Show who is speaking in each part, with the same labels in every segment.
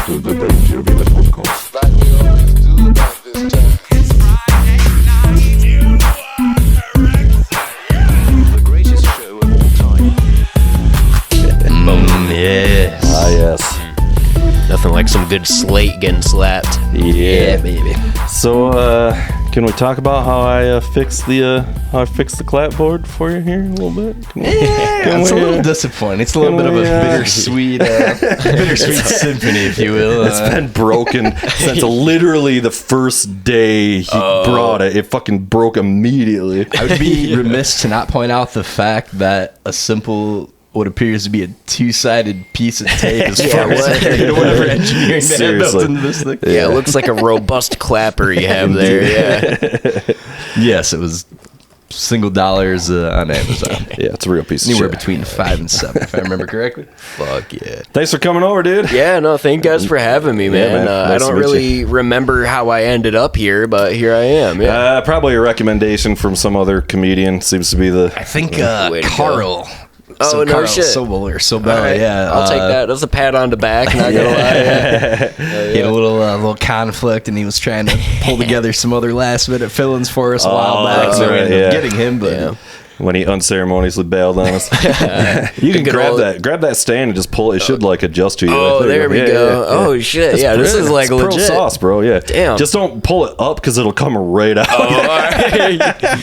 Speaker 1: to the Dangerville Podcast.
Speaker 2: Like we always do about this time.
Speaker 3: It's Friday night, you are Rex.
Speaker 4: The greatest show of all time.
Speaker 5: Yes.
Speaker 6: Yes.
Speaker 5: Nothing like some good slate getting slapped.
Speaker 6: Yeah.
Speaker 5: Baby.
Speaker 6: So, can we talk about how I fixed the clapboard for you here a little bit?
Speaker 5: It's a little disappointing. It's a little bit of a bittersweet symphony, if you will.
Speaker 6: It's been broken since literally the first day he brought it. It fucking broke immediately.
Speaker 5: I would be remiss to not point out the fact that a simple, what appears to be a two-sided piece of tape is far as whatever engineering they have built into this thing.
Speaker 6: Yeah,
Speaker 5: it looks like a robust clapper you have there. Yeah. Yes, it was $1 on Amazon.
Speaker 6: Yeah, it's a real piece of
Speaker 5: Anywhere
Speaker 6: shit.
Speaker 5: between 5 and 7, if I remember correctly.
Speaker 7: Fuck yeah.
Speaker 6: Thanks for coming over, dude.
Speaker 7: Yeah, no, thank you guys for having me, man.
Speaker 6: man.
Speaker 7: I
Speaker 6: Nice to
Speaker 7: don't
Speaker 6: meet
Speaker 7: really remember how I ended up here, but here I am. Yeah.
Speaker 6: Probably a recommendation from some other comedian. Seems to be the.
Speaker 5: I think
Speaker 7: Way to go.
Speaker 5: Carl.
Speaker 7: Oh, no
Speaker 5: Carl
Speaker 7: shit.
Speaker 5: Sobel or Sobel,
Speaker 7: All right.
Speaker 5: yeah.
Speaker 7: I'll take that. That's a pat on the back, not gonna lie. Yeah.
Speaker 5: He had a little conflict, and he was trying to pull together some other last-minute fill-ins for us a while back,
Speaker 6: that's
Speaker 5: so we
Speaker 6: right,
Speaker 5: ended up
Speaker 6: yeah.
Speaker 5: getting him, but...
Speaker 7: Yeah.
Speaker 6: When he unceremoniously bailed on us. You can
Speaker 7: Good old-
Speaker 6: grab that stand and just pull it. It should like adjust to you.
Speaker 7: Oh,
Speaker 6: Like,
Speaker 7: there we
Speaker 6: Yeah,
Speaker 7: go.
Speaker 6: yeah, yeah.
Speaker 7: Oh, shit.
Speaker 6: It's
Speaker 7: Yeah, this
Speaker 6: pro-
Speaker 7: is like
Speaker 6: it's pro
Speaker 7: legit.
Speaker 6: sauce, bro. Yeah.
Speaker 7: Damn.
Speaker 6: Just don't pull it up because it'll come right out.
Speaker 7: Oh, all right.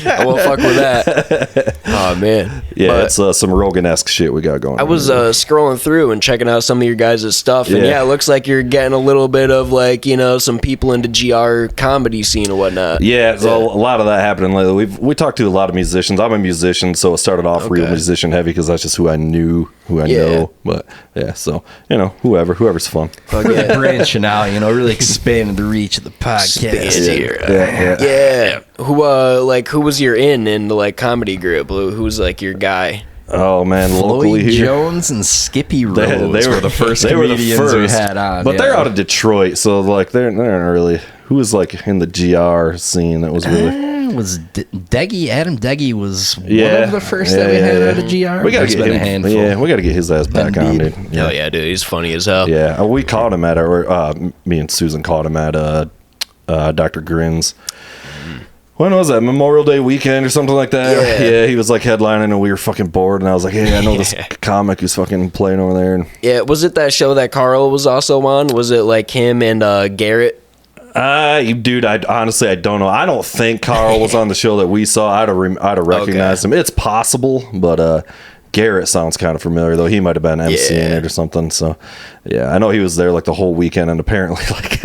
Speaker 7: I won't fuck with that. Oh, man.
Speaker 6: Yeah,
Speaker 7: But
Speaker 6: it's some Rogan-esque shit we got going on.
Speaker 7: I was scrolling through and checking out some of your guys' stuff, and
Speaker 6: Yeah.
Speaker 7: yeah, it looks like you're getting a little bit of like, some people into GR comedy scene and whatnot.
Speaker 6: Yeah, so a lot of that happening lately. We talked to a lot of musicians. I'm a musician, so it started off real musician heavy because that's just who I knew, who I know. But yeah, so whoever's fun.
Speaker 5: branching out, really expanding the reach of the podcast.
Speaker 7: Yeah. Who was your in the like comedy group? Who was like your guy?
Speaker 6: Oh man, locally
Speaker 5: Floyd
Speaker 6: here.
Speaker 5: Jones and Skippy Rose
Speaker 6: They were
Speaker 5: the first
Speaker 6: they were the
Speaker 5: comedians we
Speaker 6: first,
Speaker 5: had on.
Speaker 6: but they're out of Detroit, so like they're not really. Who was like in the GR scene that was really.
Speaker 5: Was Deggy, Adam Deggy was one
Speaker 6: Yeah.
Speaker 5: of the first that we had out of GR.
Speaker 6: We gotta
Speaker 5: There's
Speaker 6: get
Speaker 5: been
Speaker 6: him.
Speaker 5: a handful.
Speaker 6: Yeah, we gotta get his ass back on, dude.
Speaker 7: Oh yeah, dude, he's funny as hell.
Speaker 6: Yeah, we caught him at me and Susan caught him at Dr. Grin's. When was that? Memorial Day weekend or something like that? Yeah, he was like headlining and we were fucking bored and I was like, hey, I know this comic who's fucking playing over there. And
Speaker 7: Yeah, was it that show that Carl was also on? Was it like him and Garrett?
Speaker 6: dude, I don't know. I don't think Carl was on the show that we saw. I'd have recognized him. It's possible, but Garrett sounds kind of familiar, though. He might have been emceeing it or something. So, yeah, I know he was there like the whole weekend, and apparently, like,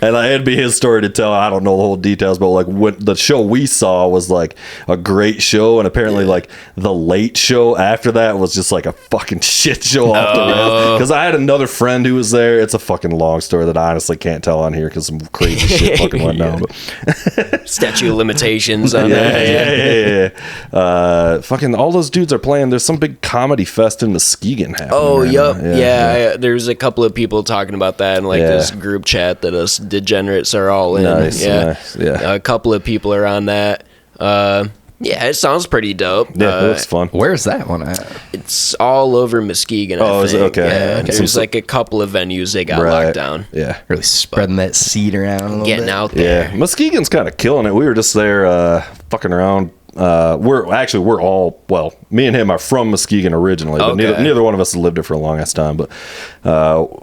Speaker 6: and it'd be his story to tell. I don't know the whole details, but like, what the show we saw was like a great show, and apparently, like the late show after that was just like a fucking shit show off the rails. Because I had another friend who was there. It's a fucking long story that I honestly can't tell on here because some crazy shit fucking went down. But
Speaker 7: Statute of limitations on that.
Speaker 6: yeah. Fucking all those dudes are playing. There's some big comedy fest in Muskegon happening.
Speaker 7: Oh,
Speaker 6: right
Speaker 7: yup.
Speaker 6: now.
Speaker 7: Yeah. There's a couple of people talking about that in like this group chat that us degenerates are all in.
Speaker 6: Nice,
Speaker 7: yeah.
Speaker 6: nice, yeah.
Speaker 7: A couple of people are on that. Yeah, it sounds pretty dope.
Speaker 6: Yeah, it looks fun.
Speaker 5: Where's that one at?
Speaker 7: It's all over Muskegon.
Speaker 6: Oh,
Speaker 7: I
Speaker 6: is it?
Speaker 7: think.
Speaker 6: Okay.
Speaker 7: Yeah,
Speaker 6: Okay.
Speaker 7: there's like a couple of venues they got locked down.
Speaker 6: Yeah.
Speaker 5: Really spreading that seed around a little
Speaker 7: Getting
Speaker 5: bit.
Speaker 7: out there.
Speaker 6: Yeah. Muskegon's kind of killing it. We were just there fucking around. We're all, well, me and him are from Muskegon originally, but neither one of us has lived there for a long ass time. But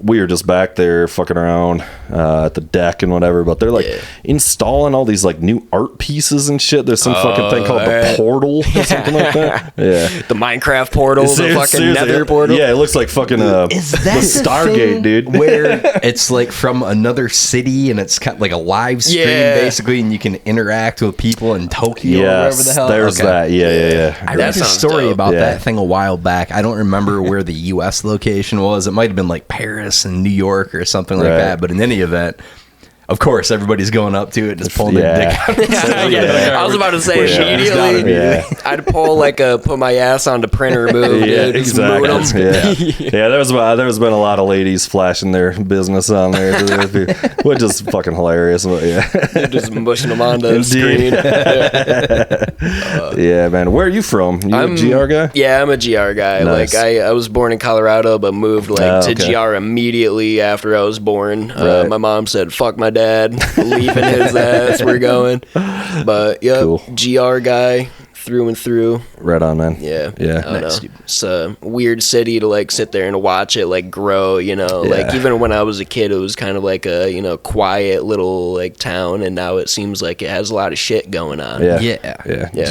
Speaker 6: we were just back there fucking around at the deck and whatever. But they're like installing all these like new art pieces and shit. There's some fucking thing called the Portal or something like that. Yeah.
Speaker 7: The Minecraft portal, the fucking Nether portal.
Speaker 6: Yeah, it looks like fucking
Speaker 5: Is that
Speaker 6: the Stargate, dude.
Speaker 5: Where it's like from another city and it's kind of like a live stream basically, and you can interact with people in Tokyo or wherever the hell.
Speaker 6: There's that. Yeah.
Speaker 5: I
Speaker 7: That
Speaker 5: read a
Speaker 7: sounds
Speaker 5: story
Speaker 7: dope.
Speaker 5: about that thing a while back. I don't remember where the U.S. location was. It might have been like Paris and New York or something like
Speaker 6: Right.
Speaker 5: that. But in any event, of course, everybody's going up to it, just pulling their dick out.
Speaker 7: I was about to say immediately. I'd pull put my ass on the printer move.
Speaker 6: Yeah,
Speaker 7: dude.
Speaker 6: exactly.
Speaker 7: Just moon 'em.
Speaker 6: Yeah. There's been a lot of ladies flashing their business on there, which is fucking hilarious. But
Speaker 7: Just mushing them onto the screen.
Speaker 6: Yeah, man. Where are you from? You a GR guy?
Speaker 7: Yeah, I'm a GR guy.
Speaker 6: Nice.
Speaker 7: Like I was born in Colorado, but moved to GR immediately after I was born.
Speaker 6: Right.
Speaker 7: My mom said, "Fuck my dad, leaving his ass. We're going." But yeah,
Speaker 6: Cool.
Speaker 7: GR guy through and through.
Speaker 6: Right on, man.
Speaker 7: Yeah.
Speaker 6: Yeah.
Speaker 7: I don't know. It's a weird city to sit there and watch it grow, Like even when I was a kid, it was kind of like a, quiet little town, and now it seems like it has a lot of shit going on.
Speaker 6: Yeah.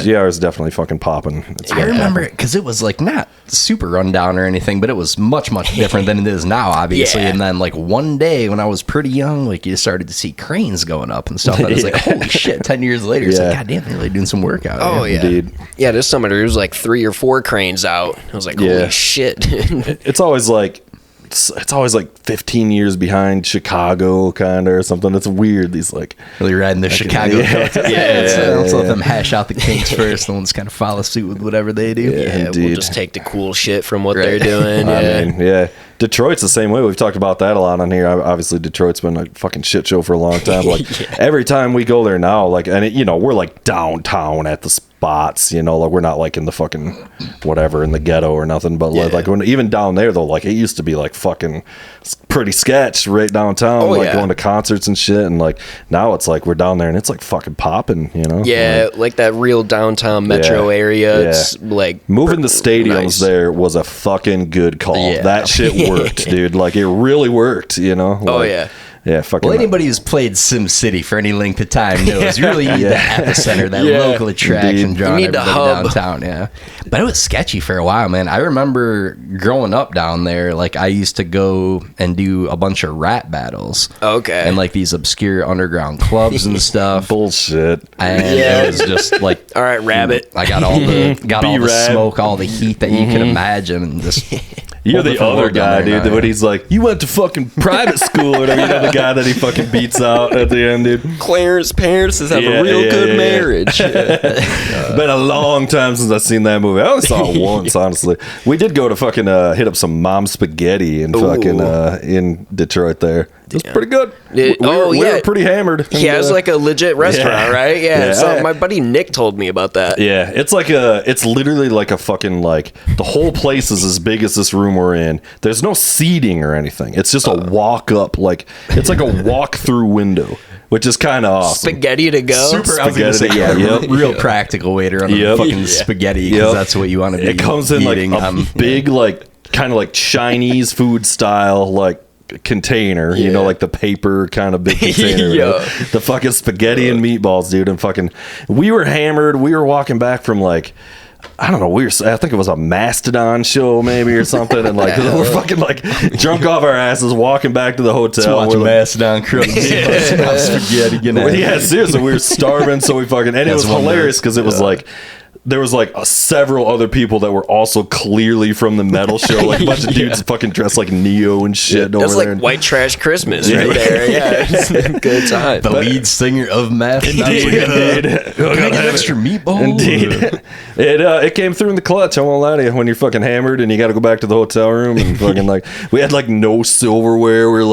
Speaker 6: GR is definitely fucking popping.
Speaker 5: I remember it because it was not super rundown or anything, but it was much different than it is now, obviously.
Speaker 7: Yeah.
Speaker 5: And then one day when I was pretty young, you started to see cranes going up and stuff. And I was like, holy shit! 10 years later, it's like, goddamn, they're really doing some work out.
Speaker 7: Oh
Speaker 5: here.
Speaker 7: yeah.
Speaker 6: Indeed.
Speaker 7: Yeah, this summer there was 3 or 4 cranes out. I was like, holy shit.
Speaker 6: It's always it's always 15 years behind Chicago, kind of, or something. It's weird. These
Speaker 5: Really riding the Chicago coats. Let's let them hash out the kinks first, and we'll just kind of follow suit with whatever they do.
Speaker 7: Yeah,
Speaker 6: indeed.
Speaker 7: we'll just take the cool shit from what they're doing.
Speaker 6: I mean, Detroit's the same way. We've talked about that a lot on here. Obviously, Detroit's been a fucking shit show for a long time. Every time we go there now, we're downtown at the spots, we're not in the fucking whatever in the ghetto or nothing. But when even down there though, it used to be fucking pretty sketch right downtown, going to concerts and shit. And now it's we're down there and it's fucking popping,
Speaker 7: Yeah, that real downtown metro area. It's
Speaker 6: moving the stadiums there was a fucking good call.
Speaker 5: Yeah.
Speaker 6: That shit worked, dude. It really worked,
Speaker 7: Oh yeah.
Speaker 6: Yeah, fucking.
Speaker 5: Well, anybody who's played SimCity for any length of time knows you really need that epicenter, that local attraction drawing
Speaker 7: need the
Speaker 5: everybody
Speaker 7: hub.
Speaker 5: downtown. Yeah, but it was sketchy for a while, man. I remember growing up down there, I used to go and do a bunch of rap battles.
Speaker 7: Okay.
Speaker 5: And these obscure underground clubs and stuff.
Speaker 6: Bullshit.
Speaker 5: And it was just
Speaker 7: all right, rabbit.
Speaker 5: I got all the
Speaker 6: B-Rad.
Speaker 5: smoke, all the heat that you could imagine, and just.
Speaker 6: You're the
Speaker 5: different
Speaker 6: other
Speaker 5: word down
Speaker 6: guy,
Speaker 5: there
Speaker 6: dude.
Speaker 5: now,
Speaker 6: When he's you went to fucking private school, or whatever. The guy that he fucking beats out at the end, dude.
Speaker 7: Claire's parents have a real good marriage.
Speaker 6: Been a long time since I've seen that movie. I only saw it once, honestly. We did go to fucking hit up some Mom Spaghetti in fucking in Detroit there. It was pretty good. We were pretty hammered.
Speaker 7: Yeah, it's a legit restaurant, right? Yeah. So
Speaker 6: Yeah.
Speaker 7: my buddy Nick told me about that.
Speaker 6: Yeah, it's it's literally a fucking the whole place is as big as this room we're in. There's no seating or anything. It's just a walk up, it's a walk through window, which is kind of awesome.
Speaker 7: Spaghetti to go.
Speaker 5: Super, I was gonna say, real practical way to run a fucking spaghetti, because that's what you want to be.
Speaker 6: It comes in
Speaker 5: eating.
Speaker 6: a big, kind of Chinese food style, container, the paper kind of big container. The fucking spaghetti and meatballs, dude. And fucking, we were hammered. We were walking back from I don't know. I think it was a Mastodon show maybe or something, and we're fucking drunk off our asses, walking back to the hotel.
Speaker 5: We're Mastodon crust. Spaghetti.
Speaker 6: Yeah, seriously, we were starving, so we fucking, and it was hilarious because it was there was several other people that were also clearly from the metal show, a bunch of dudes fucking dressed like Neo and shit over
Speaker 7: That's
Speaker 6: there.
Speaker 7: White Trash Christmas right there. Yeah, it's a good time.
Speaker 5: The lead singer of Mastodon.
Speaker 6: Indeed.
Speaker 5: Can I get extra meatballs?
Speaker 6: Indeed. It came through in the clutch, I won't lie to you, when you're fucking hammered and you got to go back to the hotel room and fucking we had no silverware. We're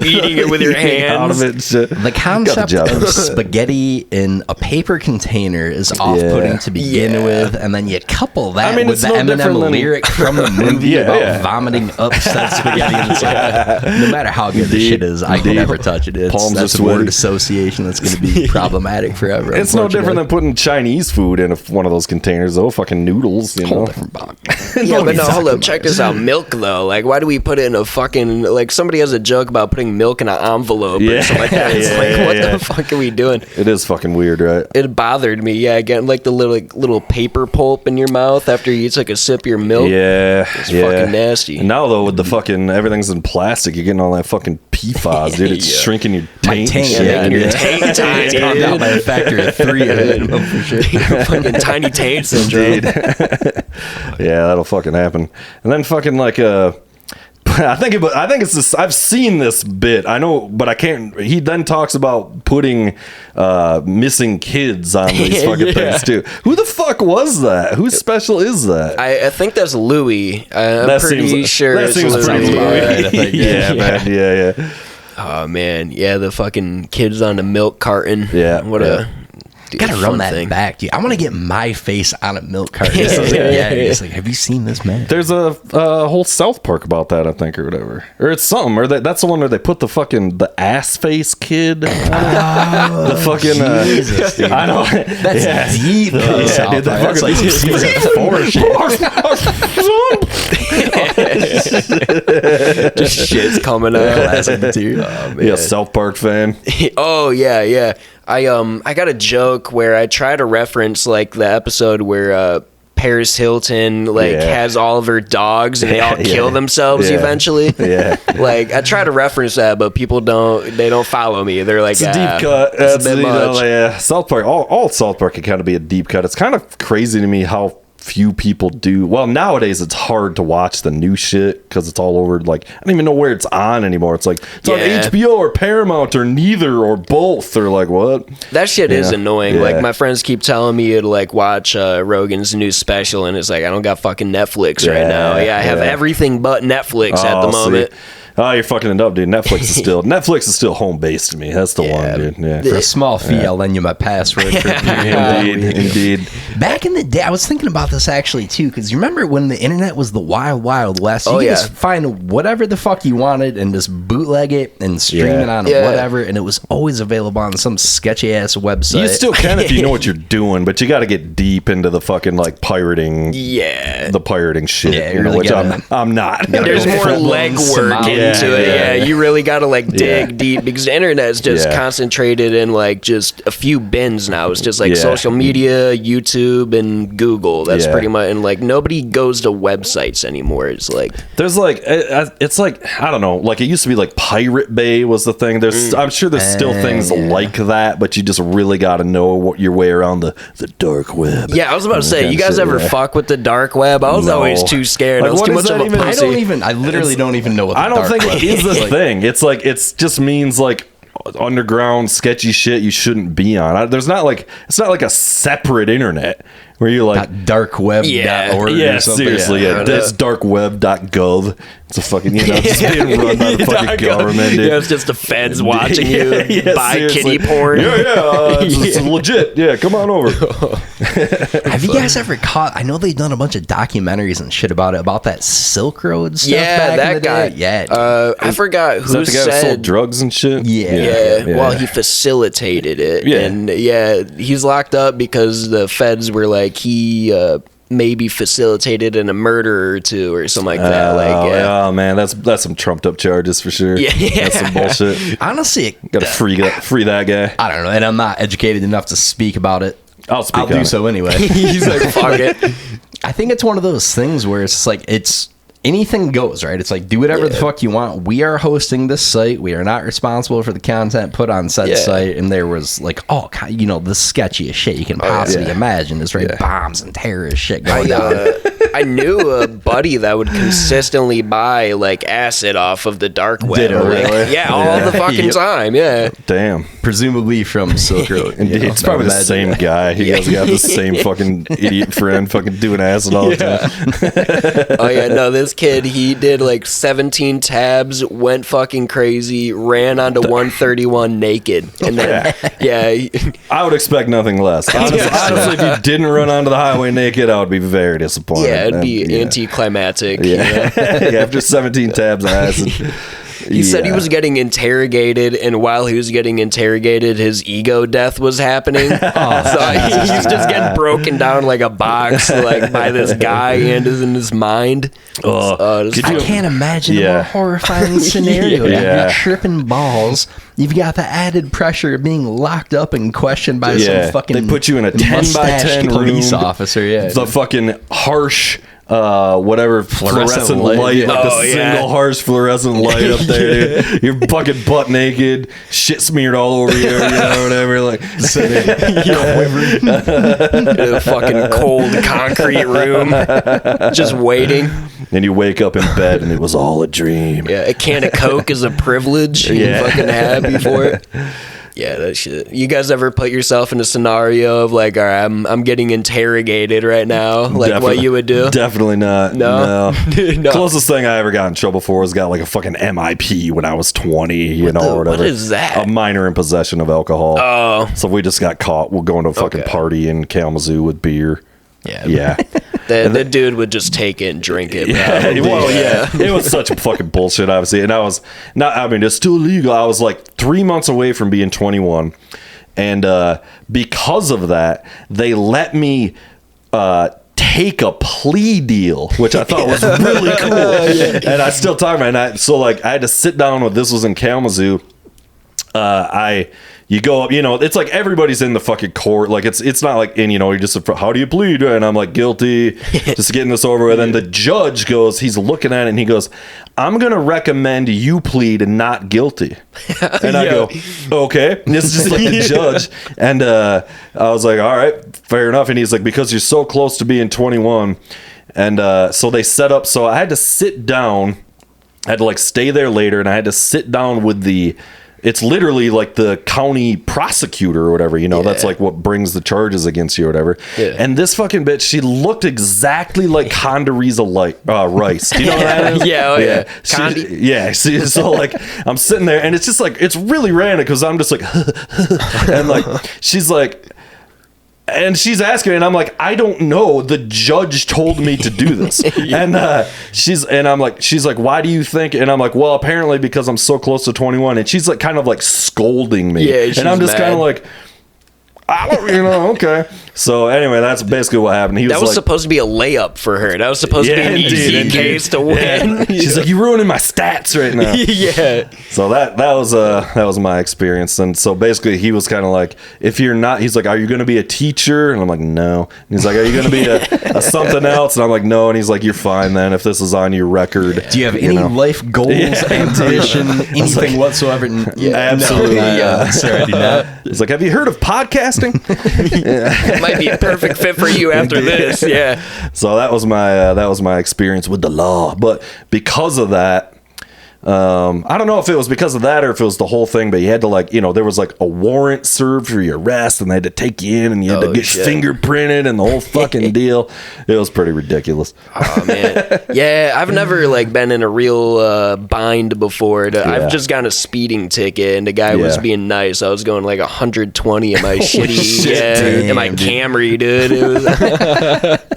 Speaker 7: eating it with your hands.
Speaker 6: Out of it and shit.
Speaker 5: The concept of spaghetti in a paper container is off-putting to begin with, and then you couple that with
Speaker 6: it's
Speaker 5: the
Speaker 6: no different
Speaker 5: Eminem
Speaker 6: than-
Speaker 5: lyric from the movie about vomiting up said spaghetti. And it's no matter how good the shit is, I can never touch it.
Speaker 6: Palms
Speaker 5: That's
Speaker 6: are
Speaker 5: a word
Speaker 6: sweaty.
Speaker 5: association that's going to be problematic forever.
Speaker 6: It's no different than putting Chinese food in one of those containers, though. Fucking noodles,
Speaker 5: whole different bog.
Speaker 7: Yeah, but no, hold
Speaker 5: talking
Speaker 7: up. Check this out. Milk, though. Why do we put it in a fucking... somebody has a joke about putting milk in an envelope or something like that. It's what the fuck are we doing?
Speaker 6: It is fucking weird, right?
Speaker 7: It bothered me, again, the little paper pulp in your mouth after you take a sip of your milk.
Speaker 6: Yeah,
Speaker 7: It's fucking nasty.
Speaker 6: And now though, with the fucking everything's in plastic, you're getting all that fucking PFAS, dude. It's shrinking your taint.
Speaker 5: taint,
Speaker 6: and shit,
Speaker 5: making your
Speaker 6: dude.
Speaker 7: taint tiny,
Speaker 5: It's gone down by a factor of 3 at a minimum for sure.
Speaker 7: fucking tiny taint syndrome.
Speaker 6: Yeah, that'll fucking happen. And then fucking I think it's this. I've seen this bit. I know, but I can't. He then talks about putting missing kids on these fucking things too. Who the fuck was that? Whose special is that?
Speaker 7: I think that's Louis. I'm pretty sure
Speaker 6: that
Speaker 7: it's
Speaker 6: seems
Speaker 7: Louis.
Speaker 6: pretty
Speaker 5: right, I think.
Speaker 6: Yeah, man. Yeah.
Speaker 7: Oh man, yeah, the fucking kids on the milk carton.
Speaker 6: Yeah,
Speaker 7: what a dude,
Speaker 5: Gotta
Speaker 7: fun
Speaker 5: run that
Speaker 7: thing.
Speaker 5: back, dude. I want to get my face on a milk carton. It's like, have you seen this man?
Speaker 6: There's a whole South Park about that, I think, or whatever. Or it's something. Or that's the one where they put the ass face kid. The fucking.
Speaker 5: Jesus, dude.
Speaker 6: I know.
Speaker 5: That's deep.
Speaker 6: Yeah,
Speaker 5: South
Speaker 6: dude,
Speaker 5: Park.
Speaker 6: that
Speaker 5: That's like
Speaker 6: fucking-
Speaker 5: season 4 shit.
Speaker 7: Just shit's coming out.
Speaker 5: Classic, dude.
Speaker 7: Oh, man.
Speaker 6: Yeah, South Park fan.
Speaker 7: Oh yeah. I got a joke where I try to reference like the episode where Paris Hilton has all of her dogs and they all kill themselves eventually.
Speaker 6: Yeah.
Speaker 7: Like I try to reference that, but people don't follow me. They're like,
Speaker 6: It's a deep cut.
Speaker 7: It's a bit much.
Speaker 6: Yeah, South Park. All South Park can kind of be a deep cut. It's kind of crazy to me how few people do. Well, nowadays it's hard to watch the new shit because it's all over. Like I don't even know where it's on anymore. It's like it's on HBO or Paramount or neither or both or like what.
Speaker 7: That shit is annoying.
Speaker 6: Yeah.
Speaker 7: Like my friends keep telling me to like watch Rogan's new special, and it's like I don't got fucking Netflix right now. I have everything but Netflix at the moment.
Speaker 6: See. Oh, you're fucking it up, dude. Netflix is still home based to me. That's the one, dude. Yeah.
Speaker 5: For a small fee, I'll lend you my password. For
Speaker 6: Indeed.
Speaker 5: Back in the day, I was thinking about this actually too, because you remember when the internet was the wild, wild west? You could just find whatever the fuck you wanted and just bootleg it and stream it on whatever, and it was always available on some sketchy ass website.
Speaker 6: You still can if you know what you're doing, but you got to get deep into the fucking like pirating.
Speaker 7: Yeah.
Speaker 6: The pirating shit,
Speaker 5: Yeah, you
Speaker 6: you know,
Speaker 5: really
Speaker 6: which
Speaker 5: gotta-
Speaker 6: I'm not.
Speaker 7: There's
Speaker 5: go
Speaker 7: more
Speaker 5: full-blown
Speaker 7: legwork
Speaker 5: Somalia.
Speaker 7: into it. Yeah, you really got to like dig
Speaker 6: Yeah.
Speaker 7: deep because the internet's just concentrated in like just a few bins now. It's just like social media, YouTube, and Google. That's pretty much. And like nobody goes to websites anymore. It's like
Speaker 6: There's like it's like I don't know, like it used to be like Pirate Bay was the thing. There's I'm sure there's still things like that, but you just really got to know what your way around the dark web.
Speaker 7: yeah, I was about to say,
Speaker 6: Kind
Speaker 7: you
Speaker 6: of
Speaker 7: guys
Speaker 6: shit,
Speaker 7: ever fuck with the dark web? I was
Speaker 6: No.
Speaker 7: always too scared.
Speaker 6: Like,
Speaker 7: I was
Speaker 6: what
Speaker 7: too
Speaker 6: is
Speaker 7: much of
Speaker 6: that
Speaker 7: a
Speaker 6: even?
Speaker 7: pussy.
Speaker 5: I literally don't even know what the
Speaker 6: I don't
Speaker 5: dark
Speaker 6: think
Speaker 5: web
Speaker 6: it is the thing. It's like it's just means like underground sketchy shit you shouldn't be on. It's not like a separate internet where you like
Speaker 5: darkweb.org
Speaker 6: yeah,
Speaker 5: or something.
Speaker 6: seriously, that's darkweb.gov. It's a fucking, just being run by the fucking government, dude.
Speaker 7: Yeah, it's just the feds watching you buy
Speaker 6: seriously.
Speaker 7: kitty porn.
Speaker 6: It's legit. Yeah, come on over.
Speaker 5: Have you guys ever caught? I know they've done a bunch of documentaries and shit about it, about that Silk Road stuff.
Speaker 7: Yeah,
Speaker 5: back in the
Speaker 7: that guy.
Speaker 5: day. Yeah,
Speaker 7: I forgot who
Speaker 6: Is that the guy that sold
Speaker 7: said.
Speaker 6: drugs and shit?
Speaker 5: Yeah.
Speaker 7: Well, he facilitated it.
Speaker 6: Yeah.
Speaker 7: And he's locked up because the feds were like, he maybe facilitated in a murder or two or something like that.
Speaker 6: Oh man, that's some trumped up charges for sure.
Speaker 7: Yeah.
Speaker 6: That's some bullshit.
Speaker 5: honestly,
Speaker 6: Gotta free that guy.
Speaker 5: I don't know, and I'm not educated enough to speak about it.
Speaker 6: I'll speak
Speaker 5: I'll
Speaker 6: on
Speaker 5: do
Speaker 6: it.
Speaker 5: so anyway.
Speaker 7: He's like, fuck it.
Speaker 5: I think it's one of those things where it's just like it's anything goes, right? It's like do whatever the fuck you want. We are hosting this site. We are not responsible for the content put on said site. And there was like all kind, the sketchiest shit you can possibly imagine. There's bombs and terrorist shit going down.
Speaker 7: I knew a buddy that would consistently buy like acid off of the dark web.
Speaker 5: Did it
Speaker 7: Like,
Speaker 5: really?
Speaker 7: yeah, all the fucking time. Yeah.
Speaker 6: Damn.
Speaker 5: Presumably from Silk Road.
Speaker 6: It's probably the same guy. He has got the same fucking idiot friend fucking doing acid all the time.
Speaker 7: Oh yeah, no, this kid, he did like 17 tabs, went fucking crazy, ran onto 131 naked, and then
Speaker 6: I would expect nothing less. Honestly, if you didn't run onto the highway naked, I would be very disappointed.
Speaker 7: yeah, it'd be anticlimactic.
Speaker 6: Yeah. Yeah, after 17 tabs of acid.
Speaker 7: He said he was getting interrogated, and while he was getting interrogated, his ego death was happening. So he's just getting broken down like a box, like by this guy and is in his mind.
Speaker 5: I can't imagine a more horrifying scenario. You're tripping balls. You've got the added pressure of being locked up and questioned by some fucking.
Speaker 6: They put you in a 10 by 10
Speaker 5: police
Speaker 6: room.
Speaker 5: officer. Yeah,
Speaker 6: The fucking harsh whatever fluorescent light, like the single harsh fluorescent light up there, dude. You're fucking butt naked, shit smeared all over you, whatever. Like sitting
Speaker 7: in a fucking cold concrete room, just waiting.
Speaker 6: And you wake up in bed and it was all a dream.
Speaker 7: Yeah, a can of Coke is a privilege you fucking had before. Yeah, that shit. You guys ever put yourself in a scenario of like, all right, I'm getting interrogated right now? Like what you would do?
Speaker 6: Definitely not.
Speaker 7: No. No.
Speaker 6: Closest thing I ever got in trouble for was got like a fucking MIP when I was 20, or whatever.
Speaker 7: What is that?
Speaker 6: A minor in possession of alcohol.
Speaker 7: Oh.
Speaker 6: So we just got caught. We're going to a fucking party in Kalamazoo with beer.
Speaker 7: Yeah. The dude would just take it and drink it.
Speaker 6: Yeah, well, yeah. It was such fucking bullshit, obviously. And I was not, I mean, it's still legal. I was like 3 months away from being 21. And because of that, they let me take a plea deal, which I thought was really cool. And I still talk about it. So, like, I had to sit down with, this was in Kalamazoo. You go up, it's like everybody's in the fucking court. Like it's not like, and you're just, how do you plead? And I'm like, guilty, just getting this over with. And the judge goes, he's looking at it and he goes, I'm going to recommend you plead and not guilty. And I go, okay. And it's just like the judge. And I was like, all right, fair enough. And he's like, because you're so close to being 21. And so they set up, so I had to sit down. I had to like stay there later and I had to sit down with it's literally like the county prosecutor or whatever, that's like what brings the charges against you or whatever. Yeah. And this fucking bitch, she looked exactly like Condoleezza Rice. Do you know what that is?
Speaker 7: Yeah.
Speaker 6: So like I'm sitting there and it's just like, it's really random because I'm just like, and like, she's like, and she's asking me, and I'm like, I don't know. The judge told me to do this. And she's like, why do you think? And I'm like, well, apparently because I'm so close to 21. And she's like, kind of like scolding me.
Speaker 7: Yeah, she's
Speaker 6: and I'm just kind of like, I don't, okay. So anyway, that's basically what happened. That
Speaker 7: was supposed to be a layup for her. That was supposed to be an easy case to win.
Speaker 6: Yeah. She's like, you're ruining my stats right now.
Speaker 7: Yeah.
Speaker 6: So that was my experience. And so basically he was kind of like, if you're not, he's like, are you going to be a teacher? And I'm like, no. And he's like, are you going to be a something else? And I'm like, no. And he's like, you're fine then if this is on your record.
Speaker 5: Do you have any life goals, ambition, anything whatsoever?
Speaker 6: Absolutely.
Speaker 5: Sorry, I do not.
Speaker 6: He's like, have you heard of podcasting?
Speaker 7: It might be a perfect fit for you after this. Yeah.
Speaker 6: So that was my experience with the law. But because of that, I don't know if it was because of that or if it was the whole thing, but you had to like, there was like a warrant served for your arrest and they had to take you in and you had to get fingerprinted and the whole fucking deal. It was pretty ridiculous.
Speaker 7: Oh man. Yeah. I've never like been in a real bind before. I've just gotten a speeding ticket and the guy was being nice. I was going like 120 in my shitty, in my Camry, dude. It was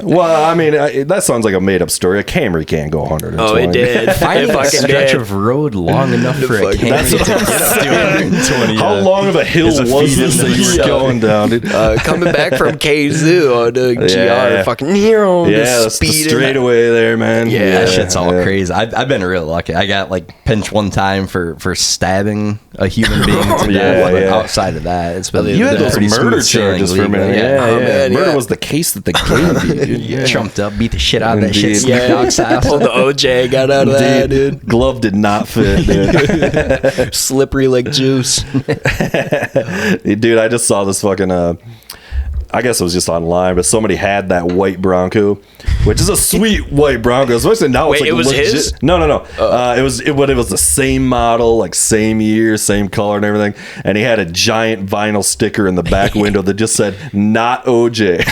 Speaker 6: well, I mean, that sounds like a made up story. A Camry can't go 120.
Speaker 7: Oh, it did.
Speaker 5: Finding a stretch of road long enough for a Camry to get up to 120.
Speaker 6: How long of a hill was this that you were going down, dude?
Speaker 7: Coming back from KZoo on the GR, fucking
Speaker 6: that's the straightaway there, man.
Speaker 5: Yeah, that shit's all crazy. I've been real lucky. I got like pinched one time for stabbing a human being to death. But outside of that, it's been
Speaker 6: you had those murder charges for a minute.
Speaker 7: Man,
Speaker 6: murder was the case that they gave you, dude.
Speaker 5: Trumped up, beat the shit out of that shit.
Speaker 7: Pulled the OJ, got out of that, dude.
Speaker 6: Glove did not fit, dude.
Speaker 7: Slippery like juice.
Speaker 6: Dude, I just saw this fucking I guess it was just online, but somebody had that white Bronco, which is a sweet white Bronco. Especially now, it's like
Speaker 7: it was
Speaker 6: legit.
Speaker 7: his?
Speaker 6: No. It was the same model, like same year, same color, and everything. And he had a giant vinyl sticker in the back window that just said "Not OJ."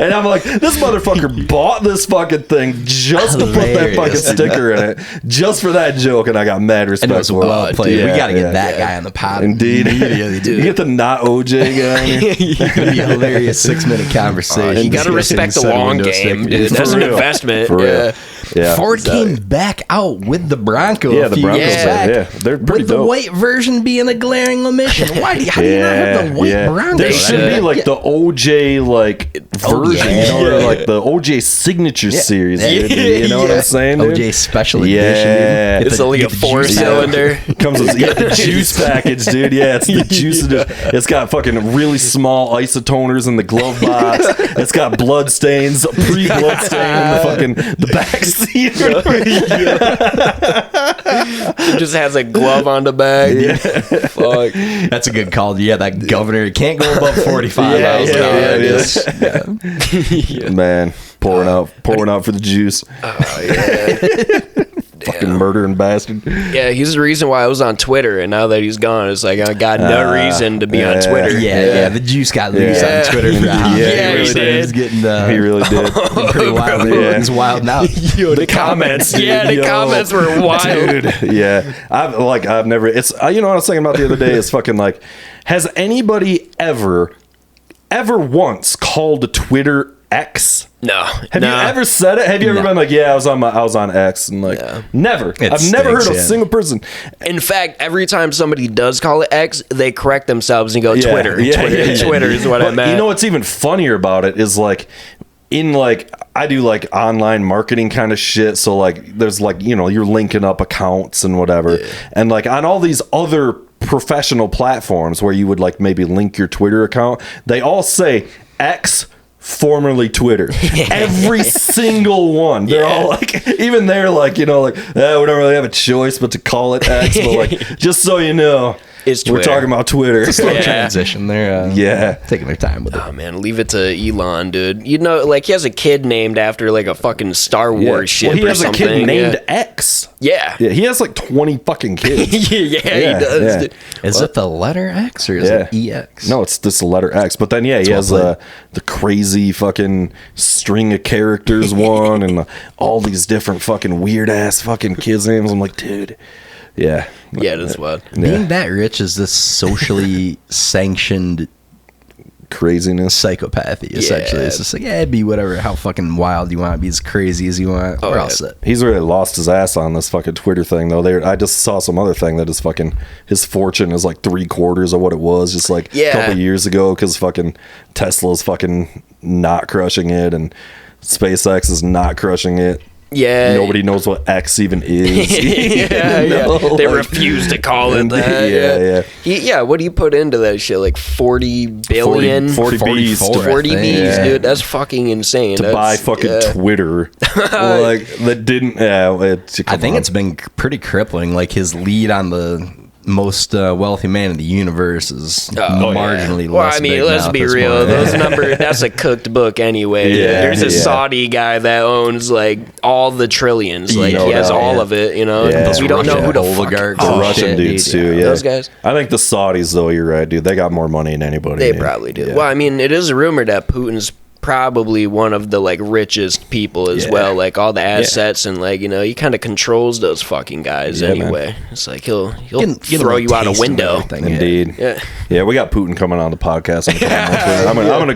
Speaker 6: And I'm like, this motherfucker bought this fucking thing just to put that fucking sticker in it, just for that joke. And I got mad respect
Speaker 5: and it was
Speaker 6: for
Speaker 5: well
Speaker 6: it.
Speaker 5: played. We got to get that guy on the pod.
Speaker 6: Indeed, you get the "Not OJ" guy.
Speaker 5: It's gonna be a hilarious 6-minute conversation.
Speaker 7: You gotta respect the long game, dude. That's an investment.
Speaker 6: For real. Yeah.
Speaker 5: Ford came back out with the Bronco.
Speaker 6: Yeah,
Speaker 5: a
Speaker 6: the
Speaker 5: few
Speaker 6: Broncos.
Speaker 5: years back,
Speaker 6: Yeah, they're pretty
Speaker 5: with the
Speaker 6: dope.
Speaker 5: white version being a glaring omission. Why? How do you not have the white Bronco?
Speaker 6: There should be like the OJ version,
Speaker 5: yeah.
Speaker 6: you know, or like the OJ signature series. Dude, you know what I'm saying? Dude?
Speaker 5: OJ special
Speaker 6: Yeah.
Speaker 5: edition. Dude.
Speaker 7: It's only a
Speaker 5: Get the juice
Speaker 7: 4-cylinder.
Speaker 6: Comes with the juice package, dude. Yeah, it's the juice edition. It's got fucking really small isotoners in the glove box. It's got blood stains, pre-blood stain in the back seat.
Speaker 7: It just has a glove on the bag. Fuck.
Speaker 5: That's a good call. Yeah, that governor can't go above 45 miles an hour.
Speaker 6: yeah,
Speaker 5: Just-
Speaker 6: Man, pouring out for the juice. Fucking murdering bastard.
Speaker 7: Yeah, he's the reason why I was on Twitter, and now that he's gone, it's like I got no reason to be on Twitter.
Speaker 5: Yeah, the juice got loose
Speaker 7: Yeah.
Speaker 5: on Twitter for a hot
Speaker 6: Yeah,
Speaker 5: minute.
Speaker 6: he really
Speaker 5: So
Speaker 7: did.
Speaker 5: He's getting
Speaker 6: He really did.
Speaker 5: pretty wild.
Speaker 6: Yeah.
Speaker 5: He's wild now.
Speaker 7: The comments,
Speaker 6: dude,
Speaker 7: the
Speaker 6: yo.
Speaker 7: comments were wild.
Speaker 6: Dude, yeah. I've never. It's you know what I was thinking about the other day. It's fucking like, has anybody ever once called Twitter X?
Speaker 7: No,
Speaker 6: Have you ever said it? Have you ever been like, yeah, I was on X, and like, never. I've never heard of a single person.
Speaker 7: In fact, every time somebody does call it X, they correct themselves and go
Speaker 6: Yeah,
Speaker 7: Twitter.
Speaker 6: yeah,
Speaker 7: Twitter,
Speaker 6: yeah, yeah.
Speaker 7: Twitter is what I
Speaker 6: But
Speaker 7: meant.
Speaker 6: you know what's even funnier about it is like, I do like online marketing kind of shit. So like, there's like, you know, you're linking up accounts and whatever, and like on all these other professional platforms where you would like maybe link your Twitter account, they all say X, formerly Twitter. Every single one. They're all like, even they're like, you know, like, we don't really have a choice but to call it X, but like, just so you know,
Speaker 7: It's
Speaker 6: we're
Speaker 7: Twitter.
Speaker 6: talking about Twitter.
Speaker 5: Slow transition. They're taking their time with it.
Speaker 7: Oh man, leave it to Elon, dude. You know, like he has a kid named after like a fucking Star Wars ship
Speaker 6: Well, he
Speaker 7: or
Speaker 6: has
Speaker 7: something.
Speaker 6: a kid named X.
Speaker 7: Yeah.
Speaker 6: Yeah, he has like 20 fucking kids.
Speaker 7: Yeah, he does.
Speaker 6: yeah.
Speaker 7: Dude.
Speaker 5: Is it the letter X or is it EX?
Speaker 6: No, it's just the letter X. But then, he has
Speaker 5: well
Speaker 6: the crazy fucking string of characters one and all these different fucking weird ass fucking kids' names. I'm like, dude. Yeah.
Speaker 7: Yeah, that's what.
Speaker 5: Being that rich is this socially sanctioned
Speaker 6: Craziness.
Speaker 5: psychopathy, essentially.
Speaker 7: Yeah.
Speaker 5: It's just like, be whatever, how fucking wild you want, be as crazy as you want. We're all set.
Speaker 6: He's really lost his ass on this fucking Twitter thing, though. I just saw some other thing that his fortune is like 3/4 of what it was just like a couple years ago, because fucking Tesla's fucking not crushing it and SpaceX is not crushing it.
Speaker 7: Yeah.
Speaker 6: Nobody knows what X even is.
Speaker 7: Yeah. They
Speaker 6: like-
Speaker 7: refuse to call it that.
Speaker 6: Yeah.
Speaker 7: Yeah, what do you put into that shit? Like 40 billion?
Speaker 6: 40 Bs
Speaker 5: 44,
Speaker 7: 40
Speaker 5: I think.
Speaker 7: Bs,
Speaker 6: Yeah.
Speaker 7: dude. That's fucking insane.
Speaker 6: to buy fucking Twitter. Like, that didn't.
Speaker 5: I think it's been pretty crippling. Like, his lead on the most wealthy man in the universe is marginally
Speaker 7: Well,
Speaker 5: less
Speaker 7: I mean,
Speaker 5: big
Speaker 7: let's
Speaker 5: now at
Speaker 7: be
Speaker 5: this
Speaker 7: real.
Speaker 5: point.
Speaker 7: Those numbers, that's a cooked book anyway.
Speaker 6: Yeah,
Speaker 7: There's a
Speaker 6: yeah.
Speaker 7: Saudi guy that owns, like, all the trillions. Like,
Speaker 6: No
Speaker 7: he has
Speaker 6: doubt,
Speaker 7: all
Speaker 6: yeah.
Speaker 7: of it, you know?
Speaker 6: Yeah.
Speaker 7: We don't know
Speaker 5: Russian
Speaker 7: who the
Speaker 5: oligarchs
Speaker 7: fuck.
Speaker 6: The
Speaker 5: and
Speaker 6: Russian
Speaker 5: shit,
Speaker 6: dudes
Speaker 5: dude.
Speaker 6: too. Yeah,
Speaker 7: Those guys.
Speaker 6: I think the Saudis, though, you're right, dude. They got more money than anybody.
Speaker 7: They
Speaker 6: man.
Speaker 7: probably do.
Speaker 6: Yeah.
Speaker 7: Well, I mean, it is rumored that Putin's probably one of the like richest people as well, like all the assets and like, you know, he kind of controls those fucking guys anyway. It's like he'll
Speaker 5: Get
Speaker 7: throw you out a window.
Speaker 6: Indeed. Yeah, we got Putin coming on the podcast.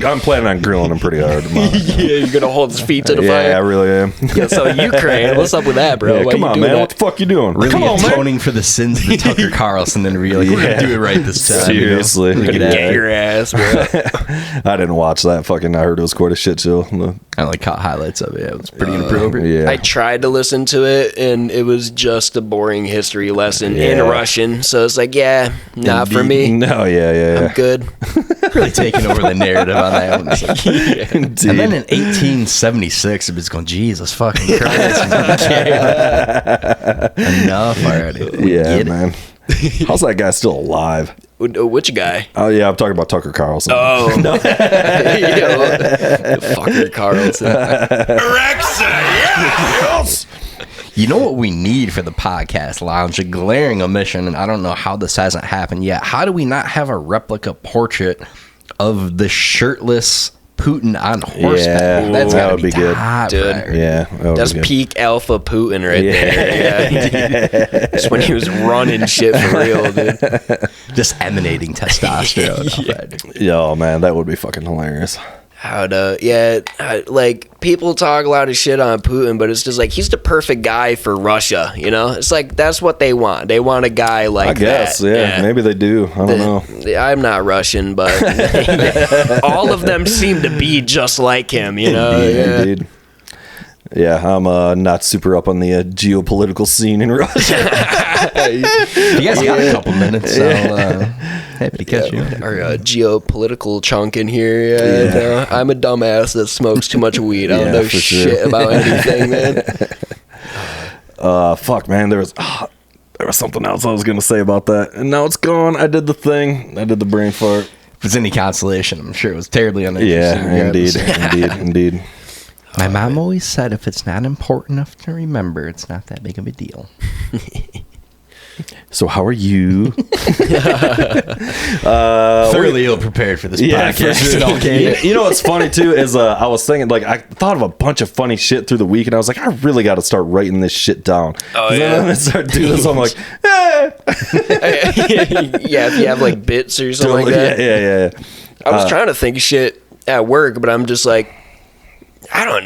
Speaker 6: I'm planning on grilling him pretty hard tomorrow.
Speaker 7: Yeah, you're gonna hold his feet to the
Speaker 6: Yeah, I
Speaker 7: fire.
Speaker 6: really am.
Speaker 7: Yeah, so Ukraine, what's up with that, bro?
Speaker 6: Yeah,
Speaker 7: Why
Speaker 6: come
Speaker 7: you
Speaker 6: on,
Speaker 7: doing
Speaker 6: man.
Speaker 7: that?
Speaker 6: What the fuck you doing?
Speaker 5: Really
Speaker 6: Come on, man.
Speaker 5: atoning for the sins of the Tucker Carlson and be like, we're
Speaker 6: Yeah.
Speaker 5: gonna do it right this time.
Speaker 6: Seriously.
Speaker 5: You know?
Speaker 7: Gonna
Speaker 5: Get
Speaker 7: get
Speaker 5: at it.
Speaker 7: your ass, bro.
Speaker 6: I didn't watch that fucking. I heard it was quite a shit show.
Speaker 5: I only caught highlights of it. It was pretty inappropriate.
Speaker 6: Yeah.
Speaker 7: I tried to listen to it, and it was just a boring history lesson in
Speaker 6: Yeah.
Speaker 7: Russian. So it's like, not for me.
Speaker 6: No, yeah.
Speaker 7: I'm good.
Speaker 5: Really taking over the narrative on that one. It's like-
Speaker 6: Indeed.
Speaker 5: And then in 1876, it was going, Jesus fucking Christ. Enough already. We
Speaker 6: Yeah,
Speaker 5: get it.
Speaker 6: man. How's that guy still alive?
Speaker 7: Which guy?
Speaker 6: Oh yeah, I'm talking about Tucker Carlson.
Speaker 7: Oh, no. Fucker Carlson.
Speaker 5: You know what we need for the podcast lounge? A glaring omission, and I don't know how this hasn't happened yet. How do we not have a replica portrait of the shirtless Putin on horseback?
Speaker 6: Yeah,
Speaker 5: That's
Speaker 6: that
Speaker 5: gotta
Speaker 6: would be good.
Speaker 5: top
Speaker 7: Dude.
Speaker 5: right.
Speaker 6: Yeah, that would
Speaker 7: That's
Speaker 6: be good.
Speaker 7: peak alpha Putin right there. Yeah. That's when he was running shit for real, dude.
Speaker 5: Just emanating testosterone.
Speaker 6: Yeah, oh man, that would be fucking hilarious.
Speaker 7: Like people talk a lot of shit on Putin, but it's just like he's the perfect guy for Russia. You know, it's like that's what they want. They want a guy like
Speaker 6: I guess,
Speaker 7: that.
Speaker 6: yeah, maybe they do. I don't know.
Speaker 7: I'm not Russian, but all of them seem to be just like him. You know,
Speaker 6: Indeed. Yeah, I'm not super up on the geopolitical scene in Russia.
Speaker 5: You guys got a couple minutes. I'll happy to catch you.
Speaker 7: Our geopolitical chunk in here. You know, I'm a dumbass that smokes too much weed. I don't know
Speaker 6: for
Speaker 7: shit
Speaker 6: sure.
Speaker 7: about anything, man.
Speaker 6: Fuck, man, there was something else I was gonna say about that, and now it's gone. I did the thing. I did the brain fart.
Speaker 5: If it's any consolation, I'm sure it was terribly uninteresting.
Speaker 6: Yeah, indeed.
Speaker 5: My mom always said if it's not important enough to remember, it's not that big of a deal.
Speaker 6: So how are you?
Speaker 5: Thoroughly ill prepared for this podcast.
Speaker 6: For sure. You know what's funny too is I was thinking, like, I thought of a bunch of funny shit through the week, and I was like, I really got to start writing this shit down.
Speaker 7: Oh,
Speaker 6: And then I start doing this. I'm like,
Speaker 7: If you have like bits or something like that.
Speaker 6: yeah.
Speaker 7: I was trying to think of shit at work, but I'm just like, I don't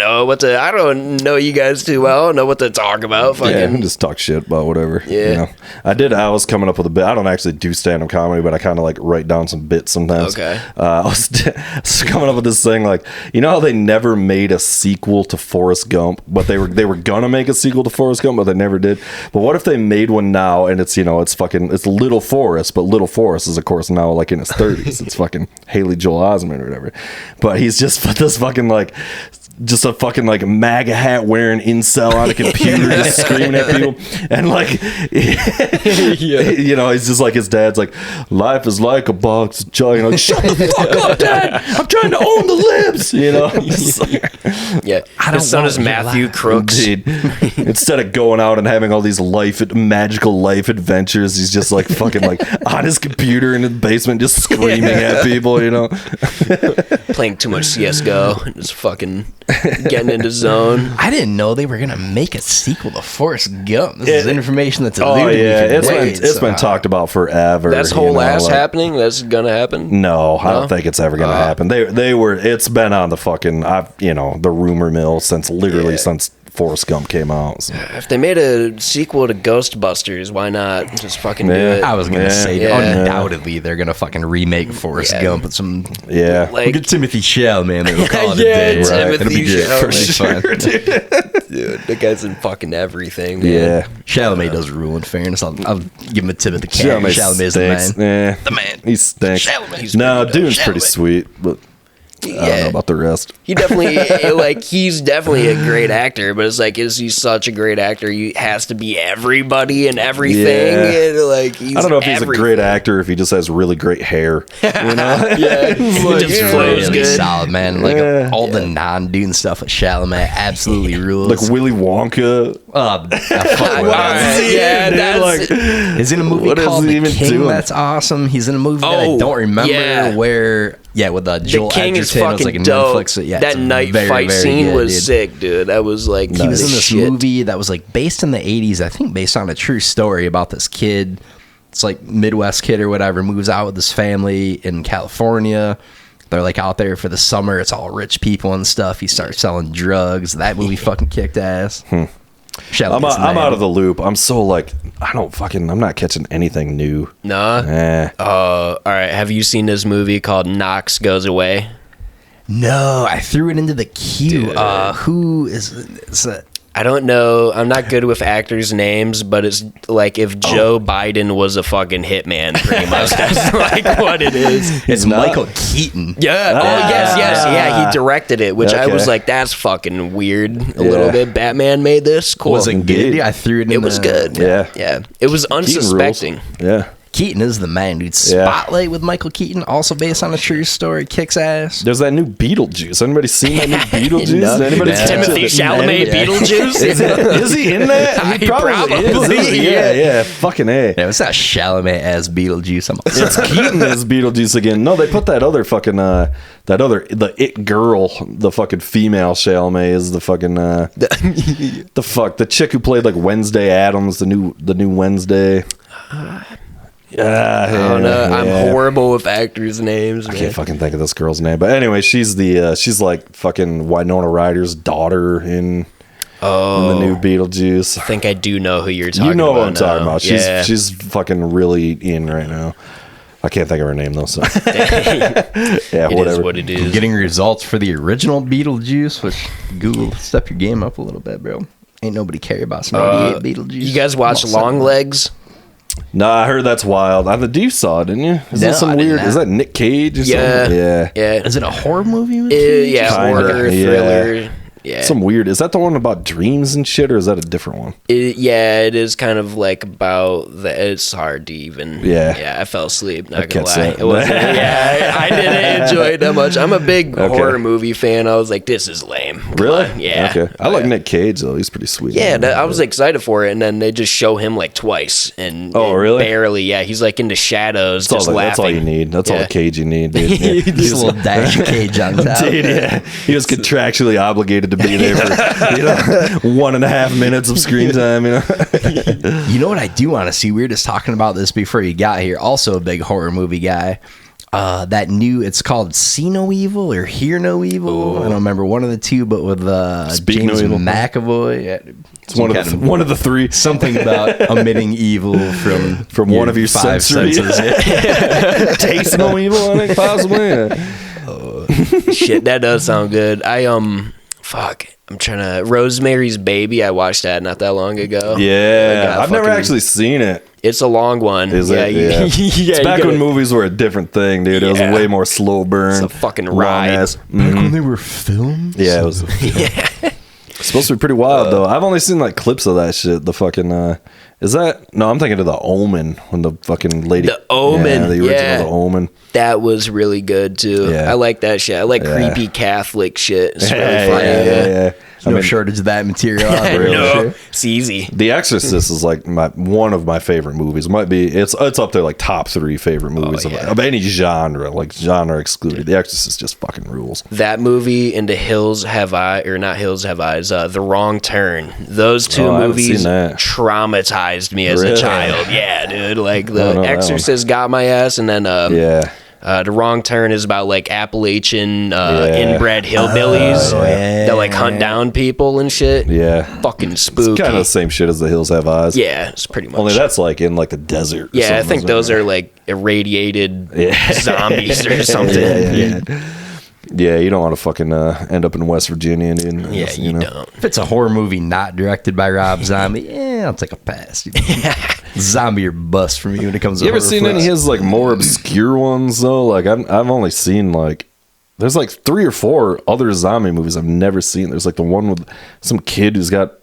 Speaker 7: know you guys too well. I don't know what to talk about. Fucking
Speaker 6: just talk shit about whatever.
Speaker 7: Yeah.
Speaker 6: You know? I was coming up with a bit. I don't actually do stand-up comedy, but I kind of like write down some bits sometimes.
Speaker 7: Okay.
Speaker 6: I was coming up with this thing, like, you know how they never made a sequel to Forrest Gump, but they were gonna make a sequel to Forrest Gump, but they never did. But what if they made one now, and it's, you know, it's Little Forrest, but Little Forrest is of course now like in his 30s. It's fucking Haley Joel Osment or whatever. But he's just this fucking like just a fucking like MAGA hat wearing incel on a computer just screaming at people, and like you know, he's just like, his dad's like, life is like a box of chocolate, you know, shut the fuck up, Dad, I'm trying to own the libs, you know.
Speaker 7: His son is Matthew Crooks.
Speaker 6: Dude, instead of going out and having all these magical life adventures, he's just like fucking like on his computer in the basement just screaming at people, you know.
Speaker 7: Playing too much CSGO and just fucking getting into zone.
Speaker 5: I didn't know they were gonna make a sequel to Forrest Gump. This is information that's
Speaker 6: Oh
Speaker 5: eluded me
Speaker 6: yeah,
Speaker 5: for
Speaker 6: it's been talked about forever.
Speaker 7: That's whole ass happening. That's gonna happen.
Speaker 6: No, I don't think it's ever gonna happen. It's been on the fucking the rumor mill since Forrest Gump came out. So.
Speaker 7: If they made a sequel to Ghostbusters, why not just fucking do it?
Speaker 5: I was gonna say undoubtedly they're gonna fucking remake Forrest Gump with some
Speaker 7: Like,
Speaker 5: we'll get Timothy Chalamet. They'll call it a day.
Speaker 7: Timothy
Speaker 5: It'll be good for
Speaker 7: Chalamet.
Speaker 5: sure,
Speaker 7: dude, the guy's in fucking everything. Man.
Speaker 6: Yeah,
Speaker 5: Chalamet does rule. In fairness, I'll give him a tip of the cap. Chalamet is the man.
Speaker 6: The man. He stinks. No, Dune's pretty sweet, but I don't know about the rest.
Speaker 7: He definitely he's definitely a great actor, but it's like, is he such a great actor? He has to be everybody and everything.
Speaker 6: Yeah.
Speaker 7: And like, he's
Speaker 6: I don't know if he's
Speaker 7: everything.
Speaker 6: a great actor, if he just has really great hair. You know?
Speaker 7: He just flows
Speaker 5: Really
Speaker 7: good.
Speaker 5: solid, man. Like all the non-Dune stuff with Chalamet absolutely rules.
Speaker 6: Like Willy Wonka.
Speaker 5: He's in a movie
Speaker 6: what is
Speaker 5: called
Speaker 6: he
Speaker 5: The
Speaker 6: even
Speaker 5: King.
Speaker 6: doing?
Speaker 5: That's awesome. He's in a movie that I don't remember where. Yeah, with Joel
Speaker 7: The King is
Speaker 5: Edgerton. It was
Speaker 7: fucking
Speaker 5: like a
Speaker 7: dope.
Speaker 5: Netflix. Yeah,
Speaker 7: that
Speaker 5: it's
Speaker 7: night
Speaker 5: very,
Speaker 7: fight
Speaker 5: very
Speaker 7: scene
Speaker 5: good,
Speaker 7: was
Speaker 5: dude.
Speaker 7: sick, dude. That was like
Speaker 5: He was in this
Speaker 7: shit.
Speaker 5: movie that was like based in the 80s, I think based on a true story about this kid. It's like Midwest kid or whatever, moves out with his family in California. They're like out there for the summer. It's all rich people and stuff. He starts selling drugs. That movie fucking kicked ass.
Speaker 6: I'm out of the loop. I'm so like, I'm not catching anything new.
Speaker 7: Nah. All right. Have you seen this movie called Knox Goes Away?
Speaker 5: No, I threw it into the queue.
Speaker 7: Dude.
Speaker 5: Who is it?
Speaker 7: I don't know. I'm not good with actors' names, but it's like if Joe Biden was a fucking hitman, pretty much. That's like what it is.
Speaker 5: It's Michael Keaton.
Speaker 7: Yeah. Yes. Yeah, he directed it, which I was like, that's fucking weird. A little bit. Batman made this. Cool.
Speaker 5: Was it good? I threw it in.
Speaker 7: It was good.
Speaker 6: Yeah.
Speaker 7: Yeah. It was unsuspecting.
Speaker 6: Yeah.
Speaker 5: Keaton is the man, dude. Spotlight with Michael Keaton, also based on a true story, kicks ass.
Speaker 6: There's that new Beetlejuice. Anybody seen that new Beetlejuice?
Speaker 7: No.
Speaker 6: Anybody
Speaker 7: Timothy Chalamet Beetlejuice?
Speaker 6: Is he in that? He probably is. Yeah. Fucking A.
Speaker 5: Yeah, it's not Chalamet as Beetlejuice.
Speaker 6: It's Keaton as Beetlejuice again. No, they put that other fucking the it girl, the fucking female Chalamet is the fucking the chick who played like Wednesday Addams, the new Wednesday.
Speaker 7: I don't know. I'm horrible with actors' names.
Speaker 6: I can't fucking think of this girl's name. But anyway, she's she's like fucking Winona Ryder's daughter in the new Beetlejuice.
Speaker 7: I think I do know who you're talking about.
Speaker 6: You know what I'm talking about.
Speaker 7: Yeah.
Speaker 6: She's fucking really in right now. I can't think of her name though. So yeah,
Speaker 7: It
Speaker 6: whatever.
Speaker 7: is what it is.
Speaker 5: Getting results for the original Beetlejuice, which Google, step your game up a little bit, bro. Ain't nobody care about some 88 Beetlejuice.
Speaker 7: You guys watch
Speaker 5: Come on,
Speaker 7: Long
Speaker 5: son.
Speaker 7: Legs?
Speaker 6: No, I heard that's wild. The Deep saw it, didn't you? Is
Speaker 5: No,
Speaker 6: that some
Speaker 5: I did
Speaker 6: weird?
Speaker 5: not.
Speaker 6: Is that Nick Cage or
Speaker 7: Yeah.
Speaker 6: something? Yeah.
Speaker 7: Yeah.
Speaker 5: Is it a horror movie? with
Speaker 7: Yeah,
Speaker 6: Kinda,
Speaker 7: horror,
Speaker 6: yeah.
Speaker 7: thriller. Yeah.
Speaker 6: Some weird. Is that the one about dreams and shit, or is that a different one?
Speaker 7: It is kind of like about it's hard to even.
Speaker 6: Yeah.
Speaker 7: I fell asleep. Not
Speaker 6: can't
Speaker 7: gonna lie.
Speaker 6: say.
Speaker 7: It wasn't. I didn't enjoy it that much. I'm a big horror movie fan. I was like, this is lame. Come
Speaker 6: Really?
Speaker 7: on. Yeah.
Speaker 6: Okay. I
Speaker 7: Oh,
Speaker 6: like
Speaker 7: yeah.
Speaker 6: Nick Cage though. He's pretty sweet.
Speaker 7: Yeah, I was excited for it, and then they just show him like twice, and
Speaker 6: Oh, really?
Speaker 7: Barely. Yeah, he's like into shadows,
Speaker 6: That's
Speaker 7: just
Speaker 6: all,
Speaker 7: laughing.
Speaker 6: that's all you need. That's all
Speaker 7: Yeah.
Speaker 6: the Cage you need, dude. Yeah.
Speaker 5: Just a little dash of Cage on top.
Speaker 6: Dude, yeah. He was contractually obligated to be there for 1.5 minutes of screen time.
Speaker 5: You know what I do want to see? We were just talking about this before you got here. Also a big horror movie guy. That new, it's called See No Evil or Hear No Evil. I don't remember one of the two, but with
Speaker 6: Speak No
Speaker 5: James
Speaker 6: Evil.
Speaker 5: McAvoy. Yeah,
Speaker 6: It's one of the three.
Speaker 5: something about omitting evil from
Speaker 6: One of your
Speaker 5: five
Speaker 6: sensory.
Speaker 5: senses. Yeah.
Speaker 6: Taste no evil, I think, possibly. Yeah.
Speaker 7: Shit, that does sound good. I'm trying to. Rosemary's Baby. I watched that not that long ago.
Speaker 6: Yeah,
Speaker 7: Like,
Speaker 6: I've never
Speaker 7: fucking-
Speaker 6: actually seen it.
Speaker 7: It's a long one.
Speaker 6: Is
Speaker 7: yeah,
Speaker 6: it?
Speaker 7: you-
Speaker 6: Yeah.
Speaker 7: yeah,
Speaker 6: It's back
Speaker 7: you
Speaker 6: when
Speaker 7: gotta-
Speaker 6: movies were a different thing, dude. It was
Speaker 7: Yeah.
Speaker 6: way more slow burn.
Speaker 7: It's a fucking
Speaker 6: long
Speaker 7: ride.
Speaker 6: ass-
Speaker 5: Back when they were filmed.
Speaker 6: Yeah, it was. It's supposed to be pretty wild though. I've only seen like clips of that shit. The fucking is that? No, I'm thinking of The Omen when the fucking lady.
Speaker 7: The Omen,
Speaker 6: Yeah, the original
Speaker 7: yeah.
Speaker 6: The Omen.
Speaker 7: That was really good too.
Speaker 6: Yeah.
Speaker 7: I like that shit. I like
Speaker 6: Yeah.
Speaker 7: creepy Catholic shit. It's really
Speaker 6: Yeah,
Speaker 7: funny.
Speaker 6: yeah.
Speaker 5: No shortage of that material out there.
Speaker 6: Really?
Speaker 7: No, it's easy.
Speaker 6: The Exorcist is like one of my favorite movies. Might be it's up there like top 3 favorite movies
Speaker 7: yeah.
Speaker 6: of any genre, like genre excluded. The Exorcist just fucking rules.
Speaker 7: That movie and The Hills Have I, or not Hills Have Eyes, The Wrong Turn. Those two
Speaker 6: Oh, I haven't
Speaker 7: movies
Speaker 6: seen that.
Speaker 7: traumatized me as a
Speaker 6: Really?
Speaker 7: child. Yeah, dude. Like
Speaker 6: I
Speaker 7: The
Speaker 6: don't know that
Speaker 7: Exorcist got my ass, and then
Speaker 6: Yeah.
Speaker 7: The Wrong Turn is about like Appalachian inbred hillbillies that like hunt down people and shit.
Speaker 6: Yeah.
Speaker 7: Fucking spooky.
Speaker 6: It's kind of the same shit as The Hills Have Eyes.
Speaker 7: Yeah, it's pretty much.
Speaker 6: Only that's like in like the desert. or
Speaker 7: Yeah, I
Speaker 6: something,
Speaker 7: think
Speaker 6: isn't
Speaker 7: those
Speaker 6: it?
Speaker 7: are like irradiated
Speaker 6: Yeah.
Speaker 7: zombies or something.
Speaker 6: Yeah, you don't want to fucking end up in West Virginia, dude.
Speaker 7: Yeah, you don't.
Speaker 5: If it's a horror movie not directed by Rob Zombie, I'll take a pass. Zombie or bust for me when it comes to
Speaker 6: You ever
Speaker 5: horror
Speaker 6: seen any of
Speaker 5: flicks.
Speaker 6: his like more obscure ones though? Like I've only seen like there's like 3 or 4 other zombie movies I've never seen. There's like the one with some kid who's got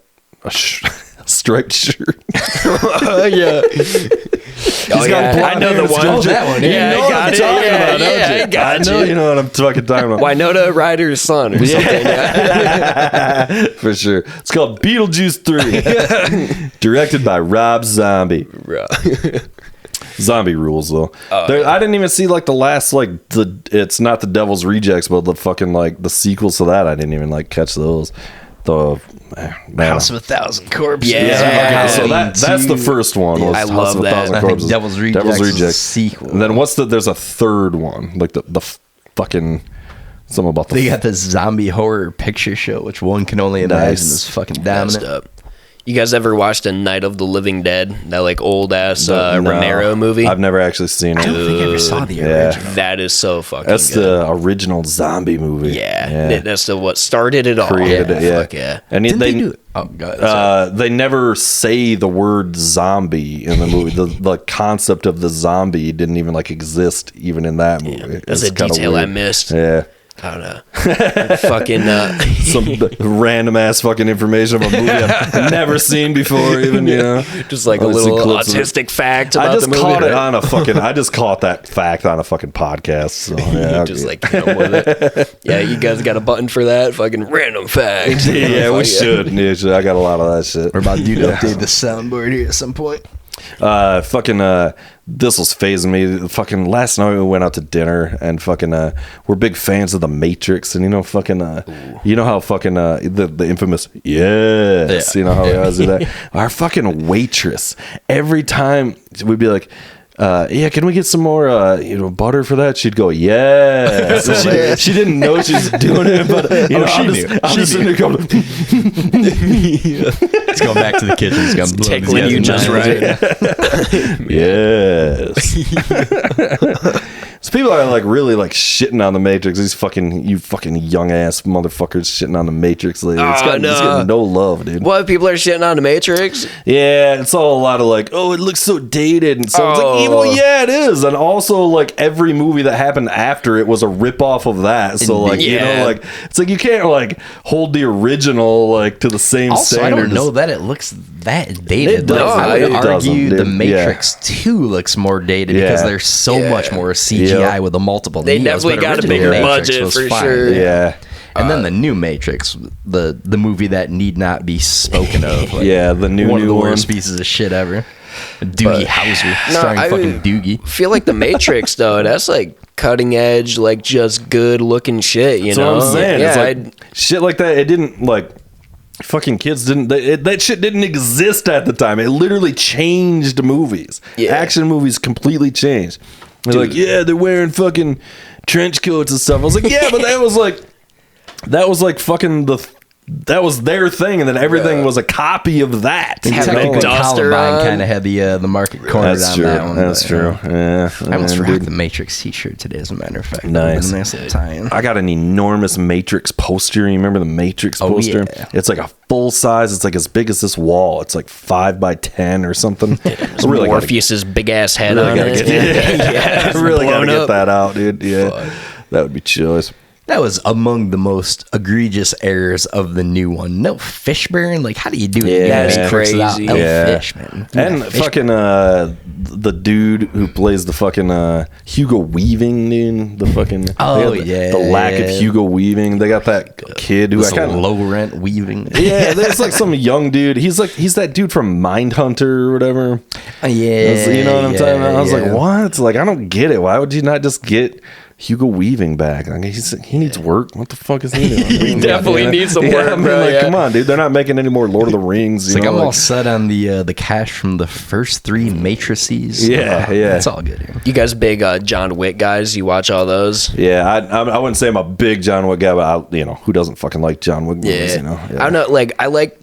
Speaker 6: a striped shirt.
Speaker 7: Yeah.
Speaker 6: He's got blonde
Speaker 7: I know
Speaker 6: hair.
Speaker 7: the one.
Speaker 5: Oh, that one.
Speaker 7: Yeah,
Speaker 6: You know
Speaker 7: I
Speaker 6: what
Speaker 7: got
Speaker 6: I'm
Speaker 7: it.
Speaker 6: talking
Speaker 7: Yeah,
Speaker 6: about, don't
Speaker 7: yeah,
Speaker 6: you?
Speaker 7: I got
Speaker 6: I know you know what I'm fucking talking about.
Speaker 7: Winona Ryder's son or something. Yeah.
Speaker 6: For sure. It's called Beetlejuice 3. Directed by Rob Zombie. Zombie rules though. I didn't even see like the last like it's not the Devil's Rejects, but the fucking like the sequels to that. I didn't even like catch those. The
Speaker 5: House of a Thousand Corpses.
Speaker 7: Yeah.
Speaker 6: Okay, so that's the first one. Was
Speaker 7: I
Speaker 6: House
Speaker 7: love
Speaker 6: of a
Speaker 7: that.
Speaker 6: Thousand
Speaker 5: I think
Speaker 6: Corpses.
Speaker 5: Devil's Rejects is a sequel.
Speaker 6: And then there's a third one, like the fucking something about
Speaker 5: They got this zombie horror picture show, which one can only imagine
Speaker 6: Nice.
Speaker 5: is fucking
Speaker 7: Messed
Speaker 5: dominant.
Speaker 7: up. You guys ever watched A Night of the Living Dead? That like old ass
Speaker 6: No,
Speaker 7: Romero movie?
Speaker 6: I've never actually seen
Speaker 5: I don't
Speaker 6: it.
Speaker 5: think I ever saw the
Speaker 6: Yeah.
Speaker 5: original.
Speaker 7: That is so fucking
Speaker 6: That's
Speaker 7: good.
Speaker 6: the original zombie movie.
Speaker 7: Yeah. That's the what started it all.
Speaker 6: Created it, yeah.
Speaker 7: Fuck yeah.
Speaker 6: And
Speaker 5: Didn't they do it? Oh, God.
Speaker 6: they never say the word zombie in the movie. The concept of the zombie didn't even like exist even in that movie.
Speaker 7: That's
Speaker 6: It's
Speaker 7: a
Speaker 6: kinda
Speaker 7: detail I
Speaker 6: weird.
Speaker 7: missed.
Speaker 6: Yeah.
Speaker 7: I don't know. Fucking
Speaker 6: Some random ass fucking information of a movie I've never seen before, even, you know.
Speaker 7: just like a
Speaker 6: I've seen
Speaker 7: little
Speaker 6: clips of it.
Speaker 7: autistic fact about
Speaker 6: I just
Speaker 7: the movie.
Speaker 6: caught it
Speaker 7: right?
Speaker 6: on a fucking. I just caught that fact on a fucking podcast. So yeah,
Speaker 7: You just like come with it. Yeah, you guys got a button for that? Fucking random fact.
Speaker 6: yeah, we
Speaker 7: Fuck
Speaker 6: should. Yeah, I got a lot of that shit.
Speaker 5: We're about to update the soundboard here at some point.
Speaker 6: This was phasing me. Fucking last night we went out to dinner and fucking we're big fans of the Matrix, and you know fucking you know how fucking the infamous yes,
Speaker 5: Yeah.
Speaker 6: you know how we always do that. Our fucking waitress, every time we'd be like, yeah, can we get some more, butter for that? She'd go, yeah. So she didn't know she was doing it, but I'm just sitting there going,
Speaker 5: He's going back to the kitchen. He's going
Speaker 7: Tickling you just right.
Speaker 6: yes. So people are like really like shitting on the Matrix. These fucking young ass motherfuckers shitting on the Matrix lately. It's getting no love, dude.
Speaker 7: What, people are shitting on the Matrix?
Speaker 6: Yeah, it's all a lot of like, oh, it looks so dated, and so it's like, well, yeah, it is, and also like every movie that happened after it was a rip off of that. So like, you know, like it's like you can't like hold the original like to the same standard.
Speaker 5: I don't know that it looks that dated.
Speaker 6: It
Speaker 5: I would argue
Speaker 6: doesn't,
Speaker 5: the Matrix 2 looks more dated because there's so much more CGI with the multiple.
Speaker 7: They
Speaker 5: Neos,
Speaker 7: definitely got a bigger budget for sure.
Speaker 6: Yeah.
Speaker 5: And then the new Matrix, the movie that need not be spoken of. Like,
Speaker 6: the new
Speaker 5: one of the
Speaker 6: one.
Speaker 5: worst pieces of shit ever. Doogie Howser starring fucking Doogie.
Speaker 7: I feel like the Matrix though, that's like cutting edge, like just good looking shit. You know
Speaker 6: what I'm saying.
Speaker 7: Yeah,
Speaker 6: it's like shit like that. It didn't like. Fucking kids didn't. That shit didn't exist at the time. It literally changed movies.
Speaker 7: Yeah.
Speaker 6: Action movies completely changed. They're like, yeah, they're wearing fucking trench coats and stuff. I was like, yeah, but that was like fucking that was their thing, and then everything was a copy of that.
Speaker 5: Technically,
Speaker 7: duster
Speaker 5: Columbine
Speaker 7: on.
Speaker 5: kind of had the market cornered
Speaker 6: That's
Speaker 5: on
Speaker 6: true.
Speaker 5: that one.
Speaker 6: That's true. Yeah,
Speaker 5: I almost
Speaker 6: man,
Speaker 5: rocked
Speaker 6: dude.
Speaker 5: the Matrix t-shirt today, as a matter of fact.
Speaker 6: Nice.
Speaker 5: Nice little tie-in.
Speaker 6: I got an enormous Matrix poster. You remember the Matrix poster?
Speaker 5: yeah.
Speaker 6: It's like a full size. It's like as big as this wall. It's like 5 by 10 or something. Really gotta
Speaker 7: Morpheus's big ass head
Speaker 6: really
Speaker 7: on
Speaker 6: gotta
Speaker 7: it.
Speaker 6: get, I really gotta
Speaker 7: blown
Speaker 6: get
Speaker 7: up.
Speaker 6: that out, dude. Yeah, that would be choice.
Speaker 5: That was among the most egregious errors of the new one. No fish burn. Like, how do you do it?
Speaker 6: Yeah,
Speaker 5: You
Speaker 6: that's
Speaker 5: mix it out.
Speaker 7: crazy.
Speaker 5: No
Speaker 6: Yeah.
Speaker 5: fish, man. Do
Speaker 6: And
Speaker 5: that fish
Speaker 6: fucking the dude who plays the fucking Hugo Weaving, dude. The fucking they got the lack of Hugo Weaving. They got that kid who
Speaker 5: This
Speaker 6: I kind of
Speaker 5: low rent weaving.
Speaker 6: yeah. There's like some young dude. He's that dude from Mindhunter or whatever.
Speaker 5: Yeah,
Speaker 6: You know what I'm talking about? I was
Speaker 5: yeah.
Speaker 6: like, what? Like, I don't get it. Why would you not just get Hugo Weaving back? Like, he needs work. What the fuck is he doing?
Speaker 7: He definitely needs some work,
Speaker 6: I mean,
Speaker 7: bro,
Speaker 6: like,
Speaker 7: yeah.
Speaker 6: come on, dude. They're not making any more Lord of the Rings.
Speaker 5: It's
Speaker 6: You
Speaker 5: like
Speaker 6: know,
Speaker 5: I'm all set on the cash from the first 3 Matrices.
Speaker 6: Yeah, yeah.
Speaker 5: It's all good here.
Speaker 7: You guys big John Wick guys? You watch all those?
Speaker 6: Yeah, I wouldn't say I'm a big John Wick guy, but who doesn't fucking like John Wick movies? You know,
Speaker 7: I don't know. Like, I like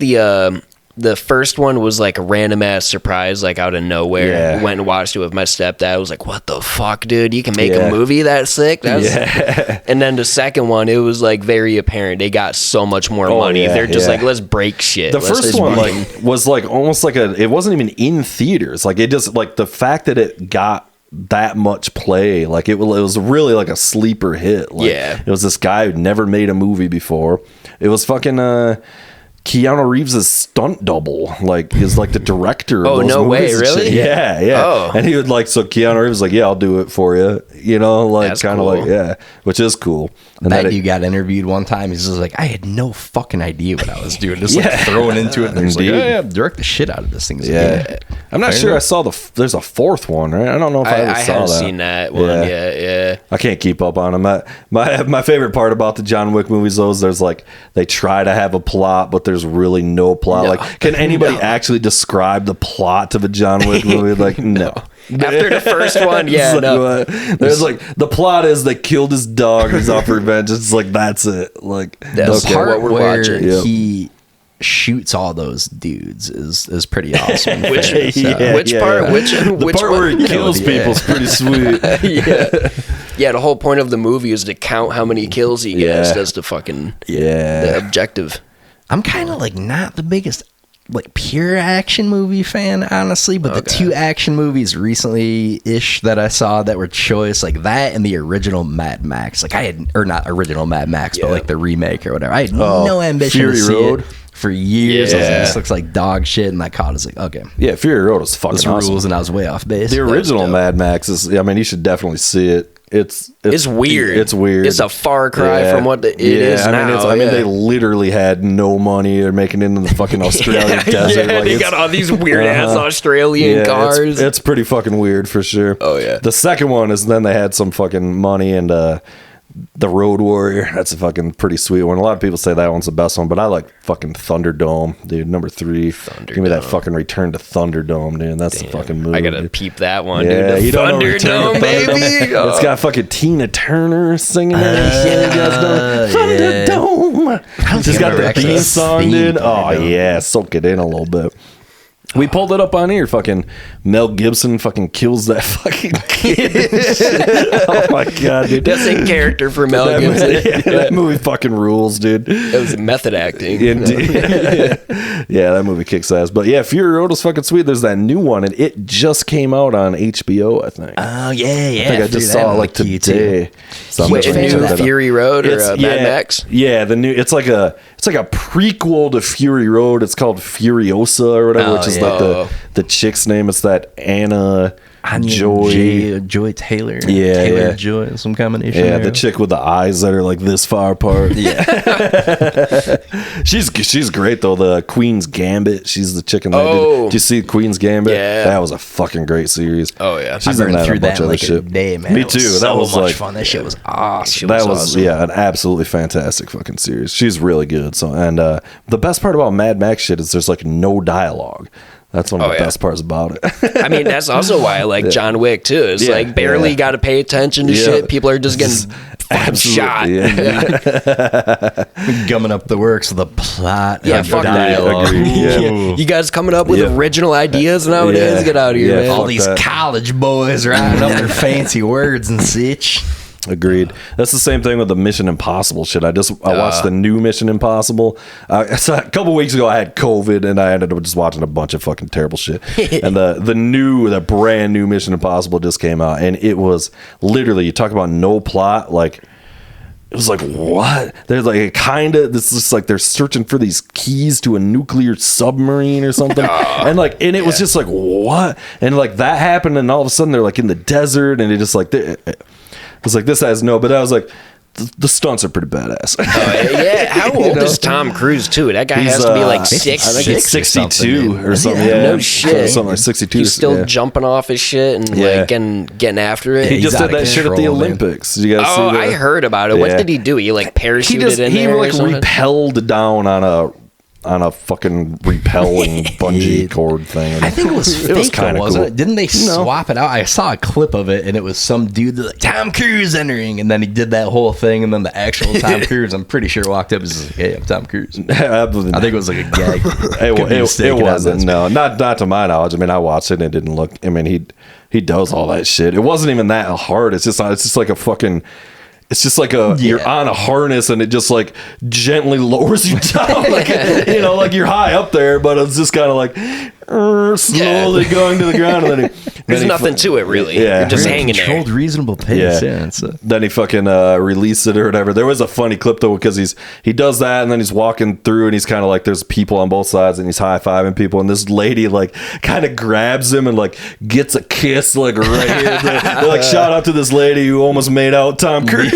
Speaker 7: the first one was like a random ass surprise, like out of nowhere.
Speaker 6: Yeah.
Speaker 7: Went and watched it with my stepdad. I was like, "What the fuck, dude? You can make
Speaker 6: Yeah.
Speaker 7: a movie that sick?"
Speaker 6: Yeah.
Speaker 7: And then the second one, it was like very apparent they got so much more money.
Speaker 6: yeah,
Speaker 7: They're just
Speaker 6: yeah.
Speaker 7: like, "Let's break shit."
Speaker 6: The
Speaker 7: Let's
Speaker 6: first
Speaker 7: just
Speaker 6: one
Speaker 7: make-
Speaker 6: was like almost like it wasn't even in theaters. Like, it just like the fact that it got that much play, like it was really like a sleeper hit. Like,
Speaker 7: Yeah.
Speaker 6: it was this guy who'd never made a movie before. It was fucking Keanu Reeves' stunt double, like, is like the director of
Speaker 7: Oh,
Speaker 6: those
Speaker 7: no way,
Speaker 6: movies and
Speaker 7: really?
Speaker 6: shit. Yeah, yeah.
Speaker 7: Oh.
Speaker 6: And he would like, so Keanu Reeves was like, yeah, I'll do it for you. You know, like
Speaker 7: That's
Speaker 6: kind of
Speaker 7: cool.
Speaker 6: like, yeah, which is cool. And
Speaker 5: That
Speaker 6: then
Speaker 5: you got interviewed one time. He's just like, I had no fucking idea what I was doing. Just
Speaker 6: Yeah.
Speaker 5: like throwing into it. And they're just like,
Speaker 6: Indeed.
Speaker 5: oh, yeah, direct the shit out of this thing.
Speaker 6: yeah. I'm not sure I saw there's a fourth one, right? I don't know if I ever
Speaker 7: I
Speaker 6: saw
Speaker 7: haven't
Speaker 6: that.
Speaker 7: seen that one. Yeah.
Speaker 6: I can't keep up on them. My favorite part about the John Wick movies, though, is there's like they try to have a plot, but there's really no plot.
Speaker 7: No.
Speaker 6: Like, can anybody actually describe the plot of a John Wick movie? Like, no.
Speaker 7: After the first one, yeah,
Speaker 6: It's like,
Speaker 7: no.
Speaker 6: what? There's like the plot is they killed his dog. He's off revenge. It's like that's it. Like
Speaker 7: That's
Speaker 5: The
Speaker 6: okay.
Speaker 5: part
Speaker 7: what we're
Speaker 5: where
Speaker 7: watching.
Speaker 6: Yep.
Speaker 5: he shoots all those dudes is pretty awesome.
Speaker 7: Which-
Speaker 6: Yeah,
Speaker 7: which
Speaker 6: yeah,
Speaker 7: part?
Speaker 6: yeah.
Speaker 7: Which
Speaker 6: The part
Speaker 7: one?
Speaker 6: where he kills
Speaker 5: Yeah.
Speaker 6: people is pretty sweet.
Speaker 7: Yeah, the whole point of the movie is to count how many kills he gets.
Speaker 6: Yeah.
Speaker 7: That's the fucking
Speaker 6: Yeah.
Speaker 7: the objective.
Speaker 5: I'm kind of like not the biggest like pure action movie fan, honestly, but the 2 action movies recently-ish that I saw that were choice, like that and the original Mad Max. Like I had, or not original Mad Max, but like the remake or whatever. I had no ambition
Speaker 6: Fury
Speaker 5: to see
Speaker 6: Road?
Speaker 5: it for years. I was like,
Speaker 6: Yeah.
Speaker 5: this looks like dog shit, and I caught it. I was like, okay,
Speaker 6: Yeah, Fury Road is fucking
Speaker 5: this
Speaker 6: awesome.
Speaker 5: rules, and I was way off base.
Speaker 6: The original
Speaker 7: dope.
Speaker 6: Mad Max is. I mean, you should definitely see it. It's
Speaker 7: weird.
Speaker 6: It's weird.
Speaker 7: It's a far cry from what it is
Speaker 6: I
Speaker 7: now.
Speaker 6: mean, I mean,
Speaker 7: yeah.
Speaker 6: they literally had no money. They're making it into the fucking Australian desert.
Speaker 7: Yeah,
Speaker 6: Like,
Speaker 7: they
Speaker 6: it's-
Speaker 7: got all these weird ass Australian cars.
Speaker 6: It's pretty fucking weird for sure.
Speaker 7: Oh, yeah.
Speaker 6: The second one is then they had some fucking money and The Road Warrior. That's a fucking pretty sweet one. A lot of people say that one's the best one, but I like fucking Thunderdome, dude. Number 3. Give me that fucking Return to Thunderdome, dude. That's the fucking movie.
Speaker 7: I gotta peep that one,
Speaker 6: Yeah,
Speaker 7: dude.
Speaker 6: you
Speaker 7: The
Speaker 6: don't know Return to
Speaker 7: Thunderdome, baby.
Speaker 6: Thunderdome? It's got fucking Tina Turner singing it. You guys know Thunderdome. She's got the theme song, dude. Oh yeah, soak it in a little bit. We pulled it up on here. Fucking Mel Gibson fucking kills that fucking kid. Oh my god, dude.
Speaker 7: That's in character for Mel Gibson.
Speaker 6: That movie fucking rules, dude.
Speaker 7: It was method acting.
Speaker 6: Indeed. Yeah, that movie kicks ass. But yeah, Fury Road was fucking sweet. There's that new one, and it just came out on HBO, I think.
Speaker 5: Oh yeah, yeah.
Speaker 6: I think I just saw it like today. So I'm
Speaker 7: Which
Speaker 6: gonna
Speaker 7: new
Speaker 6: check that out.
Speaker 7: Fury Road or
Speaker 6: It's-
Speaker 7: Mad Max?
Speaker 6: Yeah, the new. It's like a prequel to Fury Road. It's called Furiosa or whatever, which is like the chick's name. It's that Anna Joy
Speaker 5: Taylor.
Speaker 6: Yeah,
Speaker 5: Taylor
Speaker 6: yeah.
Speaker 5: Joy, some combination.
Speaker 6: Yeah,
Speaker 5: there.
Speaker 6: the chick with the eyes that are like this far apart.
Speaker 5: Yeah.
Speaker 6: She's great though. The Queen's Gambit. She's the chick in that.
Speaker 7: Oh.
Speaker 6: Did you see Queen's Gambit?
Speaker 7: Yeah.
Speaker 6: That was a fucking great series.
Speaker 7: Oh, yeah.
Speaker 6: She's
Speaker 5: I
Speaker 6: in
Speaker 5: burned
Speaker 6: that
Speaker 5: through
Speaker 6: a bunch
Speaker 5: that
Speaker 6: of
Speaker 5: like
Speaker 6: other
Speaker 5: a
Speaker 6: shit.
Speaker 5: day, man.
Speaker 6: Me
Speaker 5: It was
Speaker 6: too. That
Speaker 5: so
Speaker 6: was
Speaker 5: much
Speaker 6: like
Speaker 5: fun. That shit was awesome.
Speaker 6: That was
Speaker 7: awesome.
Speaker 6: an absolutely fantastic fucking series. She's really good. So and the best part about Mad Max shit is there's like no dialogue. That's one of the best parts about it.
Speaker 7: I mean, that's also why I like John Wick too. It's like barely got to pay attention to shit. People are just getting fucking shot.
Speaker 5: gumming up the works with the plot.
Speaker 7: Yeah,
Speaker 5: and
Speaker 7: fuck that.
Speaker 5: dialogue.
Speaker 6: Agreed, yeah.
Speaker 7: You guys coming up with
Speaker 6: Yeah.
Speaker 7: original ideas nowadays?
Speaker 6: Yeah.
Speaker 7: Get out of here,
Speaker 6: Yeah,
Speaker 7: man.
Speaker 5: All
Speaker 6: fuck
Speaker 5: these
Speaker 6: that.
Speaker 5: college boys writing up their fancy words and such.
Speaker 6: Agreed. That's the same thing with the Mission Impossible shit. I watched the new Mission Impossible. So a couple weeks ago, I had COVID, and I ended up just watching a bunch of fucking terrible shit. And the brand new Mission Impossible just came out, and it was literally, you talk about no plot, like. It was like, what? They're like this is like they're searching for these keys to a nuclear submarine or something. And it was just like, what? And like that happened, and all of a sudden they're like in the desert, and it just like it was like, this has no, but I was like, the stunts are pretty badass.
Speaker 7: Yeah, how old is Tom Cruise too? That guy has to be like 6.
Speaker 6: I think it's 62 or something.
Speaker 7: Yeah,
Speaker 6: Yeah,
Speaker 7: no shit.
Speaker 6: Something like 62.
Speaker 7: He's still
Speaker 6: yeah.
Speaker 7: jumping off his shit and
Speaker 6: Yeah.
Speaker 7: like getting after it.
Speaker 6: He
Speaker 5: He's
Speaker 6: just
Speaker 5: out
Speaker 6: did
Speaker 5: of
Speaker 6: that shit at the
Speaker 5: control, man.
Speaker 6: Olympics. Did you guys see
Speaker 7: Oh,
Speaker 6: that?
Speaker 7: I heard about it. What
Speaker 6: Yeah.
Speaker 7: did he do? He like parachuted in
Speaker 6: he
Speaker 7: there or
Speaker 6: like
Speaker 7: something?
Speaker 6: repelled down on a fucking repelling bungee cord thing.
Speaker 5: I think it was fake,
Speaker 6: kinda
Speaker 5: wasn't
Speaker 6: cool.
Speaker 5: it? Didn't they swap it out? I saw a clip of it, and it was some dude that like, Tom Cruise entering, and then he did that whole thing, and then the actual Tom Cruise, I'm pretty sure, walked up and was like, hey, I'm Tom Cruise. I think it was like a gag.
Speaker 6: It wasn't. No, not to my knowledge. I mean, I watched it and it didn't look. I mean, he does all that shit. It wasn't even that hard. It's just like a fucking. It's just like you're on a harness and it just like gently lowers you down, like like you're high up there, but it's just kind of like slowly going to the ground. And then
Speaker 7: There's nothing to it really.
Speaker 6: Yeah.
Speaker 7: You're just
Speaker 5: Really
Speaker 7: hanging
Speaker 5: controlled,
Speaker 7: there.
Speaker 5: reasonable pace. Yeah.
Speaker 6: Then he fucking released it or whatever. There was a funny clip though because he does that and then he's walking through and he's kind of like there's people on both sides and he's high fiving people and this lady like kind of grabs him and like gets a kiss like right here. They're like shout out to this lady who almost made out Tom Cruise.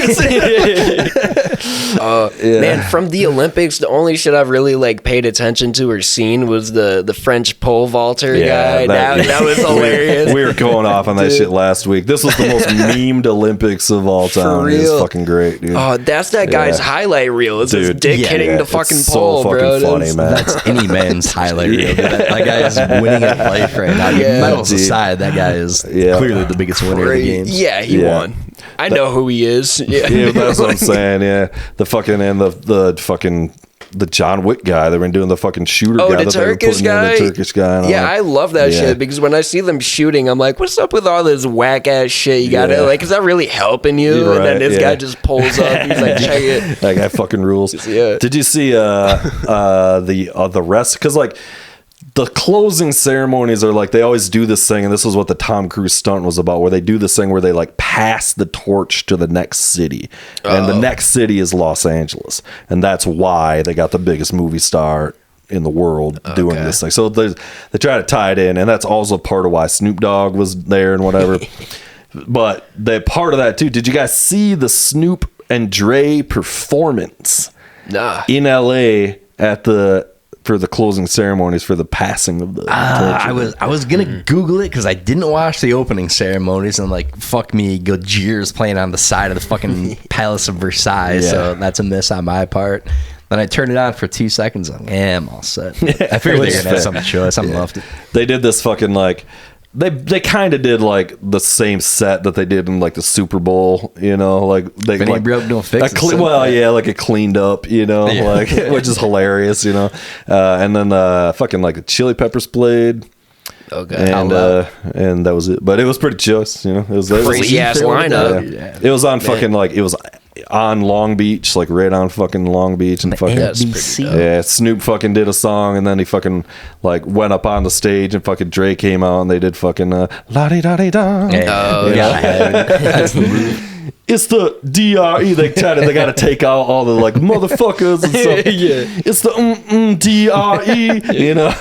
Speaker 7: Man, from the Olympics, the only shit I've really like paid attention to or seen was the French pole vaulter guy. That was hilarious.
Speaker 6: We were going off on that shit last week. This was the most memed Olympics of all time. It was
Speaker 7: real.
Speaker 6: fucking great, dude.
Speaker 7: Oh, that's that guy's highlight reel. It's his
Speaker 6: Dude,
Speaker 7: dick hitting the fucking
Speaker 6: it's
Speaker 7: pole,
Speaker 6: so
Speaker 7: bro.
Speaker 6: fucking funny, man.
Speaker 5: That's any man's highlight reel. That guy is winning at life right now.
Speaker 7: Yeah.
Speaker 5: Medals
Speaker 6: Dude.
Speaker 5: aside, that guy is clearly the biggest winner of the games.
Speaker 7: Yeah, he
Speaker 6: Yeah.
Speaker 7: won. I know who he is. Yeah,
Speaker 6: Yeah, that's what I'm saying. Yeah, the fucking and the fucking the John Wick guy. They've been doing the fucking shooter
Speaker 7: Oh,
Speaker 6: guy.
Speaker 7: the
Speaker 6: that they were
Speaker 7: Turkish
Speaker 6: putting in,
Speaker 7: guy?
Speaker 6: The Turkish guy. And all
Speaker 7: Yeah,
Speaker 6: that.
Speaker 7: I love that
Speaker 6: Yeah.
Speaker 7: shit because when I see them shooting, I'm like, what's up with all this whack ass shit you got?
Speaker 6: Yeah.
Speaker 7: Like, is that really helping you?
Speaker 6: You're
Speaker 7: And then
Speaker 6: right,
Speaker 7: this
Speaker 6: yeah.
Speaker 7: guy just pulls up. He's like, check it.
Speaker 6: That guy fucking rules.
Speaker 7: Yeah.
Speaker 6: Did you see the rest? Because like the closing ceremonies are like they always do this thing, and this was what the Tom Cruise stunt was about, where they do this thing where they like pass the torch to the next city, and the next city is Los Angeles, and that's why they got the biggest movie star in the world doing this thing. So they try to tie it in, and that's also part of why Snoop Dogg was there and whatever. But the part of that too. Did you guys see the Snoop and Dre performance
Speaker 7: Nah.
Speaker 6: in LA at the for the closing ceremonies for the passing of the torch.
Speaker 5: I was gonna Google it because I didn't watch the opening ceremonies, and like fuck me, Gojir's playing on the side of the fucking Palace of Versailles, so that's a miss on my part. Then I turned it on for 2 seconds. I'm like, I'm all set. I figured they were gonna have something to show us. I'm loved it.
Speaker 6: They did this fucking like. They kind of did like the same set that they did in like the Super Bowl, you know, like they
Speaker 5: If any
Speaker 6: like,
Speaker 5: broke, don't fix it.
Speaker 6: like it cleaned up, you know, like which is hilarious, you know. And then fucking like the Chili Peppers played.
Speaker 7: Okay.
Speaker 6: And that was it. But it was pretty just, you know. It was
Speaker 7: Crazy ass lineup.
Speaker 6: Yeah. It was on fucking like it was on Long Beach, like right on fucking Long Beach, and fucking
Speaker 7: That's pretty dope.
Speaker 6: yeah. Snoop fucking did a song, and then he fucking like went up on the stage, and fucking Dre came out, and they did fucking la di da di da.
Speaker 7: Oh,
Speaker 5: That's the move.
Speaker 6: It's the DRE. They got to take out all the like motherfuckers and stuff. It's the DRE. You know,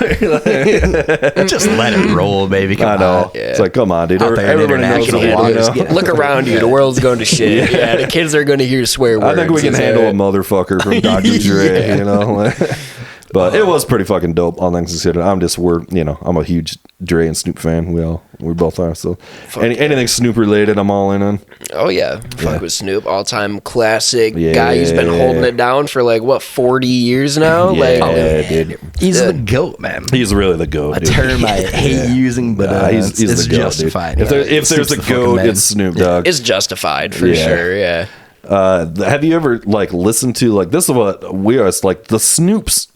Speaker 5: Just let it roll, baby. Come
Speaker 6: I know.
Speaker 5: on.
Speaker 6: It's like, come on, dude.
Speaker 5: Out there in
Speaker 6: Everybody knows
Speaker 5: international
Speaker 6: what
Speaker 5: waters,
Speaker 6: you know?
Speaker 7: Look around you. The world's going to shit. Yeah, the kids are going to hear swear words.
Speaker 6: I think we can handle a motherfucker from Dr. Dre. You know. But it was pretty fucking dope, all things considered. I'm a huge Dre and Snoop fan. We both are. So anything Snoop related, I'm all in on.
Speaker 7: Oh yeah, fuck with Snoop, all time classic guy. He's been holding it down for like what 40 years now.
Speaker 6: Dude.
Speaker 5: He's the GOAT, man.
Speaker 6: He's really the GOAT.
Speaker 5: A
Speaker 6: Dude.
Speaker 5: term I hate using, but
Speaker 6: he's
Speaker 5: it's
Speaker 6: the GOAT,
Speaker 5: justified.
Speaker 6: dude. If there's a
Speaker 5: Snoop's the
Speaker 6: GOAT,
Speaker 5: fucking man.
Speaker 6: it's Snoop Dogg.
Speaker 7: It's justified for
Speaker 6: Yeah.
Speaker 7: sure. Yeah.
Speaker 6: Have you ever like listened to like this is what we are? It's like the Snoop's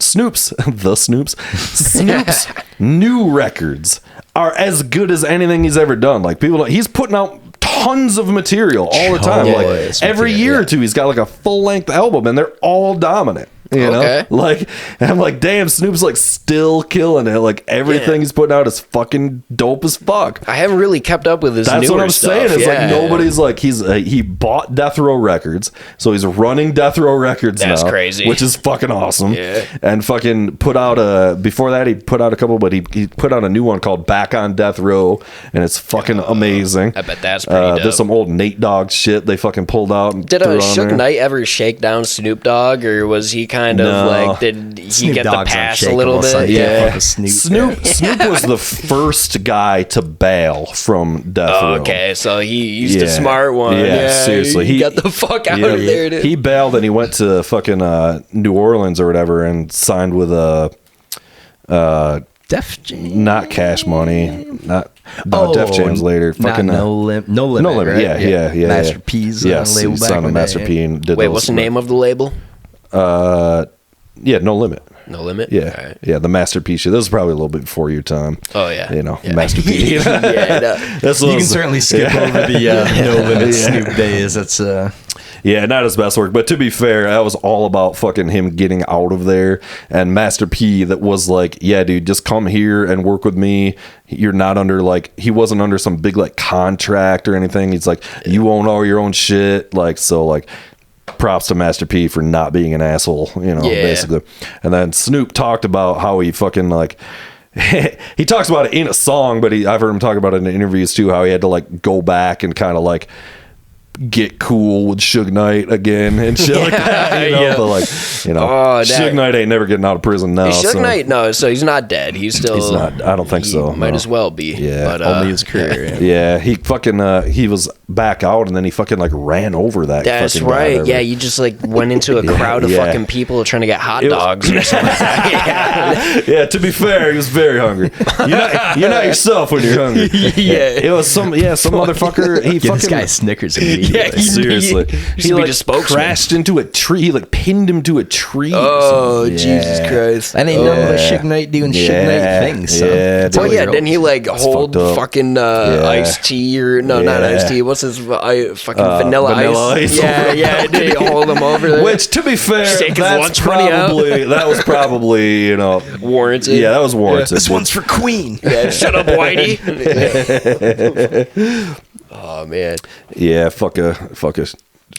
Speaker 6: new records are as good as anything he's ever done. Like he's putting out tons of material all the time. Like every year or two, he's got like a full length album, and they're all dominant. You know, like and I'm like, damn, Snoop's like still killing it. Like everything he's putting out is fucking dope as fuck.
Speaker 7: I haven't really kept up with his.
Speaker 6: That's what I'm
Speaker 7: stuff.
Speaker 6: saying. It's like
Speaker 7: Yeah.
Speaker 6: nobody's like he bought Death Row Records, so he's running Death Row Records now.
Speaker 7: That's crazy.
Speaker 6: Which is fucking awesome.
Speaker 7: Yeah.
Speaker 6: And fucking put out before that he put out a couple, but he put out a new one called Back on Death Row, and it's fucking amazing.
Speaker 7: I bet that's pretty dope.
Speaker 6: There's some old Nate Dogg shit they fucking pulled out. And
Speaker 7: Did
Speaker 6: threw on
Speaker 7: Suge
Speaker 6: there.
Speaker 7: Knight ever shake down Snoop Dogg, or was he kind of
Speaker 6: No.
Speaker 7: like, did he
Speaker 5: Snoop
Speaker 7: get
Speaker 5: Dogg's
Speaker 7: the pass a
Speaker 5: unshakable,
Speaker 7: little bit?
Speaker 5: son.
Speaker 7: Yeah.
Speaker 5: Fuck with Snoop.
Speaker 6: Snoop was the first guy to bail from Death Row.
Speaker 7: Okay, so he's the smart one.
Speaker 6: Yeah, seriously.
Speaker 7: He got the fuck out of there, dude.
Speaker 6: He bailed and he went to fucking New Orleans or whatever and signed with
Speaker 5: Def Jam.
Speaker 6: not Cash Money, Def Jam's later. Fucking
Speaker 5: No Limit.
Speaker 6: No Limit.
Speaker 5: Right?
Speaker 6: Yeah.
Speaker 5: Master P's
Speaker 6: Yes,
Speaker 5: label
Speaker 6: he
Speaker 5: back
Speaker 6: signed
Speaker 5: in
Speaker 6: with
Speaker 5: the
Speaker 6: Master
Speaker 5: day.
Speaker 6: P and did
Speaker 7: Wait,
Speaker 6: those-
Speaker 7: what's the name of the label?
Speaker 6: Yeah, No Limit.
Speaker 7: No Limit?
Speaker 6: Yeah,
Speaker 7: All right.
Speaker 6: yeah, the Master P shit. This was probably a little bit before your time.
Speaker 7: Oh, yeah.
Speaker 6: You know,
Speaker 7: Yeah.
Speaker 6: Master P.
Speaker 7: Yeah, no.
Speaker 6: That's
Speaker 5: You can certainly skip over the No Limit Snoop days. That's
Speaker 6: Yeah, not his best work, but to be fair, that was all about fucking him getting out of there. And Master P, that was like, yeah, dude, just come here and work with me. You're not under like, he wasn't under some big like contract or anything. He's like, you own all your own shit. Like, so like, props to Master P for not being an asshole, you know, basically. And then Snoop talked about how he fucking like, he talks about it in a song, but I've heard him talk about it in interviews too, how he had to like go back and kind of like get cool with Suge Knight again and shit like that, you know? But like, you know, Suge Knight ain't never getting out of prison now.
Speaker 7: Suge Knight, no, so he's not dead. He's still.
Speaker 6: He's not. I don't think so.
Speaker 7: Might
Speaker 6: no.
Speaker 7: as well be.
Speaker 6: Yeah.
Speaker 7: But,
Speaker 5: only his career.
Speaker 6: Yeah, he fucking he was back out and then he fucking like ran over that.
Speaker 7: That's
Speaker 6: fucking guy
Speaker 7: right.
Speaker 6: there.
Speaker 7: Yeah, you just like went into a crowd of fucking people trying to get hot dogs or something like that.
Speaker 6: Yeah, to be fair, he was very hungry. You're not yourself when you're hungry.
Speaker 7: Yeah.
Speaker 6: It was some motherfucker. He
Speaker 5: Give this
Speaker 6: fucking
Speaker 5: guy Snickers immediately.
Speaker 7: Yeah,
Speaker 6: seriously.
Speaker 7: He
Speaker 6: He like
Speaker 7: be the spokesman.
Speaker 6: crashed into a tree. He like pinned him to a tree. or
Speaker 7: Oh,
Speaker 6: something.
Speaker 7: Jesus
Speaker 6: Yeah.
Speaker 7: Christ.
Speaker 5: That ain't nothing but Suge Knight doing Suge Knight things. Son.
Speaker 6: Yeah,
Speaker 5: That's how
Speaker 7: Well,
Speaker 5: he
Speaker 7: yeah,
Speaker 5: rolls.
Speaker 7: didn't he like hold
Speaker 6: fucked up.
Speaker 7: fucking iced tea or not
Speaker 6: Yeah.
Speaker 7: iced tea? What's his fucking vanilla ice?
Speaker 6: Ice.
Speaker 7: Yeah, did he hold him over there?
Speaker 6: Which, to be fair,
Speaker 7: Shake his
Speaker 6: that's
Speaker 7: lunch money out.
Speaker 6: that was probably, you know,
Speaker 7: warranted?
Speaker 6: yeah, that was warranted.
Speaker 5: This one's for Queen.
Speaker 7: Yeah, shut up, Whitey. Oh man,
Speaker 6: Yeah, fuck a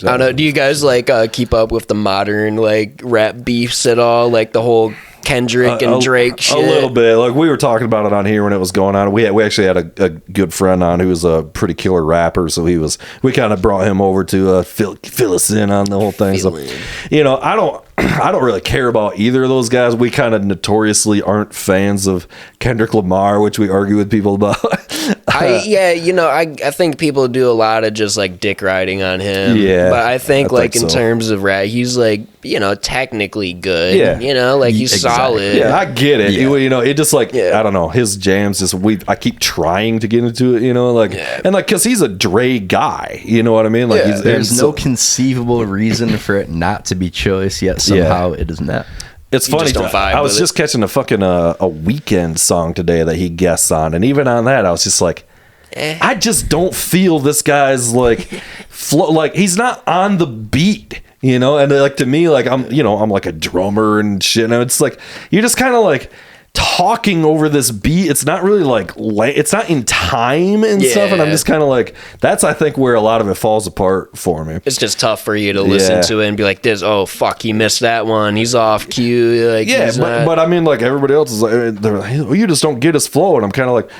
Speaker 7: I don't know. Do you guys like keep up with the modern like rap beefs at all? Like the whole Kendrick and Drake shit?
Speaker 6: A little bit. Like we were talking about it on here when it was going on. We actually had a good friend on who was a pretty killer rapper, so we kind of brought him over to fill us in on the whole thing. So, you know, I don't really care about either of those guys. We kind of notoriously aren't fans of Kendrick Lamar, which we argue with people about.
Speaker 7: I think people do a lot of just like dick riding on him.
Speaker 6: Yeah,
Speaker 7: but I think like in
Speaker 6: so.
Speaker 7: terms of rap, he's like, you know, technically good.
Speaker 6: Yeah.
Speaker 7: You know, like he's solid.
Speaker 6: Yeah, I get it.
Speaker 5: Yeah.
Speaker 6: You know, it just like I don't know, his jams just I keep trying to get into it, you know, like and like because he's a Dre guy, you know what I mean? Like
Speaker 5: there's no conceivable reason for it not to be choice, yet somehow it is not.
Speaker 6: It's funny. I was just catching a fucking a Weekend song today that he guests on, and even on that, I was just like, I just don't feel this guy's like like he's not on the beat, you know. And like to me, like I'm like a drummer and shit. And it's like you're just kind of like talking over this beat. It's not really like it's not in time and stuff. And I'm just kind of like that's I think where a lot of it falls apart for me.
Speaker 7: It's just tough for you to listen to it and be like, "This, oh fuck, he missed that one. He's off cue." Like,
Speaker 6: but I mean, like everybody else is like, they're like, you just don't get his flow, and I'm kind of like,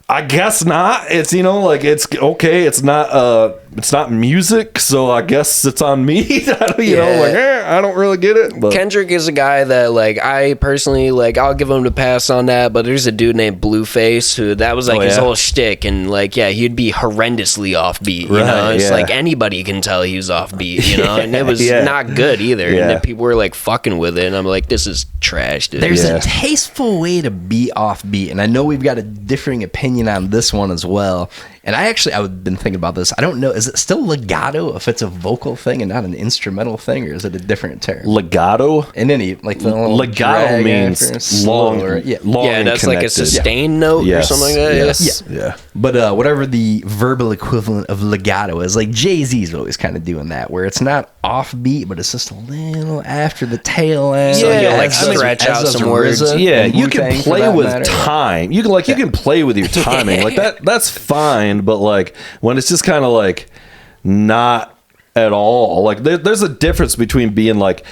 Speaker 6: I guess not. It's, you know, like it's okay. It's not music, so I guess it's on me. You know, like I don't really get it. But
Speaker 7: Kendrick is a guy that like I personally like. I'll give him the pass on that. But there's a dude named Blueface who that was like his whole shtick, and like he'd be horrendously offbeat. You know, it's like anybody can tell he was offbeat. You know, and it was not good either. And then people were like fucking with it, and I'm like, this is trash, dude.
Speaker 5: There's a tasteful way to be offbeat, and I know we've got a differing opinion on this one as well. And I've been thinking about this. I don't know, is it still legato if it's a vocal thing and not an instrumental thing, or is it a different term?
Speaker 6: Legato?
Speaker 5: In any like the
Speaker 6: legato means long, long.
Speaker 7: Yeah, that's like a sustained note or something like that.
Speaker 6: Yeah.
Speaker 5: But whatever the verbal equivalent of legato is, like Jay-Z's always kind of doing that, where it's not offbeat, but it's just a little after the tail end.
Speaker 7: So you like stretch out some words.
Speaker 6: Yeah, you can play with time. You can play with your timing. Like that's fine. But like when it's just kind of like not at all, like there's a difference between being like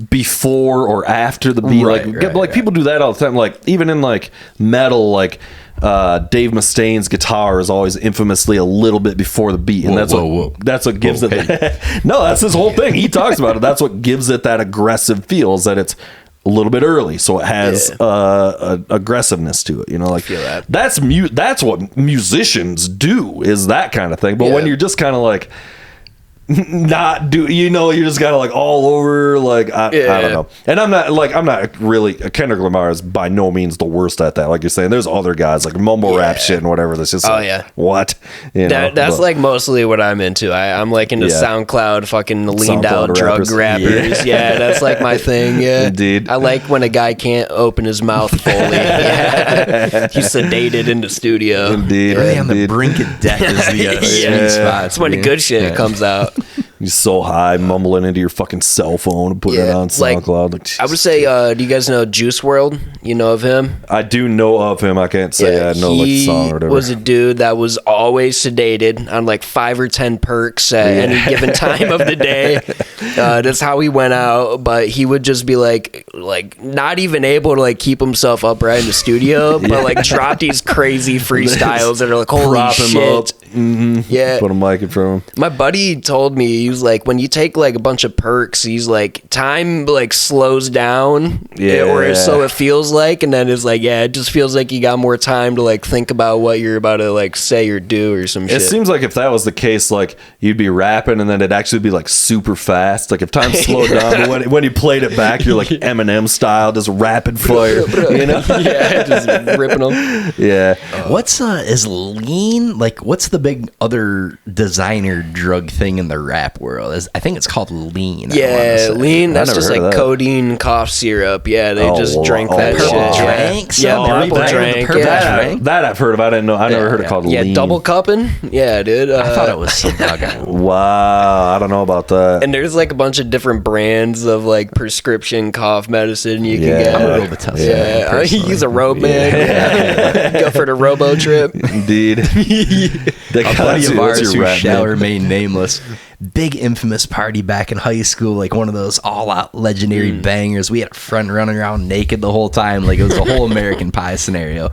Speaker 6: before or after the beat. Like people do that all the time. Like even in like metal, like Dave Mustaine's guitar is always infamously a little bit before the beat, and that's what gives it. No, that's his whole thing. He talks about it. That's what gives it that aggressive feel, is that it's a little bit early, so it has aggressiveness to it, you know, like that's what musicians do, is that kind of thing. But when you're just kind of like not do, you know, you're just kind of like all over, like I don't know. And I'm not really, Kendrick Lamar is by no means the worst at that. Like you're saying, there's other guys like mumble rap shit and whatever that's just what, you know.
Speaker 7: That's like mostly what I'm into. I'm like into SoundCloud fucking leaned out drug rappers. Yeah, that's like my thing. Yeah,
Speaker 6: indeed.
Speaker 7: I like when a guy can't open his mouth fully. He's sedated in the studio.
Speaker 6: Indeed,
Speaker 5: really on the brink of death is the sweet spot.
Speaker 7: That's when the good shit comes out.
Speaker 6: You're so high, mumbling into your fucking cell phone and putting it on SoundCloud. Like,
Speaker 7: I would say, do you guys know Juice WRLD? You know of him?
Speaker 6: I do know of him. I can't say I know like the song or whatever.
Speaker 7: He was a dude that was always sedated on like 5 or 10 perks at any given time of the day. That's how he went out. But he would just be like not even able to like keep himself upright in the studio, but like drop these crazy freestyles that are like, holy
Speaker 6: Prop
Speaker 7: shit.
Speaker 6: him up. Mm-hmm.
Speaker 7: Yeah.
Speaker 6: Put a mic in front of him.
Speaker 7: My buddy told me, he was like, when you take like a bunch of perks, he's like, time like slows down, or so it feels like, and then it's like, it just feels like you got more time to like think about what you're about to like say or do or some shit.
Speaker 6: It seems like if that was the case, like you'd be rapping and then it'd actually be like super fast. Like if time slowed down, but when you played it back, you're like Eminem style, just rapid fire, you know?
Speaker 7: Just ripping them.
Speaker 6: Yeah.
Speaker 5: What's is lean? Like, what's the big other designer drug thing in the rap world? I think it's called lean.
Speaker 7: Yeah, lean. That's just like codeine cough syrup. Yeah, they just drink that shit.
Speaker 5: Drinks.
Speaker 7: Purple drank.
Speaker 6: That I've heard of. I didn't know. I never heard it called lean.
Speaker 7: Yeah, double cupping. Yeah, dude.
Speaker 5: I thought it was some dog.
Speaker 6: Wow, I don't know about that.
Speaker 7: And there's like a bunch of different brands of like prescription cough medicine you can get.
Speaker 5: I'm a Robitussin.
Speaker 7: He's a robe man. Go for the robo trip.
Speaker 6: Indeed.
Speaker 5: A buddy of ours who shall remain nameless big infamous party back in high school, like one of those all-out legendary bangers. We had a friend running around naked the whole time, like it was a whole American Pie scenario.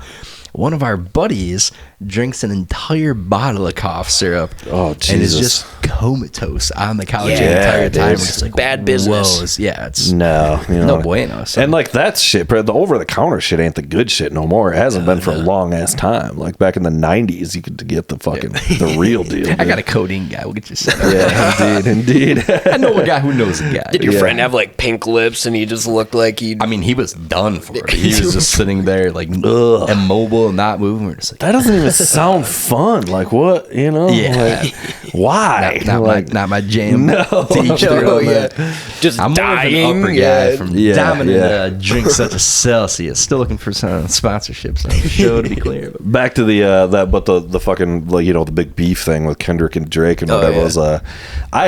Speaker 5: One of our buddies drinks an entire bottle of cough syrup and is just comatose on the couch the entire time. We're just like,
Speaker 7: bad business.
Speaker 5: Whoa. Yeah, it's
Speaker 6: No
Speaker 5: bueno. So.
Speaker 6: And like that shit, bro, the over-the-counter shit ain't the good shit no more. It hasn't been for a long-ass time. Like back in the 90s, you could get the fucking the real deal.
Speaker 5: I got a codeine guy. We'll get you set up.
Speaker 6: Yeah, indeed.
Speaker 5: I know a guy who knows a guy.
Speaker 7: Did your friend have like pink lips and he just looked like he?
Speaker 5: I mean, he was done for it. He was just sitting there like immobile and not moving. We're just like,
Speaker 6: That doesn't even sound fun. Like what, you know?
Speaker 5: Yeah.
Speaker 6: Like, why?
Speaker 5: not my jam.
Speaker 6: No.
Speaker 5: To each their own,
Speaker 7: just
Speaker 5: I'm
Speaker 7: dying.
Speaker 5: more of an upper guy from dominant
Speaker 6: yeah.
Speaker 5: drink such as Celsius. Still looking for some sponsorships on the show, to be clear. But
Speaker 6: Back to the fucking, like, you know, the big beef thing with Kendrick and Drake and whatever was. I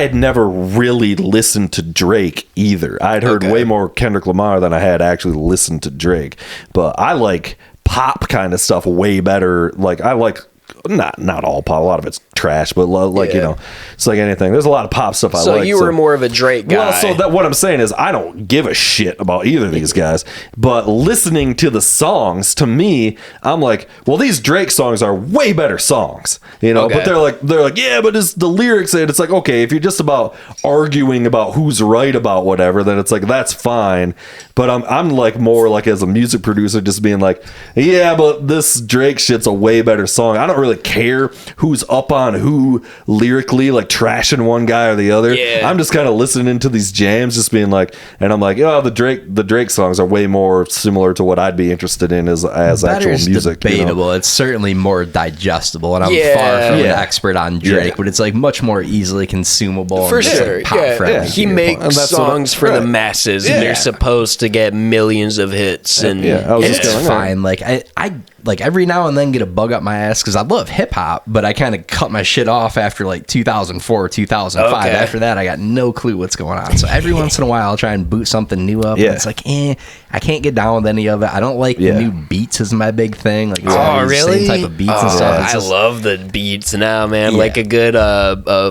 Speaker 6: had never really listened to Drake either. I'd heard way more Kendrick Lamar than I had actually listened to Drake. But I like pop kind of stuff way better. Like I like not all pop, a lot of it's trash, but like you know, it's like anything. There's a lot of pop stuff I like.
Speaker 7: So you were more of a Drake guy.
Speaker 6: Well, so that what I'm saying is I don't give a shit about either of these guys, but listening to the songs, to me, I'm like, well, these Drake songs are way better songs, you know. But they're like, yeah, but it's the lyrics, and it's like, okay, if you're just about arguing about who's right about whatever, then it's like that's fine. But I'm like more like as a music producer, just being like, yeah, but this Drake shit's a way better song. I don't really care who's up on who lyrically, like trashing one guy or the other.
Speaker 7: Yeah.
Speaker 6: I'm just kind of listening to these jams, just being like, and I'm like, oh, the Drake songs are way more similar to what I'd be interested in as actual music.
Speaker 5: Debatable.
Speaker 6: You know?
Speaker 5: It's certainly more digestible, and I'm far from an expert on Drake, but it's like much more easily consumable.
Speaker 7: For
Speaker 5: and just,
Speaker 7: sure.
Speaker 5: like, pop friendly.
Speaker 7: He makes songs for the masses, and they're supposed to get millions of hits. And
Speaker 6: I was just
Speaker 5: it's
Speaker 6: going,
Speaker 5: fine. Like I like every now and then get a bug up my ass because I love hip hop, but I kind of cut my shit off after like 2004, 2005.
Speaker 7: Okay.
Speaker 5: After that, I got no clue what's going on. So every once in a while, I'll try and boot something new up. And it's like, I can't get down with any of it. I don't like the new beats is my big thing. Like,
Speaker 7: really?
Speaker 5: Same type of beats and stuff. It's
Speaker 7: I
Speaker 5: just,
Speaker 7: love the beats now, man. Like a good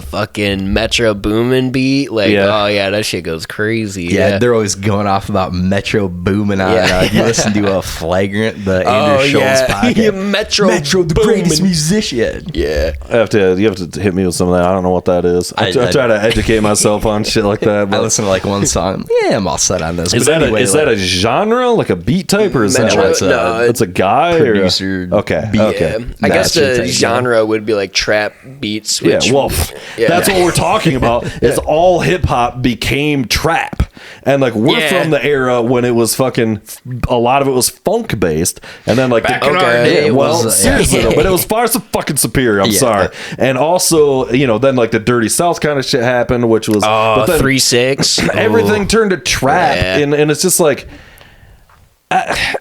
Speaker 7: fucking Metro Boomin beat. Like, oh yeah, that shit goes crazy.
Speaker 5: Yeah, they're always going off about Metro Boomin on. You listen to Flagrant, the Andrew Schultz podcast.
Speaker 7: Metro,
Speaker 5: the greatest musician.
Speaker 7: Yeah.
Speaker 6: You have to hit me with some of that. I don't know what that is. I try to educate myself on shit like that. But
Speaker 5: I listen to like one song. Yeah, I'm all set on this.
Speaker 6: Is
Speaker 5: But anyway,
Speaker 6: that a genre, like a beat type, or is
Speaker 7: Metro-
Speaker 6: that it's a guy
Speaker 5: producer?
Speaker 6: Or? Okay.
Speaker 5: Beat.
Speaker 6: Okay.
Speaker 7: Yeah. I guess the genre would be like trap beats. Which,
Speaker 6: that's what we're talking about. Is all hip hop became trap, and like we're from the era when it was fucking. A lot of it was funk based, and then like
Speaker 7: Back in our day,
Speaker 6: seriously, though, but it was far so fucking superior. I'm sorry, and also then like the Dirty South kind of shit happened, which was
Speaker 7: 3-6.
Speaker 6: Everything turned to trap, and it's just like.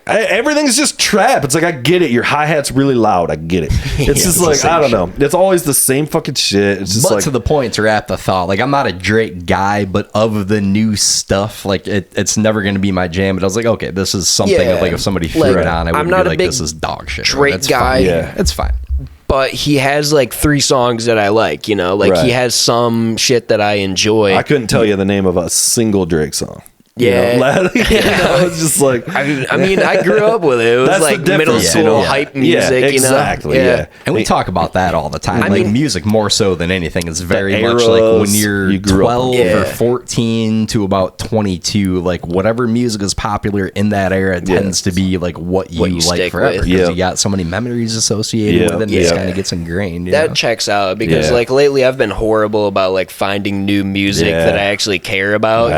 Speaker 6: Everything's just trap. It's like, I get it. Your hi-hat's really loud. I get it. It's just like, I don't know. It's always the same fucking shit. It's just
Speaker 5: but
Speaker 6: like,
Speaker 5: to the point, to wrap the thought, like, I'm not a Drake guy, but of the new stuff, like, it's never going to be my jam. But I was like, okay, this is something that, like, if somebody threw it on, I would be like, this is dog shit.
Speaker 7: Drake
Speaker 5: It's
Speaker 7: guy.
Speaker 5: fine.
Speaker 6: Yeah.
Speaker 5: It's fine.
Speaker 7: But he has like 3 songs that I like, he has some shit that I enjoy.
Speaker 6: I couldn't tell you the name of a single Drake song. It's just like,
Speaker 7: I mean, I grew up with it. It was
Speaker 6: That's
Speaker 7: like
Speaker 6: the
Speaker 7: middle
Speaker 6: difference,
Speaker 7: school hype music,
Speaker 6: exactly,
Speaker 7: Yeah.
Speaker 5: And we talk about that all the time.
Speaker 7: I
Speaker 5: like
Speaker 7: mean,
Speaker 5: music more so than anything. It's very much
Speaker 6: eras
Speaker 5: like when you're
Speaker 6: you grew up
Speaker 5: 12
Speaker 6: in.
Speaker 5: or 14 to about 22, like whatever music is popular in that era tends to be like what you like
Speaker 7: stick
Speaker 5: forever.
Speaker 7: with.
Speaker 5: Because you got so many memories associated with it, and it just kind of gets ingrained.
Speaker 7: That checks out because like lately I've been horrible about like finding new music that I actually care about,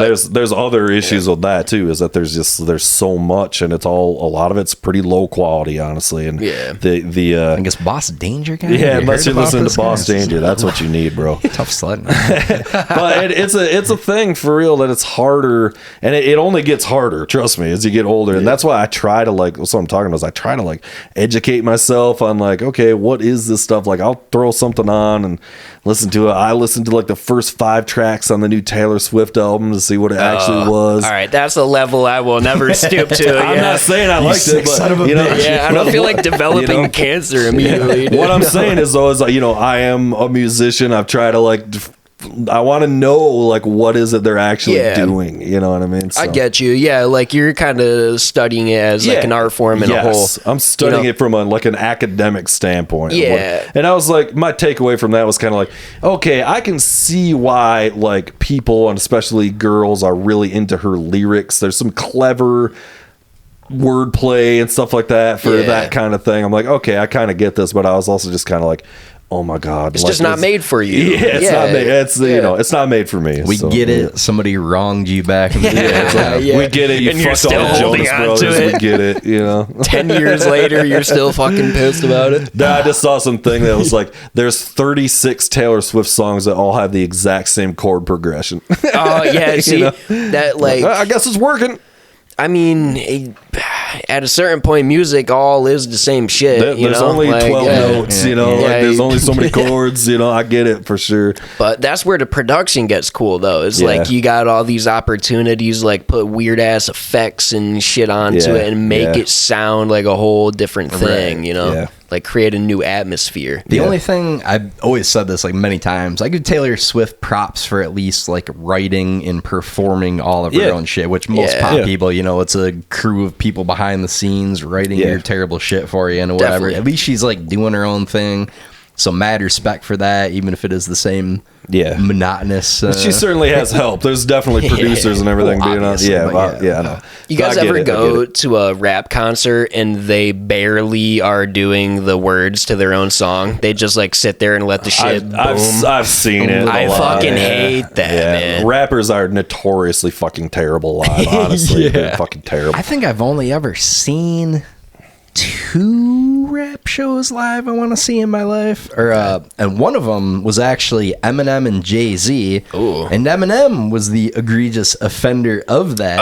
Speaker 6: there's other issues with that too, is that there's so much, and it's a lot of it's pretty low quality, honestly. And
Speaker 5: I guess Boss Danger guy.
Speaker 6: Unless you're listening to Boss Danger, that's what you need, bro.
Speaker 5: Tough sledding.
Speaker 6: But it's a thing for real that it's harder, and it only gets harder, trust me, as you get older. And that's why I try to like, what I'm talking about is I try to like educate myself on like, okay, what is this stuff? Like, I'll throw something on and listen to it. I listened to like the first 5 tracks on the new Taylor Swift album to see what it actually was.
Speaker 7: All right, that's a level I will never stoop to.
Speaker 6: I'm not saying I liked it, but
Speaker 7: Yeah, I don't feel like developing cancer immediately.
Speaker 6: What I'm saying is though, is I am a musician. I've tried to like. I want to know like what is it they're actually doing. You know what I mean? So.
Speaker 7: I get you. Yeah, like you're kind of studying it as like an art form in a whole.
Speaker 6: I'm studying it from like an academic standpoint.
Speaker 7: Yeah.
Speaker 6: And I was like, my takeaway from that was kind of like, okay, I can see why like people and especially girls are really into her lyrics. There's some clever wordplay and stuff like that for that kind of thing. I'm like, okay, I kind of get this, but I was also just kind of like, oh my god,
Speaker 7: it's like, just not made for you.
Speaker 6: Yeah, it's not made. It's it's not made for me.
Speaker 5: We get it. Somebody wronged you back in the day.
Speaker 6: We get it. You
Speaker 7: and you're
Speaker 6: fucked all
Speaker 7: still
Speaker 6: the
Speaker 7: holding
Speaker 6: Jonas
Speaker 7: on
Speaker 6: Brothers.
Speaker 7: to it.
Speaker 6: We get it. You know.
Speaker 7: 10 years later, you're still fucking pissed about it.
Speaker 6: I just saw something that was like, there's 36 Taylor Swift songs that all have the exact same chord progression.
Speaker 7: Oh yeah, see that like
Speaker 6: I guess it's working.
Speaker 7: I mean, at a certain point, music all is the same shit.
Speaker 6: There's only 12 notes, like there's only so many chords, I get it for sure.
Speaker 7: But that's where the production gets cool, though. It's like you got all these opportunities, like put weird ass effects and shit onto it and make it sound like a whole different thing, like create a new atmosphere.
Speaker 5: The only thing, I've always said this like many times, I give Taylor Swift props for at least like writing and performing all of her own shit, which most pop people, it's a crew of people behind the scenes writing your terrible shit for you and whatever.
Speaker 7: Definitely.
Speaker 5: At least she's like doing her own thing. So mad respect for that, even if it is the same monotonous.
Speaker 6: She certainly has help. There's definitely producers and everything being on. I know.
Speaker 7: You guys ever go to a rap concert and they barely are doing the words to their own song? They just like sit there and let the shit boom.
Speaker 6: I've seen it.
Speaker 7: I fucking hate that, man.
Speaker 6: Rappers are notoriously fucking terrible live, honestly. They're fucking terrible.
Speaker 5: I think I've only ever seen 2 rap shows live I want to see in my life, and one of them was actually Eminem and Jay-Z. And Eminem was the egregious offender of that.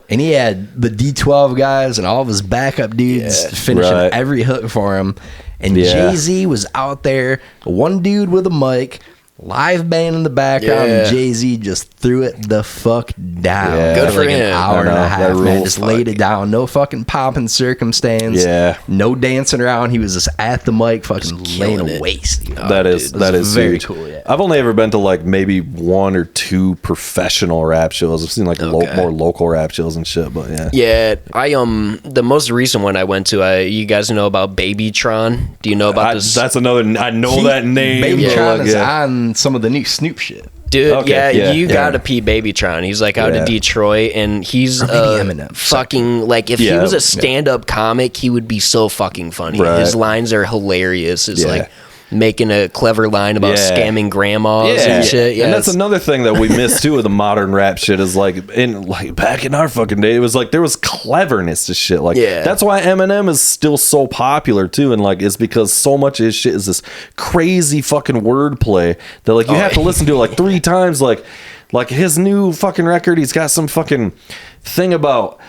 Speaker 5: And he had the D12 guys and all of his backup dudes finishing every hook for him, and Jay-Z was out there, one dude with a mic, live band in the background, and Jay-Z just threw it the fuck down.
Speaker 7: Good for
Speaker 5: like
Speaker 7: him.
Speaker 5: An hour and a half, man. Just laid it down. No fucking pomp and circumstance. No dancing around. He was just at the mic, fucking laying a waste.
Speaker 6: That is
Speaker 5: very cool. Yeah.
Speaker 6: I've only ever been to like maybe 1 or 2 professional rap shows. I've seen like more local rap shows and shit, but
Speaker 7: I the most recent one I went to, you guys know about Babytron? Do you know about this?
Speaker 6: That's another. I know that name.
Speaker 5: Babytron is on some of the new Snoop shit.
Speaker 7: Dude, you gotta pee Babytron. He's like out of Detroit, and he's fucking like if he was a stand-up comic, he would be so fucking funny. His lines are hilarious. It's like making a clever line about scamming grandmas and shit.
Speaker 6: And that's another thing that we miss too with the modern rap shit is like back in our fucking day, it was like there was cleverness to shit. Like that's why Eminem is still so popular too, and like it's because so much of his shit is this crazy fucking wordplay that like you have to listen to it like 3 times. Like his new fucking record, he's got some fucking thing about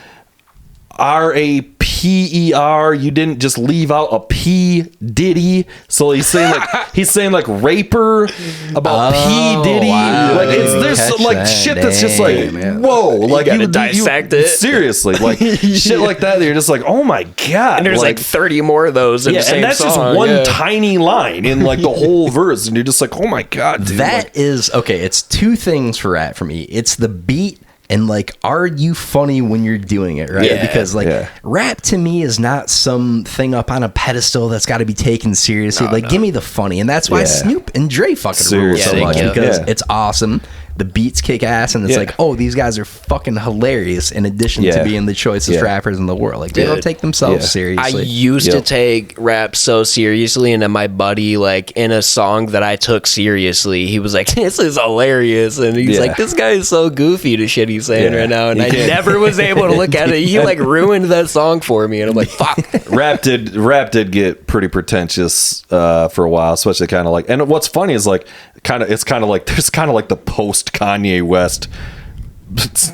Speaker 6: RAPER. You didn't just leave out a P Diddy, so he's saying like raper about P Diddy. Like there's like shit that's just like whoa, like
Speaker 7: you gotta dissect it
Speaker 6: seriously, like shit like that. You're just like, oh my god,
Speaker 7: and there's like 30 more of those in the same
Speaker 6: and that's
Speaker 7: song.
Speaker 6: Just one tiny line in like the whole verse, and you're just like, oh my god, dude.
Speaker 5: That is okay. It's 2 things for rap for me. It's the beat. And like, are you funny when you're doing it, right? Because like, rap to me is not something up on a pedestal that's got to be taken seriously. Give me the funny, and that's why Snoop and Dre fucking rule so much because it's awesome. The beats kick ass, and it's like, oh, these guys are fucking hilarious. In addition to being the choicest rappers in the world, like they don't take themselves seriously.
Speaker 7: I used to take rap so seriously, and then my buddy, like in a song that I took seriously, he was like, "This is hilarious," and he's like, "This guy is so goofy to shit he's saying right now," and I never was able to look at it. He like ruined that song for me, and I'm like, "Fuck."
Speaker 6: Rap did get pretty pretentious for a while, especially kind of like. And what's funny is like, it's kind of like there's kind of like the post Kanye West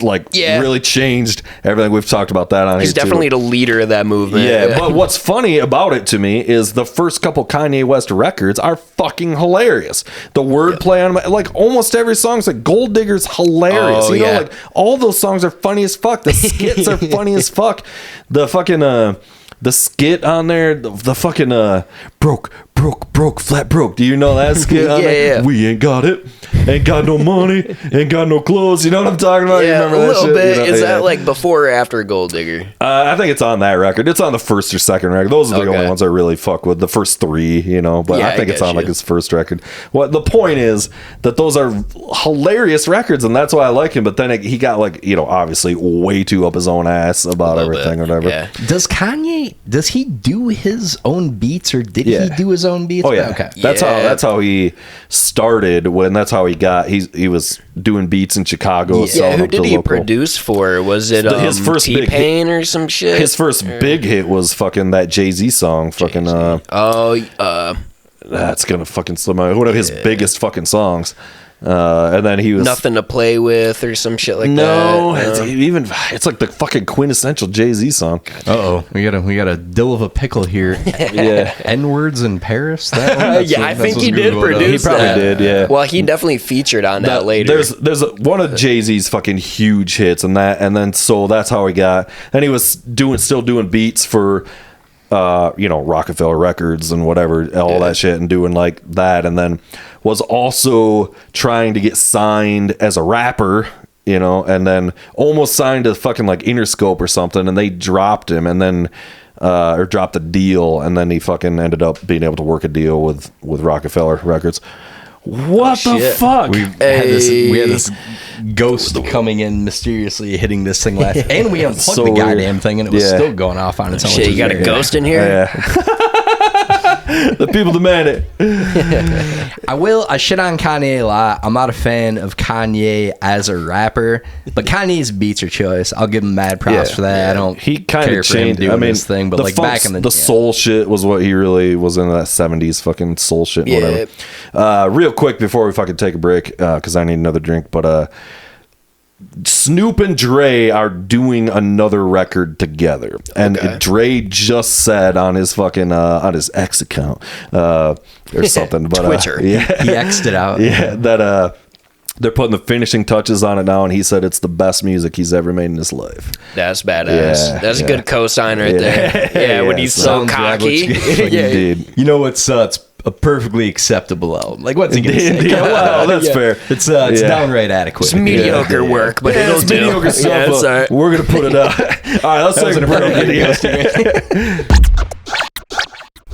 Speaker 6: like
Speaker 7: Yeah.
Speaker 6: really changed everything. We've talked about that on
Speaker 7: He's
Speaker 6: here too.
Speaker 7: definitely the leader of that movement.
Speaker 6: Yeah, but what's funny about it to me is the first couple Kanye West records are fucking hilarious. The wordplay on them, like almost every song's like Gold Digger's hilarious.
Speaker 7: Oh,
Speaker 6: you know,
Speaker 7: yeah.
Speaker 6: like all those songs are funny as fuck. The skits are funny as fuck. The fucking the skit on there, the fucking broke, flat broke. Do you know that skit on there?
Speaker 7: Yeah.
Speaker 6: We ain't got it. Ain't got no money. Ain't got no clothes. You know what I'm talking about? You
Speaker 7: Yeah, a
Speaker 6: remember that
Speaker 7: little
Speaker 6: shit?
Speaker 7: bit.
Speaker 6: You know?
Speaker 7: Is
Speaker 6: Yeah.
Speaker 7: that like before or after Gold Digger?
Speaker 6: I think it's on that record. It's on the first or second record. Those are the
Speaker 7: Okay.
Speaker 6: only ones I really fuck with. The first three, you know, but
Speaker 7: Yeah,
Speaker 6: I think
Speaker 7: I
Speaker 6: it's
Speaker 7: get
Speaker 6: on like
Speaker 7: you.
Speaker 6: his first record. What the point is that those are hilarious records, and that's why I like him. But then he got like, you know, obviously way too up his own ass about
Speaker 7: A little
Speaker 6: everything
Speaker 7: bit.
Speaker 6: or whatever.
Speaker 7: Yeah.
Speaker 5: Does Kanye, does he do his own beats, or did
Speaker 6: Yeah.
Speaker 5: he do his own beats?
Speaker 6: Oh yeah,
Speaker 5: Okay.
Speaker 6: that's how he started. When that's how he got. He was doing beats in Chicago.
Speaker 7: Yeah,
Speaker 6: selling
Speaker 7: who
Speaker 6: them to
Speaker 7: did he
Speaker 6: local.
Speaker 7: produce for? Was it
Speaker 6: His first big
Speaker 7: T-Pain or some shit?
Speaker 6: His first big hit was fucking that Jay-Z song. Fucking that's gonna fucking slip my one of his biggest fucking songs. And then he was
Speaker 7: Nothing to Play With or some shit like
Speaker 6: no,
Speaker 7: that.
Speaker 6: it's like the fucking quintessential Jay-Z song.
Speaker 5: We got a dill of a pickle here.
Speaker 6: Yeah.
Speaker 5: N words in Paris. That one?
Speaker 7: Yeah, I think
Speaker 5: what's
Speaker 7: he did
Speaker 5: Googled up.
Speaker 7: produce
Speaker 6: He probably
Speaker 7: that.
Speaker 6: did, yeah.
Speaker 7: Well, he definitely featured on that later.
Speaker 6: There's one of Jay-Z's fucking huge hits, and then so that's how he got. And he was still doing beats for you know, Rockefeller Records and whatever, all that shit, and doing like that, and then was also trying to get signed as a rapper, you know, and then almost signed to fucking like Interscope or something, and they dropped him, and then or dropped a deal, and then he fucking ended up being able to work a deal with Rockefeller Records. What the
Speaker 7: shit.
Speaker 6: fuck?
Speaker 5: We had this ghost coming in mysteriously hitting this thing last, and we unplugged
Speaker 6: So
Speaker 5: the
Speaker 6: weird.
Speaker 5: goddamn thing, and it was
Speaker 6: Yeah.
Speaker 5: still going off on its own.
Speaker 7: Shit, you got a ghost in here?
Speaker 6: Yeah. The people demand it.
Speaker 5: I shit on Kanye a lot. I'm not a fan of Kanye as a rapper, but Kanye's beats are choice. I'll give him mad props
Speaker 6: Yeah.
Speaker 5: for that. I don't.
Speaker 6: He kind
Speaker 5: care
Speaker 6: of
Speaker 5: for him
Speaker 6: changed.
Speaker 5: doing
Speaker 6: I mean,
Speaker 5: this thing, but
Speaker 6: the
Speaker 5: like
Speaker 6: funk-
Speaker 5: back in the
Speaker 6: soul shit was what he really was into, that 70s fucking soul shit and whatever. Real quick before we fucking take a break, because I need another drink, but Snoop and Dre are doing another record together, and
Speaker 7: Okay.
Speaker 6: Dre just said on his fucking on his X account or something, but
Speaker 7: Twitter.
Speaker 6: yeah,
Speaker 5: he X'd it out.
Speaker 6: yeah, that they're putting the finishing touches on it now, and he said it's the best music he's ever made in his life.
Speaker 7: That's badass.
Speaker 6: Yeah,
Speaker 7: That's
Speaker 6: yeah.
Speaker 7: a good cosign right there. Yeah, when
Speaker 6: Yeah,
Speaker 7: he's so
Speaker 5: sounds
Speaker 7: cocky.
Speaker 5: ravaged.
Speaker 7: Yeah.
Speaker 6: Indeed.
Speaker 5: You know what's it's a perfectly acceptable album. Like what's he gonna say?
Speaker 6: Yeah, well, that's fair.
Speaker 5: It's
Speaker 6: Yeah.
Speaker 5: downright adequate.
Speaker 7: It's mediocre work, but it'll
Speaker 6: it's
Speaker 7: do.
Speaker 6: mediocre stuff.
Speaker 7: Yeah, it's
Speaker 6: but
Speaker 7: all right.
Speaker 6: We're gonna put it up. All right, let's take a break.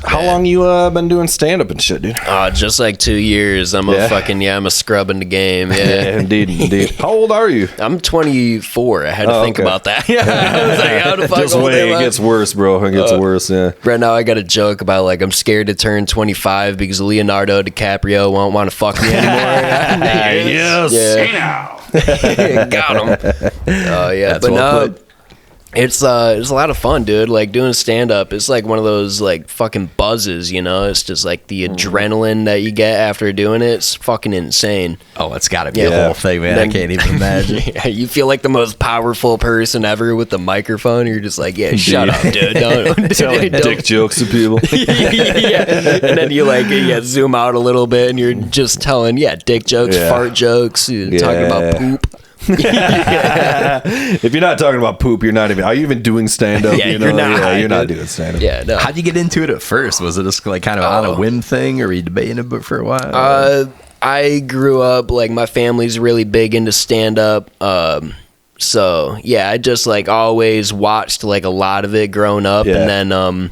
Speaker 6: How long you been doing stand up and shit, dude?
Speaker 7: Just like 2 years. I'm a scrub in the game. Yeah.
Speaker 6: Yeah, indeed. How old are you?
Speaker 7: I'm 24. I had to think
Speaker 6: okay.
Speaker 7: about that. Yeah, I was like, how the fuck
Speaker 6: Just
Speaker 7: old
Speaker 6: wait,
Speaker 7: am
Speaker 6: it
Speaker 7: I?
Speaker 6: gets worse, bro. It gets worse. Yeah.
Speaker 7: Right now, I got a joke about like I'm scared to turn 25 because Leonardo DiCaprio won't want to fuck me anymore.
Speaker 6: Yes.
Speaker 7: Yeah. Got him. Oh yeah,
Speaker 5: That's
Speaker 7: but
Speaker 5: well
Speaker 7: no,
Speaker 5: put.
Speaker 7: it's a lot of fun, dude. Like doing stand up, it's like one of those like fucking buzzes, you know. It's just like the adrenaline that you get after doing it. It's fucking insane.
Speaker 5: Oh, it's got to be
Speaker 7: Yeah.
Speaker 5: a whole thing, man.
Speaker 7: Then-
Speaker 5: I can't even imagine.
Speaker 7: Yeah, you feel like the most powerful person ever with the microphone. You're just like, yeah, shut up, dude. Don't,
Speaker 6: Telling
Speaker 7: don't-
Speaker 6: dick jokes to people.
Speaker 7: yeah. And then you like zoom out a little bit and you're just telling dick jokes,
Speaker 6: Yeah.
Speaker 7: fart jokes, talking about poop.
Speaker 6: If you're not talking about poop, you're not even. Are you even doing stand up?
Speaker 7: Yeah, you're not,
Speaker 6: Yeah, you're not
Speaker 7: dude.
Speaker 6: doing stand up.
Speaker 7: Yeah, no.
Speaker 5: How'd you get into it at first? Was it just like kind of on a whim thing, or were you debating it for a while?
Speaker 7: I grew up like my family's really big into stand up. So yeah, I just like always watched like a lot of it growing up,
Speaker 6: Yeah.
Speaker 7: and then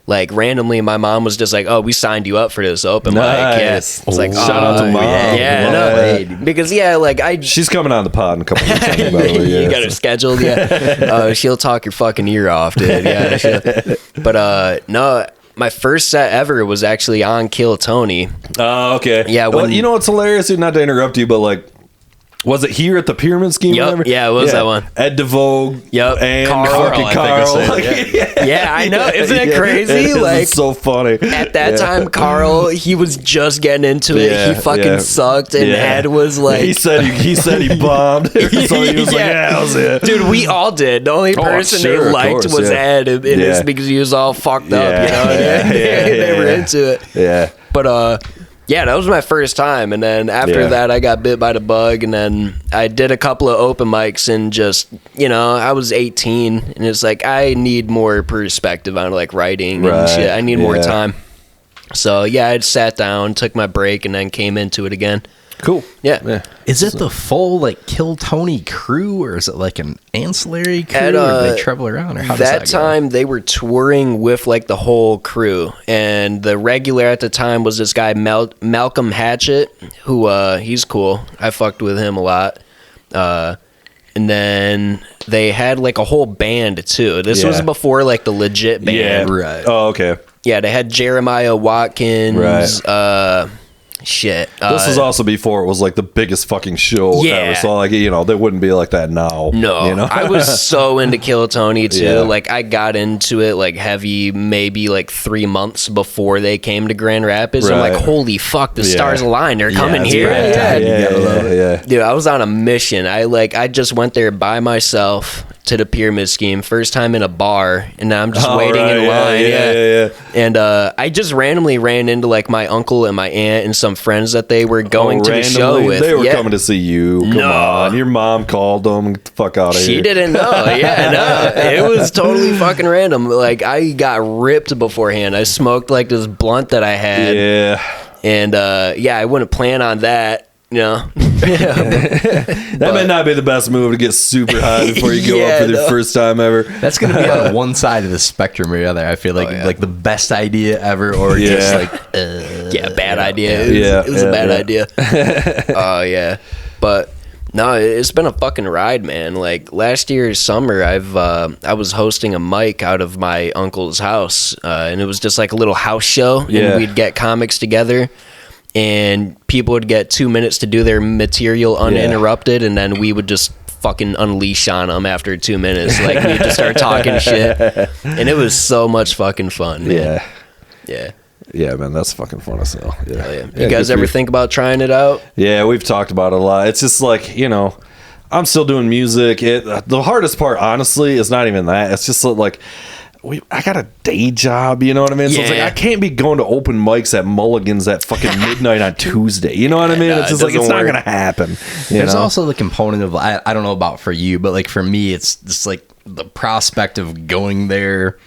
Speaker 7: like randomly my mom was just like, "Oh, we signed you up for this open mic." Yeah,
Speaker 6: Nice.
Speaker 7: it's like,
Speaker 6: Shout out to
Speaker 7: "Oh,
Speaker 6: Mom.
Speaker 7: Yeah,
Speaker 6: Love
Speaker 7: no,
Speaker 6: that.
Speaker 7: because like I.
Speaker 6: She's coming on the pod in a couple of weeks. By the way, yeah.
Speaker 7: You got her scheduled, yeah. She'll talk your fucking ear off, dude. Yeah, but no, my first set ever was actually on Kill Tony.
Speaker 6: Oh, okay.
Speaker 7: Yeah,
Speaker 6: Well,
Speaker 7: when-
Speaker 6: you know what's hilarious? Dude, not to interrupt you, but like, Was it here at the Pyramid Scheme?
Speaker 7: Yep.
Speaker 6: Remember?
Speaker 7: Yeah, it was that one.
Speaker 6: Ed DeVoe.
Speaker 7: Yep.
Speaker 6: And
Speaker 7: Carl,
Speaker 6: fucking
Speaker 5: I think
Speaker 6: Carl.
Speaker 5: I said,
Speaker 7: Yeah, I know. Isn't it
Speaker 6: Yeah,
Speaker 7: crazy?
Speaker 6: it is.
Speaker 7: Like,
Speaker 6: It's so funny.
Speaker 7: at that time, Carl, he was just getting into it.
Speaker 6: Yeah,
Speaker 7: He fucking
Speaker 6: yeah.
Speaker 7: sucked, and
Speaker 6: Yeah.
Speaker 7: Ed was like,
Speaker 6: he said he bombed. So he was like, yeah, that was it.
Speaker 7: Dude, we all did. The only person
Speaker 6: sure,
Speaker 7: they
Speaker 6: of
Speaker 7: liked
Speaker 6: course,
Speaker 7: was
Speaker 6: yeah.
Speaker 7: Ed, and it's
Speaker 6: Yeah.
Speaker 7: because he was all fucked up.
Speaker 6: Yeah,
Speaker 7: You know,
Speaker 6: yeah,
Speaker 7: they were
Speaker 6: yeah.
Speaker 7: into it.
Speaker 6: Yeah.
Speaker 7: But yeah, that was my first time, and then after
Speaker 6: Yeah.
Speaker 7: that, I got bit by the bug, and then I did a couple of open mics, and just I was 18, and it's like I need more perspective on like writing and
Speaker 6: Right,
Speaker 7: shit. I need more
Speaker 6: yeah.
Speaker 7: time. So yeah, I sat down, took my break, and then came into it again.
Speaker 6: Cool.
Speaker 7: Yeah.
Speaker 5: Is it the full like Kill Tony crew, or is it like an ancillary crew,
Speaker 7: At,
Speaker 5: or do they travel around, or how does
Speaker 7: that
Speaker 5: that go?
Speaker 7: time they were touring with like the whole crew, and the regular at the time was this guy Malcolm Hatchett, who he's cool. I fucked with him a lot. And then they had like a whole band too. This was
Speaker 6: Yeah.
Speaker 7: before like the legit band.
Speaker 6: Yeah.
Speaker 5: Right.
Speaker 6: Oh, okay.
Speaker 7: Yeah, they had Jeremiah Watkins.
Speaker 6: Right.
Speaker 7: Shit.
Speaker 6: This was also before it was like the biggest fucking show
Speaker 7: Yeah.
Speaker 6: ever. So like they wouldn't be like that now.
Speaker 7: No, I was so into Kill Tony too.
Speaker 6: Yeah.
Speaker 7: Like I got into it like heavy, maybe like 3 months before they came to Grand Rapids. I'm
Speaker 6: Right.
Speaker 7: like, holy fuck, the
Speaker 6: Yeah.
Speaker 7: stars aligned. They're coming
Speaker 5: it's
Speaker 7: here.
Speaker 5: rad time.
Speaker 7: Yeah.
Speaker 5: You gotta love it.
Speaker 6: Yeah.
Speaker 7: Dude, I was on a mission. I just went there by myself to the Pyramid Scheme. First time in a bar, and now I'm just
Speaker 6: Oh,
Speaker 7: waiting
Speaker 6: right,
Speaker 7: in
Speaker 6: yeah,
Speaker 7: line.
Speaker 6: yeah.
Speaker 7: And I just randomly ran into like my uncle and my aunt and some friends that they were going to the show
Speaker 6: Randomly,
Speaker 7: with.
Speaker 6: They were
Speaker 7: Yeah.
Speaker 6: coming to see you. Come
Speaker 7: No.
Speaker 6: on. Your mom called them. Get the fuck out of here.
Speaker 7: She didn't know. Yeah, no. It was totally fucking random. Like, I got ripped beforehand. I smoked, like, this blunt that I had.
Speaker 6: Yeah.
Speaker 7: And, yeah, I wouldn't plan on that,
Speaker 6: That may not be the best move to get super high before you go
Speaker 7: Yeah,
Speaker 6: up for your
Speaker 7: no.
Speaker 6: first time ever.
Speaker 5: That's gonna be on one side of the spectrum or the other. I feel like
Speaker 7: yeah.
Speaker 5: like the best idea ever, or just
Speaker 6: Yeah.
Speaker 5: like
Speaker 7: Yeah, bad idea. It was a bad idea. Oh, yeah. But, no, it's been a fucking ride, man. Like, last year's summer, I was hosting a mic out of my uncle's house, and it was just like a little house show,
Speaker 6: Yeah.
Speaker 7: and we'd get comics together, and people would get 2 minutes to do their material uninterrupted, and then we would just fucking unleash on them after 2 minutes. Like, we'd just start talking shit, and it was so much fucking fun, man.
Speaker 6: Yeah.
Speaker 7: Yeah.
Speaker 6: Yeah, man, that's fucking fun as hell. Yeah.
Speaker 7: Hell yeah.
Speaker 6: Yeah,
Speaker 7: You guys
Speaker 6: good
Speaker 7: ever
Speaker 6: for you.
Speaker 7: think about trying it out?
Speaker 6: Yeah, we've talked about it a lot. It's just like, I'm still doing music. The hardest part, honestly, is not even that. It's just like, I got a day job, you know what I mean? So it's like,
Speaker 7: Yeah.
Speaker 6: I can't be going to open mics at Mulligan's at fucking midnight on Tuesday. You know what I mean?
Speaker 7: No,
Speaker 6: It's just
Speaker 7: it
Speaker 6: like, it's
Speaker 7: doesn't
Speaker 6: not
Speaker 7: work.
Speaker 6: going to happen.
Speaker 5: There's also the component of I don't know about for you, but like for me, it's just like the prospect of going there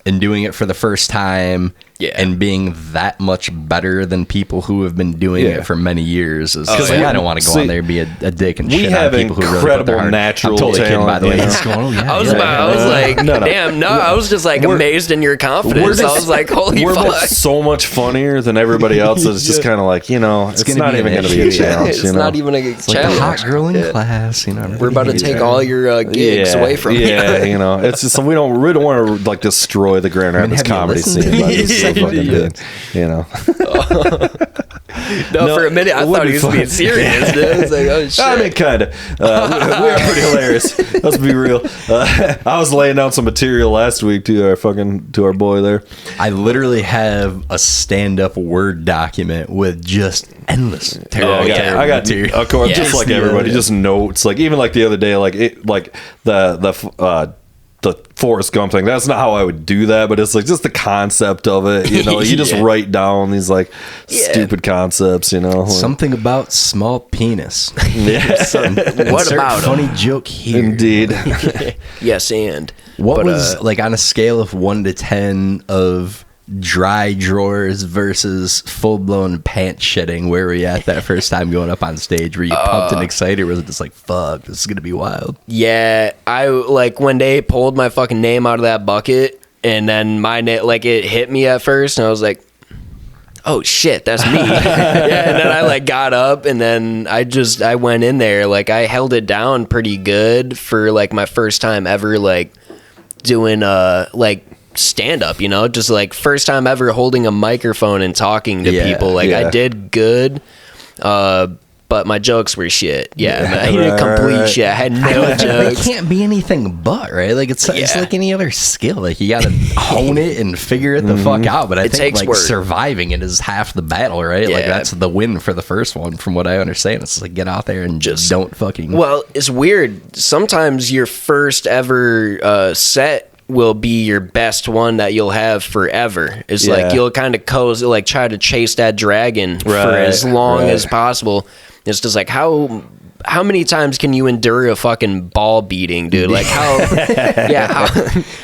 Speaker 5: and doing it for the first time,
Speaker 7: Yeah.
Speaker 5: and being that much better than people who have been doing
Speaker 6: Yeah.
Speaker 5: it for many years. Is
Speaker 6: Because
Speaker 5: like,
Speaker 6: we-
Speaker 5: I don't want to go
Speaker 6: see,
Speaker 5: on there and be a dick and
Speaker 6: we
Speaker 5: shit
Speaker 6: have
Speaker 5: on people who really put
Speaker 6: incredible
Speaker 5: their heart.
Speaker 6: natural
Speaker 5: I'm totally kidding, by
Speaker 6: talent,
Speaker 5: the way.
Speaker 6: you know?
Speaker 5: Just going, oh, yeah,
Speaker 7: I was
Speaker 5: yeah,
Speaker 7: about, I was like,
Speaker 6: No.
Speaker 7: damn, no, I was just like amazed in your confidence. I was like, holy
Speaker 6: we're
Speaker 7: fuck.
Speaker 6: both so much funnier than everybody else. It's just kind of like, it's
Speaker 5: gonna
Speaker 6: not
Speaker 5: be
Speaker 6: even
Speaker 5: an
Speaker 6: going to be a
Speaker 5: issue.
Speaker 6: challenge.
Speaker 7: It's not even a
Speaker 5: like the
Speaker 7: challenge.
Speaker 5: hot girl in class,
Speaker 7: We're about to take all your gigs away from you.
Speaker 6: Yeah, it's just we don't want to like destroy the Grand Rapids
Speaker 5: have you
Speaker 6: comedy
Speaker 5: listened
Speaker 6: scene.
Speaker 5: to
Speaker 6: But it's so
Speaker 7: it?
Speaker 6: fucking good,
Speaker 7: No, for a minute, I
Speaker 6: it would
Speaker 7: thought
Speaker 6: be
Speaker 7: he was
Speaker 6: fun.
Speaker 7: being serious, dude. I was like, oh, shit.
Speaker 6: I mean, kind of. We are pretty hilarious. Let's be real. I was laying down some material last week to our boy there.
Speaker 5: I literally have a stand-up Word document with just endless
Speaker 6: I
Speaker 5: terrible
Speaker 6: got
Speaker 5: material.
Speaker 6: of course, just
Speaker 7: Yes.
Speaker 6: like everybody, just notes. Like even like the other day, like the Forrest Gump thing. That's not how I would do that, but it's like just the concept of it. You just
Speaker 7: Yeah.
Speaker 6: write down these like
Speaker 7: Yeah.
Speaker 6: stupid concepts. Like,
Speaker 5: Something about small penis.
Speaker 6: yeah,
Speaker 7: What
Speaker 5: Insert
Speaker 7: about
Speaker 5: funny
Speaker 7: him?
Speaker 5: joke here?
Speaker 6: indeed.
Speaker 7: Yes, and.
Speaker 5: What
Speaker 7: But,
Speaker 5: was like on a scale of 1 to 10 of dry drawers versus full-blown pants shitting? Where were you at that first time going up on stage? Were you pumped and excited, or was it just like, fuck, this is gonna be wild?
Speaker 7: Yeah, I like when they pulled my fucking name out of that bucket, and then my name, like, it hit me at first, and I was like, oh shit, that's me. Yeah, and then I like got up, and then I went in there, like I held it down pretty good for like my first time ever like doing like stand up, just like first time ever holding a microphone and talking to
Speaker 5: Yeah,
Speaker 7: people. Like
Speaker 6: yeah.
Speaker 7: I did good. but my jokes were shit. Yeah, man, he did complete shit. I had no
Speaker 5: They
Speaker 7: jokes.
Speaker 5: can't be anything but, right? Like it's like any other skill. Like you got to hone it and figure it the fuck out. But I think
Speaker 7: takes
Speaker 5: like
Speaker 7: work.
Speaker 5: surviving it is half the battle, right? Like
Speaker 7: Yeah.
Speaker 5: that's the win for the first one, from what I understand. It's like get out there and just don't fucking.
Speaker 7: Well, it's weird. Sometimes your first ever set will be your best one that you'll have forever. It's like you'll kind of like try to chase that dragon for as long as possible. It's just like how many times can you endure a fucking ball beating, dude? Like how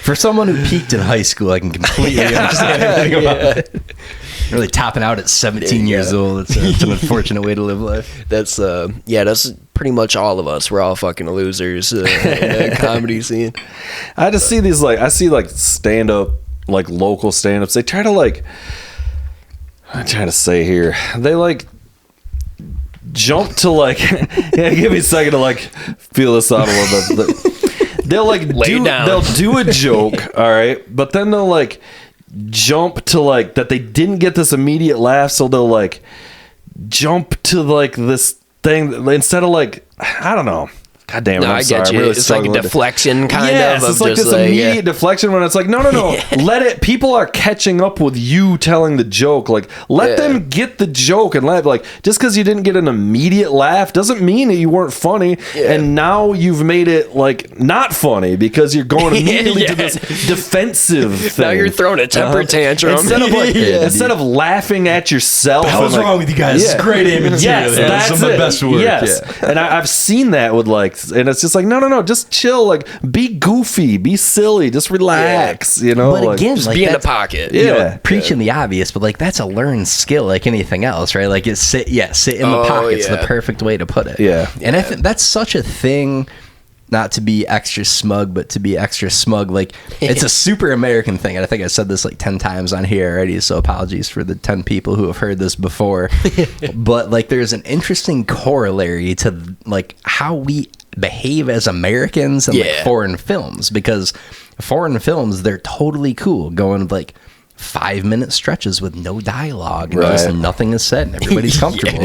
Speaker 5: For someone who peaked in high school, I can completely understand everything about it. Really topping out at 17 years old. It's an unfortunate way to live life.
Speaker 7: that's pretty much all of us. We're all fucking losers in the comedy scene.
Speaker 6: I just see these I see stand up, local stand ups. They try to I'm trying to say here. They jump to give me a second to feel this out a little bit. They'll do a joke, all right, but then they'll jump to that they didn't get this immediate laugh, so they'll jump to this thing instead of I don't know. God damn it!
Speaker 7: No,
Speaker 6: I'm
Speaker 7: I
Speaker 6: sorry.
Speaker 7: get you.
Speaker 6: I'm really
Speaker 7: It's like a
Speaker 6: struggling with it.
Speaker 7: deflection kind
Speaker 6: Yes,
Speaker 7: of
Speaker 6: it's like
Speaker 7: just
Speaker 6: this immediate deflection when it's like, no. Let it. People are catching up with you telling the joke. Let them get the joke and laugh. Just because you didn't get an immediate laugh doesn't mean that you weren't funny.
Speaker 7: Yeah.
Speaker 6: And now you've made it not funny because you're going immediately to this defensive thing.
Speaker 7: Now you're throwing a temper tantrum.
Speaker 6: Instead of laughing at yourself.
Speaker 5: What's wrong with you guys? It's great immaterial.
Speaker 6: Yes, that's
Speaker 5: some of my best work.
Speaker 6: Yes, and I've seen that with and it's just no, just chill. Be goofy, be silly, just relax.
Speaker 5: But again,
Speaker 7: Just be in the pocket.
Speaker 5: Preaching the obvious, but that's a learned skill, like anything else, right? Sit in the pocket's the perfect way to put it.
Speaker 6: Yeah.
Speaker 5: And I think that's such a thing. Not to be extra smug, but to be extra smug. It's a super American thing. And I think I said this 10 times on here already, so apologies for the 10 people who have heard this before. But there's an interesting corollary to how we behave as Americans in foreign films, because foreign films, they're totally cool going 5-minute stretches with no dialogue and just nothing is said and everybody's comfortable.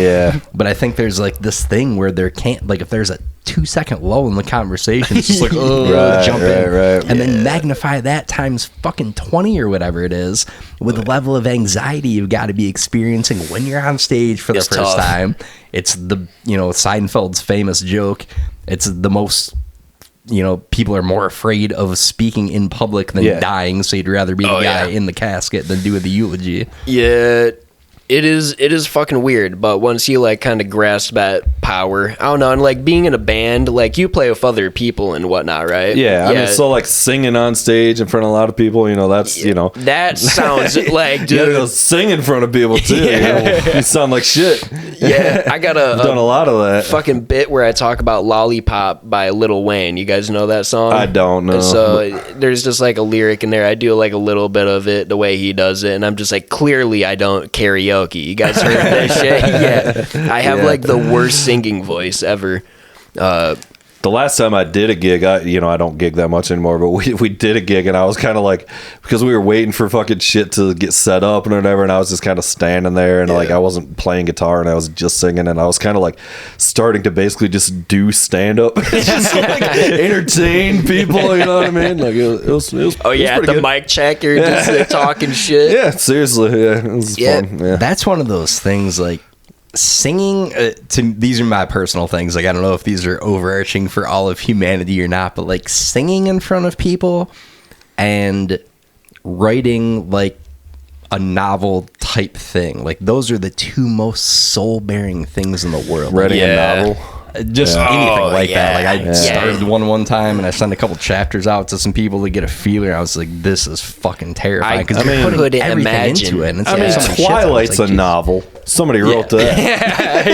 Speaker 5: But I think there's this thing where there can't if there's a 2-second lull in the conversation, it's just jump in and then magnify that times fucking 20 or whatever it is with the level of anxiety you've got to be experiencing when you're on stage for the first time. It's the Seinfeld's famous joke. It's the most people are more afraid of speaking in public than dying, so you'd rather be the guy in the casket than do the eulogy.
Speaker 7: Yeah, it is fucking weird, but once you kind of grasp that power, I don't know, and being in a band, you play with other people and whatnot, right?
Speaker 6: Yeah, I mean, so singing on stage in front of a lot of people, that's
Speaker 7: that sounds dude,
Speaker 6: you gotta go sing in front of people too. You sound like shit.
Speaker 7: Yeah, I got
Speaker 6: done a lot of that
Speaker 7: fucking bit where I talk about "Lollipop" by Lil Wayne. You guys know that song?
Speaker 6: I don't know.
Speaker 7: So there's just a lyric in there. I do a little bit of it the way he does it, and I'm just clearly I don't karaoke. You guys heard that shit? Yeah, I have the worst singing voice ever.
Speaker 6: The last time I did a gig, I don't gig that much anymore, but we did a gig and I was kind of because we were waiting for fucking shit to get set up and whatever, and I was just kind of standing there and I wasn't playing guitar and I was just singing, and I was kind of starting to basically just do stand up, just entertain people, you know what I mean? It was
Speaker 7: Oh yeah,
Speaker 6: it was
Speaker 7: the
Speaker 6: good.
Speaker 7: mic check, you're just talking shit.
Speaker 6: Yeah, seriously, it was fun. Yeah.
Speaker 5: That's one of those things singing these are my personal things. I don't know if these are overarching for all of humanity or not, but singing in front of people and writing a novel type thing, those are the two most soul-bearing things in the world.
Speaker 6: Writing a novel.
Speaker 5: Just anything like that. I
Speaker 7: Yeah.
Speaker 5: started one time and I sent a couple chapters out to some people to get a feeler. I was this is fucking terrifying because you're putting
Speaker 7: couldn't
Speaker 5: everything
Speaker 7: imagine.
Speaker 5: into it. And it's
Speaker 6: I mean,
Speaker 5: so much shit that I was
Speaker 6: Twilight's a
Speaker 5: Jesus.
Speaker 6: novel. Somebody wrote that.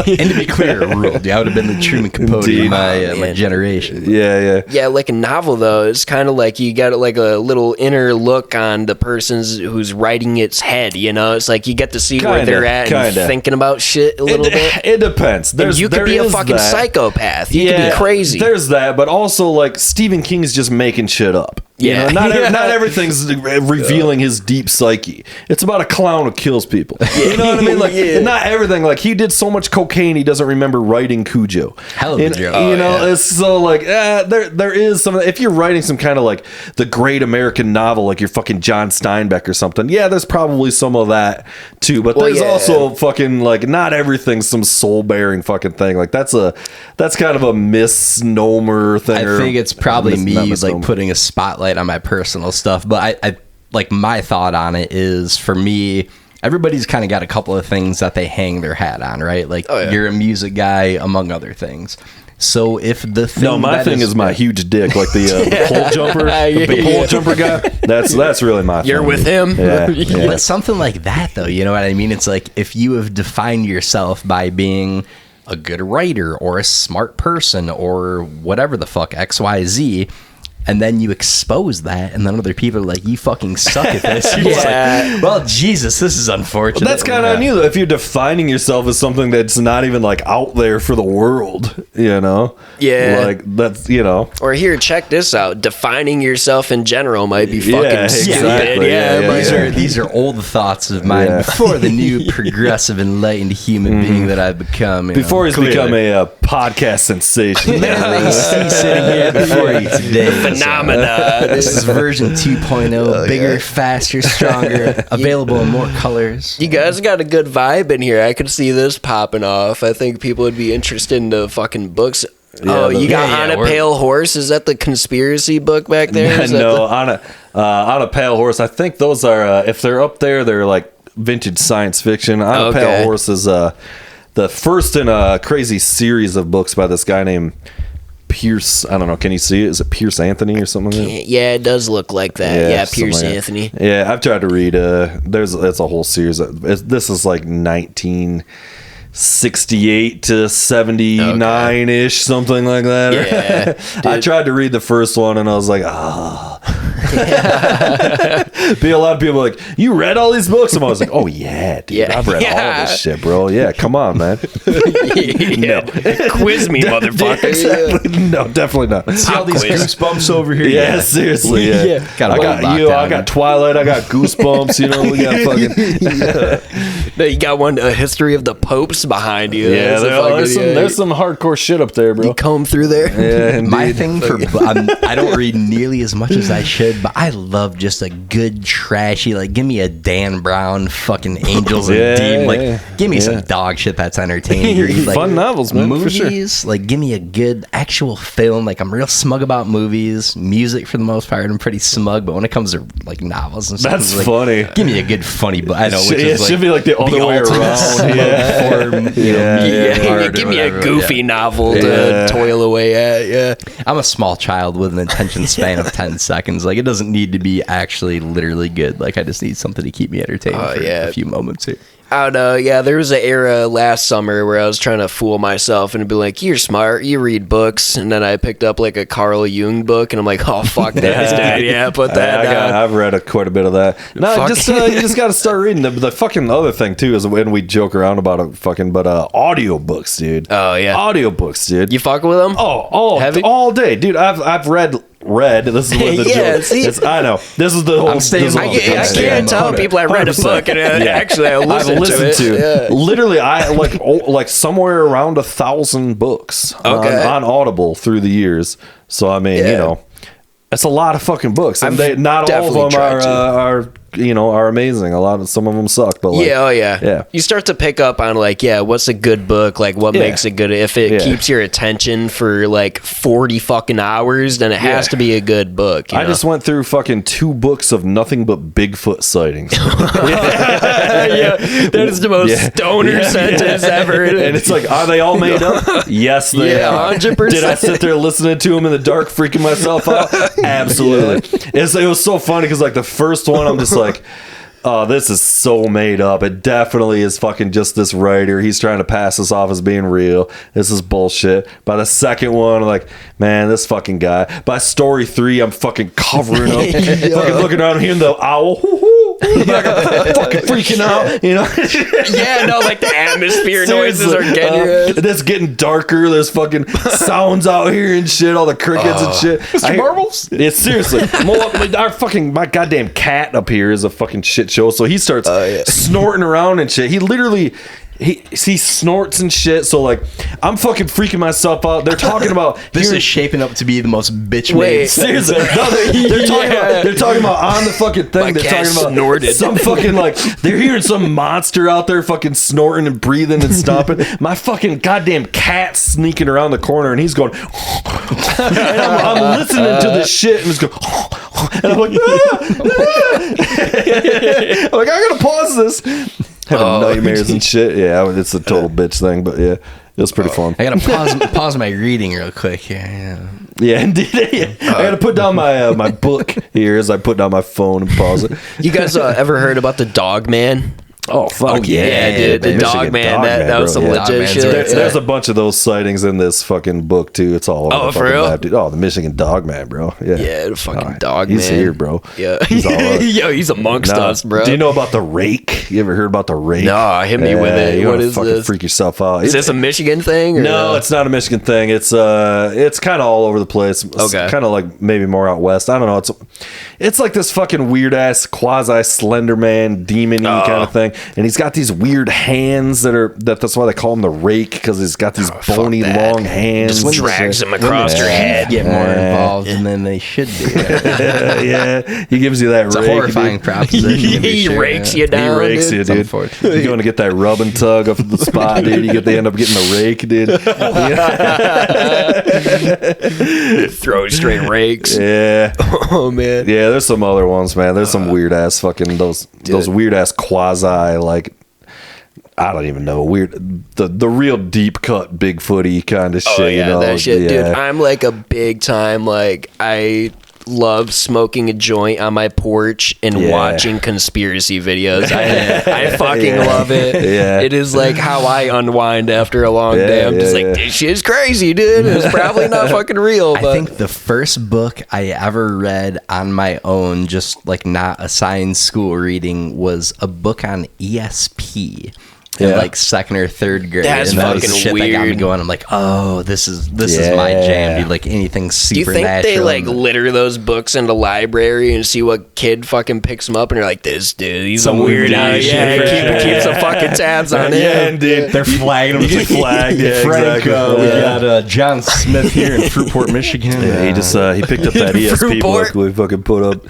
Speaker 5: And to be clear, ruled. I would have been the Truman Capote of my generation.
Speaker 6: Yeah.
Speaker 7: Yeah, a novel though, it's kind of you got a little inner look on the person's who's writing its head. It's you get to see where they're at and thinking about shit a little bit.
Speaker 6: It depends.
Speaker 7: You could be a fucking psychopath. You could be crazy.
Speaker 6: There's that, but also Stephen King is just making shit up.
Speaker 7: Yeah.
Speaker 6: You know, not everything's revealing his deep psyche. It's about a clown who kills people. You know what I mean? Like, not everything. Like, he did so much cocaine, he doesn't remember writing Cujo.
Speaker 5: Hell of a joke.
Speaker 6: You know, it's so like, there is some. If you're writing some kind of like the great American novel, like you're fucking John Steinbeck or something, yeah, there's probably some of that too. But there's also fucking like not everything's some soul bearing fucking thing. Like that's kind of a misnomer thing.
Speaker 5: I think it's probably me like putting a spotlight on my personal stuff, but I like my thought on it is, for me, everybody's kind of got a couple of things that they hang their hat on, right? Like you're a music guy, among other things. So if the thing
Speaker 6: my thing is my huge dick, like the pole jumper, the big pole jumper guy. That's really my thing.
Speaker 7: You're with him.
Speaker 6: Yeah.
Speaker 5: But something like that, though, you know what I mean? It's like if you have defined yourself by being a good writer or a smart person or whatever the fuck, XYZ, and then you expose that, and then other people are like, you fucking suck at this. You're just like, well, Jesus, this is unfortunate.
Speaker 6: But that's kind of on you, though. If you're defining yourself as something that's not even like out there for the world, you know?
Speaker 7: Yeah.
Speaker 6: Like, that's, you know.
Speaker 7: Or here, check this out. Defining yourself in general might be fucking stupid.
Speaker 6: Exactly.
Speaker 5: These are old thoughts of mine before the new progressive, enlightened human being that I've become.
Speaker 6: Before he's become a podcast sensation.
Speaker 5: Sitting here before you today.
Speaker 7: Phenomena.
Speaker 5: This is version 2.0, bigger, faster, stronger, available in more colors.
Speaker 7: You guys got a good vibe in here. I could see this popping off. I think people would be interested in the fucking books. You got On a Pale Horse? Is that the conspiracy book back there?
Speaker 6: No, On a Pale Horse. I think those are, if they're up there, they're like vintage science fiction. On a Pale Horse is the first in a crazy series of books by this guy named Pierce. I don't know. Can you see it? Is it Pierce Anthony or something like that?
Speaker 7: Yeah, it does look like that. Yeah, Pierce Anthony.
Speaker 6: Yeah, I've tried to read. It's a whole series. This is like 1968 to 79 ish, something like that.
Speaker 7: Yeah,
Speaker 6: I tried to read the first one and I was like, Be a lot of people like, you read all these books? And I was like, oh yeah, dude, I've read all this shit, bro. Yeah, come on, man.
Speaker 7: No, quiz me, motherfucker.
Speaker 6: Exactly. No, definitely not.
Speaker 5: See all these goosebumps over here?
Speaker 6: Yeah, seriously. Yeah. I got Twilight. I got Goosebumps. You know, we got fucking.
Speaker 7: No, you got one, a history of the popes behind you.
Speaker 6: Yeah, there's some hardcore shit up there, bro.
Speaker 7: You comb through there.
Speaker 6: Yeah, indeed.
Speaker 5: My thing for I don't read nearly as much as I should, but I love just a good trashy, like, give me a Dan Brown fucking Angels and Demons, like, give me some dog shit that's entertaining. Like,
Speaker 6: fun novels, man.
Speaker 5: Movies,
Speaker 6: for sure.
Speaker 5: like, give me a good actual film. Like, I'm real smug about movies, music for the most part. I'm pretty smug, but when it comes to like novels and stuff,
Speaker 6: that's
Speaker 5: like,
Speaker 6: funny.
Speaker 5: Give me a good funny book. I know, which
Speaker 6: it should be like the other way around.
Speaker 7: Give me a goofy novel to toil away at. Yeah,
Speaker 5: I'm a small child with an attention span of 10 seconds. Like, it doesn't need to be actually literally good. Like, I just need something to keep me entertained for a few moments here.
Speaker 7: I don't know. Yeah, there was an era last summer where I was trying to fool myself and be like, you're smart, you read books. And then I picked up like a Carl Jung book and I'm like, oh, fuck that. Yeah, put that down.
Speaker 6: I've read quite a bit of that. No, you just got to start reading. The fucking other thing, too, is when we joke around about it, audiobooks, dude.
Speaker 7: Oh, yeah.
Speaker 6: Audiobooks, dude.
Speaker 7: You fucking with them?
Speaker 6: All day. Dude, I've read. This is what the joke is. I know. This is the whole.
Speaker 7: I can't tell people I read a book and actually I listened to it. Yeah.
Speaker 6: Literally, I like somewhere around 1,000 books on Audible through the years. So I mean, you know, it's a lot of fucking books, and not all of them are amazing. Some of them suck, but like,
Speaker 7: yeah. You start to pick up on like, what's a good book? Like, what makes it good? If it keeps your attention for like 40 fucking hours, then it has to be a good book. I
Speaker 6: just went through fucking 2 books of nothing but Bigfoot sightings.
Speaker 7: That is the most stoner sentence ever.
Speaker 6: And it's like, are they all made up? Yes, they are.
Speaker 7: 100%.
Speaker 6: Did I sit there listening to them in the dark, freaking myself out? Absolutely. It was so funny because like the first one, I'm just like, oh, this is so made up. It definitely is fucking just this writer. He's trying to pass this off as being real. This is bullshit. By the second one, I'm like, man, this fucking guy. By story 3, I'm fucking covering up, fucking looking around, hearing the owl. Like, I'm fucking freaking out, you know.
Speaker 7: Yeah, no, like the atmosphere noises are getting your ass.
Speaker 6: It's getting darker. There's fucking sounds out here and shit. All the crickets and shit.
Speaker 5: Mr. Marbles?
Speaker 6: It's seriously. My goddamn cat up here is a fucking shit show. So he starts snorting around and shit. He literally. He snorts and shit, so like I'm fucking freaking myself out. They're talking about
Speaker 5: This is shaping up to be the most bitch
Speaker 7: Wait,
Speaker 5: made.
Speaker 6: seriously. No, they're talking about on the fucking thing.
Speaker 7: My
Speaker 6: They're
Speaker 7: cat
Speaker 6: talking about
Speaker 7: snorted.
Speaker 6: some fucking like they're hearing some monster out there fucking snorting and breathing and stomping. My fucking goddamn cat's sneaking around the corner and he's going. And I'm listening to this shit and it's going. And I'm like, I'm like, I gotta pause this. Having nightmares and shit. Yeah, it's a total bitch thing, but yeah, it was pretty fun.
Speaker 5: I gotta pause my reading real quick here.
Speaker 6: Yeah, indeed. I gotta put down my my book here as I put down my phone and pause it.
Speaker 7: You guys ever heard about the Dog Man?
Speaker 6: Oh fuck
Speaker 7: Yeah, dude, the
Speaker 6: Michigan
Speaker 7: Dog Man. That was
Speaker 6: bro.
Speaker 7: some
Speaker 6: Yeah.
Speaker 7: legit shit.
Speaker 6: There's a bunch of those sightings in this fucking book too. It's all over
Speaker 7: Oh,
Speaker 6: the
Speaker 7: for
Speaker 6: fucking
Speaker 7: real?
Speaker 6: map, dude. Oh, the Michigan Dog Man, bro. Yeah,
Speaker 7: Yeah, the fucking Dog
Speaker 6: he's
Speaker 7: Man.
Speaker 6: here, bro.
Speaker 7: Yeah,
Speaker 6: He's all right.
Speaker 7: yo, he's amongst
Speaker 6: Nah.
Speaker 7: us, bro.
Speaker 6: Do you know about the Rake? You ever heard about the Rake?
Speaker 7: No, hit me with it.
Speaker 6: You
Speaker 7: What
Speaker 6: wanna
Speaker 7: is
Speaker 6: fucking
Speaker 7: this?
Speaker 6: freak yourself out.
Speaker 7: Is this a Michigan thing? Or
Speaker 6: No, it's not a Michigan thing. It's kind of all over the place. It's
Speaker 7: Okay.
Speaker 6: kind of like maybe more out west. I don't know. It's like this fucking weird ass quasi Slender Man demon-y kind of thing, and he's got these weird hands that's why they call him the Rake, because he's got these bony
Speaker 7: that.
Speaker 6: long hands.
Speaker 7: Just
Speaker 6: and
Speaker 7: drags
Speaker 6: shit.
Speaker 7: him across your head.
Speaker 5: Get more involved than they should do.
Speaker 6: Yeah, he gives you that.
Speaker 5: It's a
Speaker 6: rake,
Speaker 5: horrifying
Speaker 6: dude.
Speaker 5: proposition. to be
Speaker 7: He
Speaker 5: sure,
Speaker 7: rakes
Speaker 5: yeah.
Speaker 7: you down.
Speaker 6: He rakes
Speaker 7: dude.
Speaker 6: you, dude.
Speaker 5: unfortunate.
Speaker 6: You going to get that rub and tug off the spot, dude. They end up getting the rake, dude.
Speaker 7: Throw straight rakes.
Speaker 6: Yeah.
Speaker 7: Oh man.
Speaker 6: Yeah, there's some other ones, man. There's some weird ass fucking those weird ass quasi like I don't even know weird the real deep cut Bigfooty kind of shit.
Speaker 7: Oh yeah,
Speaker 6: you know?
Speaker 7: that shit, dude.
Speaker 6: Yeah.
Speaker 7: I'm like a big time like I love smoking a joint on my porch and
Speaker 6: Yeah.
Speaker 7: watching conspiracy videos. I fucking
Speaker 6: Yeah.
Speaker 7: love it.
Speaker 6: Yeah.
Speaker 7: It is like how I unwind after a long
Speaker 6: Yeah,
Speaker 7: day. I'm just
Speaker 6: yeah,
Speaker 7: like,
Speaker 6: yeah.
Speaker 7: this shit's crazy, dude. It's probably not fucking real. But
Speaker 5: I think the first book I ever read on my own, just like not assigned school reading, was a book on ESP. In
Speaker 6: Yeah.
Speaker 5: like second or third grade,
Speaker 7: That's
Speaker 5: and that was the
Speaker 7: fucking
Speaker 5: shit that got me
Speaker 7: weird.
Speaker 5: going. I'm like, oh, this is my jam, dude. Like anything
Speaker 7: do you
Speaker 5: supernatural.
Speaker 7: think they like litter those books in the library and see what kid fucking picks them up and they're like, this dude, he's
Speaker 5: Some
Speaker 7: a weird
Speaker 5: weird
Speaker 7: guy.
Speaker 5: shit.
Speaker 7: Yeah, keep some fucking tabs on
Speaker 6: Yeah,
Speaker 7: him.
Speaker 6: indeed.
Speaker 5: They're flagging him.
Speaker 6: You get flagged, yeah,
Speaker 5: Frank,
Speaker 6: exactly.
Speaker 5: we
Speaker 6: Yeah.
Speaker 5: got John Smith here in Fruitport, Michigan.
Speaker 6: Yeah, he just he picked up that ESP
Speaker 7: Fruitport.
Speaker 6: book we fucking put up.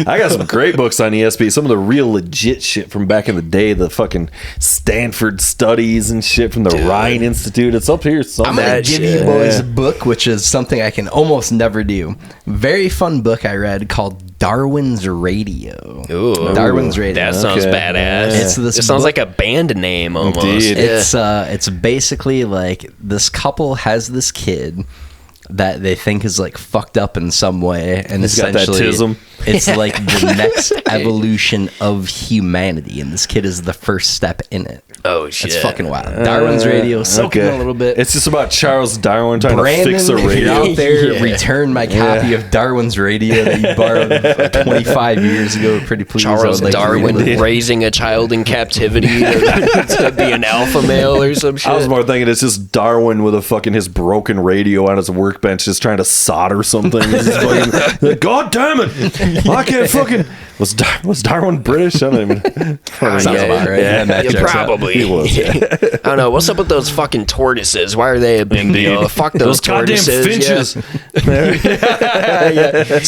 Speaker 6: I got some great books on ESP. Some of the real legit shit from back in the day. The fucking Stanford studies and shit from the Rhine Institute. It's up here
Speaker 5: I'm
Speaker 6: somewhere.
Speaker 5: gonna
Speaker 7: That
Speaker 5: give
Speaker 7: shit.
Speaker 5: you boys a book, which is something I can almost never do. Very fun book I read called Darwin's Radio.
Speaker 7: Ooh,
Speaker 5: Darwin's Radio.
Speaker 7: That sounds
Speaker 6: Okay.
Speaker 7: badass.
Speaker 5: It's this
Speaker 7: it sounds
Speaker 5: book-
Speaker 7: like a band name almost.
Speaker 6: Indeed.
Speaker 7: Yeah.
Speaker 5: It's basically like this couple has this kid that they think is like fucked up in some way, and
Speaker 6: He's got that
Speaker 5: essentially
Speaker 6: tism.
Speaker 5: it's like the next evolution of humanity, and this kid is the first step in it.
Speaker 7: Oh shit.
Speaker 5: It's fucking wild. Darwin's Radio, soak in a little bit.
Speaker 6: It's just about Charles Darwin trying
Speaker 5: Brandon,
Speaker 6: to fix a
Speaker 5: if you're
Speaker 6: radio.
Speaker 5: out there,
Speaker 7: Yeah.
Speaker 5: return my copy of Darwin's Radio that you borrowed 25 years ago. Pretty please.
Speaker 7: Charles
Speaker 5: I would like to
Speaker 7: Darwin
Speaker 5: read it.
Speaker 7: raising a child in captivity to be an alpha male or some shit.
Speaker 6: I was more thinking it's just Darwin with a fucking his broken radio on his workbench, just trying to solder something. He's just fucking, like, God damn it! I can't fucking. Was Darwin British? I don't even.
Speaker 5: Sounds about right.
Speaker 6: Yeah,
Speaker 5: that
Speaker 7: Yeah,
Speaker 5: checks out.
Speaker 7: probably.
Speaker 6: He was. Yeah.
Speaker 7: I don't know. What's up with those fucking tortoises? Why are they a big deal? Fuck those
Speaker 6: goddamn
Speaker 7: tortoises.
Speaker 6: finches.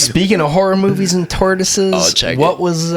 Speaker 5: Speaking of horror movies and tortoises,
Speaker 7: Oh, check
Speaker 5: what
Speaker 7: it.
Speaker 5: was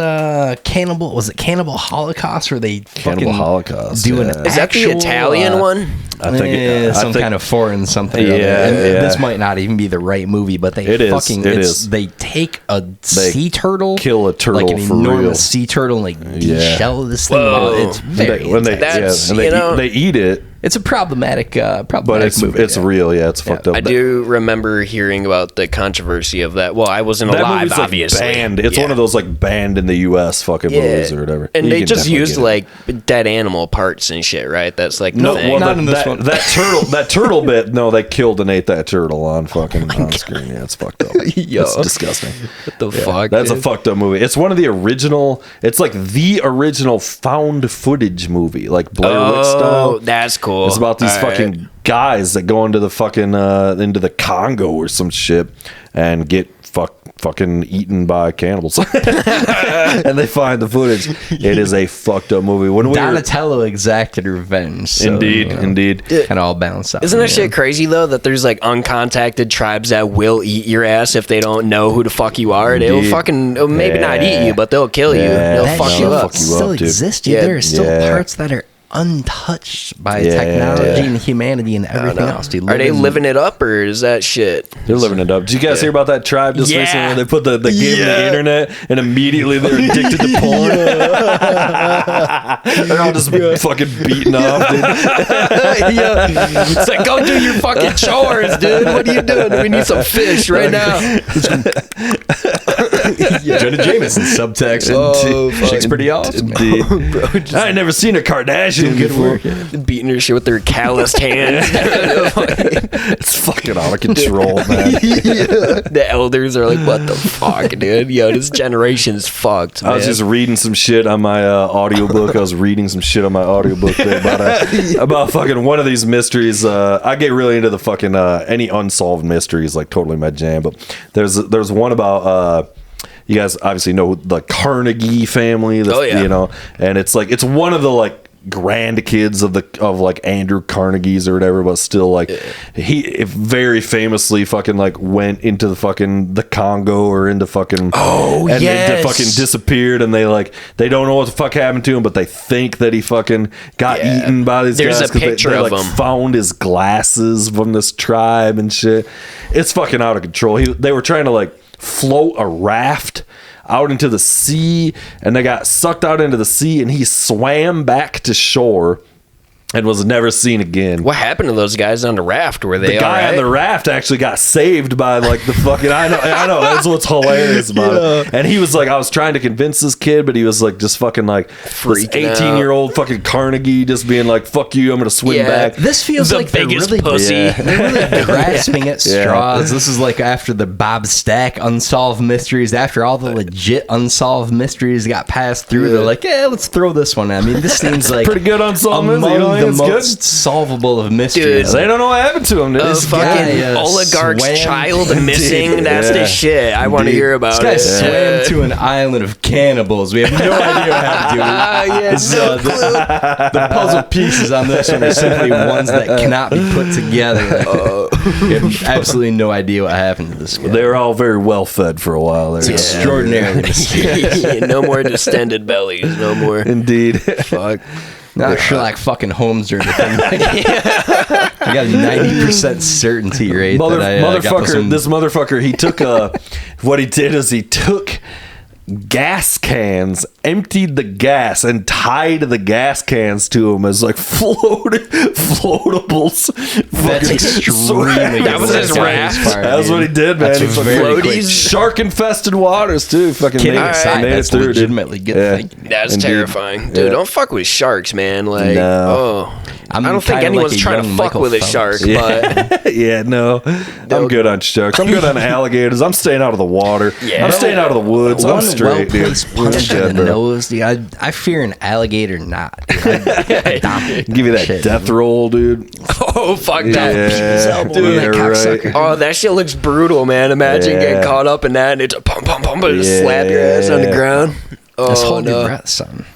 Speaker 5: Cannibal? Was it Cannibal Holocaust? Where they
Speaker 6: Cannibal
Speaker 5: fucking
Speaker 6: Holocaust,
Speaker 5: doing
Speaker 6: yeah.
Speaker 7: Is that the
Speaker 5: actual,
Speaker 7: Italian one?
Speaker 6: I think
Speaker 5: some kind of foreign something. or other.
Speaker 6: Yeah,
Speaker 5: And
Speaker 6: yeah.
Speaker 5: This might not even be the right movie, but they
Speaker 6: It is,
Speaker 5: fucking
Speaker 6: it
Speaker 5: it's,
Speaker 6: is.
Speaker 5: they take a sea turtle,
Speaker 6: kill a turtle
Speaker 5: like an
Speaker 6: for
Speaker 5: enormous
Speaker 6: real.
Speaker 5: sea turtle, and like
Speaker 6: Yeah.
Speaker 5: shell this thing.
Speaker 7: Whoa.
Speaker 5: It's very
Speaker 6: when they,
Speaker 5: intense.
Speaker 7: That's,
Speaker 6: and they,
Speaker 7: you know-
Speaker 6: they eat it,
Speaker 5: It's a problematic
Speaker 6: But it's
Speaker 5: movie.
Speaker 6: real. Yeah, it's fucked up.
Speaker 7: I do remember hearing about the controversy of that. Well, I wasn't
Speaker 6: That
Speaker 7: alive,
Speaker 6: movie's
Speaker 7: obviously.
Speaker 6: like banned. It's one of those like banned in the U.S. fucking movies or whatever.
Speaker 7: And
Speaker 6: You
Speaker 7: they
Speaker 6: can
Speaker 7: just
Speaker 6: definitely
Speaker 7: used
Speaker 6: get it.
Speaker 7: like dead animal parts and shit, right? That's like the
Speaker 6: No,
Speaker 7: thing.
Speaker 6: well,
Speaker 5: Not in this one.
Speaker 6: that turtle bit. No, they killed and ate that turtle on fucking on screen. Yeah, it's fucked up.
Speaker 7: Yo.
Speaker 6: It's disgusting.
Speaker 7: What the fuck?
Speaker 6: That's a
Speaker 7: dude?
Speaker 6: fucked up movie. It's one of the original. It's like the original found footage movie, like Blair Witch
Speaker 7: Oh,
Speaker 6: style.
Speaker 7: that's cool.
Speaker 6: It's about these
Speaker 7: All right.
Speaker 6: fucking guys that go into the fucking into the Congo or some shit and get fucking eaten by cannibals. And they find the footage. It is a fucked up movie. When we were,
Speaker 5: Donatello exacted revenge. So,
Speaker 6: indeed.
Speaker 5: Kind of all balanced out.
Speaker 7: Isn't that
Speaker 5: yeah.
Speaker 7: shit crazy though? That there's like uncontacted tribes that will eat your ass if they don't know who the fuck you are. They'll
Speaker 6: Indeed.
Speaker 7: fucking maybe not eat you, but they'll kill you.
Speaker 6: Yeah.
Speaker 7: They'll
Speaker 5: That
Speaker 7: fuck
Speaker 5: shit
Speaker 7: you up.
Speaker 6: fuck you
Speaker 5: still
Speaker 6: up, dude.
Speaker 5: exists, dude.
Speaker 7: Yeah.
Speaker 5: There are still
Speaker 6: Yeah.
Speaker 5: parts that are untouched by
Speaker 6: Yeah.
Speaker 5: technology and humanity and everything else, dude.
Speaker 7: Are they living it up or is that shit?
Speaker 6: They're living it up. Did you guys hear about that tribe just
Speaker 7: Yeah.
Speaker 6: recently? They put the game in the internet and immediately they're addicted to porn. They're all just fucking beaten off, dude.
Speaker 7: It's like, go do your fucking chores, dude. What are you doing? We need some fish right now.
Speaker 5: Jenna Jameson subtext.
Speaker 7: Oh,
Speaker 5: Chick's pretty awesome.
Speaker 6: Indeed. I ain't never seen a Kardashian before.
Speaker 7: Beating her shit with their calloused hands.
Speaker 6: It's fucking out of control, man.
Speaker 7: The elders are like, what the fuck, dude? Yo, this generation's fucked, man.
Speaker 6: I was just reading some shit on my audiobook. I was reading some shit on my audiobook there about fucking one of these mysteries. I get really into the fucking any unsolved mysteries, like totally my jam. But there's one about you guys obviously know the Carnegie family.
Speaker 7: Oh, yeah.
Speaker 6: You know, and it's like it's one of the like grandkids of like Andrew Carnegie's or whatever, but still like he very famously fucking like went into the Congo or into fucking and
Speaker 7: yes.
Speaker 6: they fucking disappeared and they don't know what the fuck happened to him, but they think that he fucking got eaten by these
Speaker 7: There's
Speaker 6: guys
Speaker 7: a picture
Speaker 6: they
Speaker 7: of
Speaker 6: like
Speaker 7: him.
Speaker 6: found his glasses from this tribe and shit. It's fucking out of control. They were trying to like float a raft out into the sea and they got sucked out into the sea and he swam back to shore and was never seen again.
Speaker 7: What happened to those guys on the raft? Were they
Speaker 6: The guy
Speaker 7: all
Speaker 6: on the
Speaker 7: right?
Speaker 6: raft actually got saved by like the fucking I know that's what's hilarious about it. And he was like, I was trying to convince this kid, but he was like just fucking like this
Speaker 7: Freaking
Speaker 6: 18-year-old fucking Carnegie just being like, fuck you, I'm gonna swim
Speaker 7: Yeah.
Speaker 6: back.
Speaker 5: This feels
Speaker 7: The
Speaker 5: like they're
Speaker 7: biggest
Speaker 5: really,
Speaker 7: pussy.
Speaker 5: they're really grasping at
Speaker 6: Yeah.
Speaker 5: straws. This is like after the Bob Stack unsolved mysteries, after all the legit unsolved mysteries got passed through. They're like, yeah, let's throw this one. I mean, this seems like
Speaker 6: Pretty good unsolved mystery,
Speaker 5: among
Speaker 6: you know,
Speaker 5: the
Speaker 6: it's good.
Speaker 5: most solvable of mysteries.
Speaker 6: They don't know what happened to him.
Speaker 7: A
Speaker 6: This
Speaker 7: fucking
Speaker 5: guy,
Speaker 7: oligarch's
Speaker 5: swam-
Speaker 7: child missing. That's the
Speaker 6: Yeah.
Speaker 7: shit. I want to hear about
Speaker 5: This guy
Speaker 7: it.
Speaker 5: swam to an island of cannibals. We have no idea what happened to him.
Speaker 7: Yeah,
Speaker 5: It's, the puzzle pieces on this one are simply ones that cannot be put together. We have absolutely no idea what happened to this guy.
Speaker 6: They were all very well fed for a while there.
Speaker 5: Extraordinarily mysterious.
Speaker 7: No more distended bellies. No more.
Speaker 6: Indeed.
Speaker 7: Fuck.
Speaker 5: Not Sherlock fucking Holmes or anything. I got a 90% certainty rate that I got
Speaker 6: This motherfucker, he took what he did is he took gas cans, emptied the gas, and tied the gas cans to him as like floatables.
Speaker 5: That's extremely
Speaker 7: That was his raft?
Speaker 6: That was what he did, man.
Speaker 5: That's
Speaker 6: He fucking
Speaker 5: very quick.
Speaker 6: shark infested waters too. Fucking
Speaker 5: Kidding
Speaker 6: made,
Speaker 5: aside,
Speaker 6: made
Speaker 5: that's
Speaker 6: it through, dude.
Speaker 5: legitimately good thinking.
Speaker 7: That's
Speaker 6: Indeed.
Speaker 7: terrifying. Dude,
Speaker 6: Yeah.
Speaker 7: don't fuck with sharks, man. Like,
Speaker 6: No.
Speaker 5: I'm
Speaker 7: I don't think
Speaker 5: kinda
Speaker 7: anyone's
Speaker 5: like a
Speaker 7: trying to
Speaker 5: young
Speaker 7: fuck
Speaker 5: Michael
Speaker 7: with a
Speaker 5: Phelps.
Speaker 7: shark, but
Speaker 6: Yeah, no. I'm good on sharks. I'm good on alligators. I'm staying out of the water.
Speaker 7: Yeah.
Speaker 6: I'm staying out of the woods. I'm
Speaker 5: One
Speaker 6: straight, dude.
Speaker 5: well-placed punch
Speaker 6: Yeah,
Speaker 5: in the
Speaker 6: bro.
Speaker 5: nose, dude. I fear an alligator not. Dude.
Speaker 6: Give you that death roll, dude.
Speaker 7: oh fuck that.
Speaker 6: Yeah,
Speaker 5: Dude, that cocksucker.
Speaker 7: Oh, that shit looks brutal, man. Imagine
Speaker 6: Yeah.
Speaker 7: getting caught up in that and it's a pum pum pum, but just slap your ass on the
Speaker 6: Yeah.
Speaker 7: ground. Oh
Speaker 5: Just hold your
Speaker 7: no.
Speaker 5: breath, son.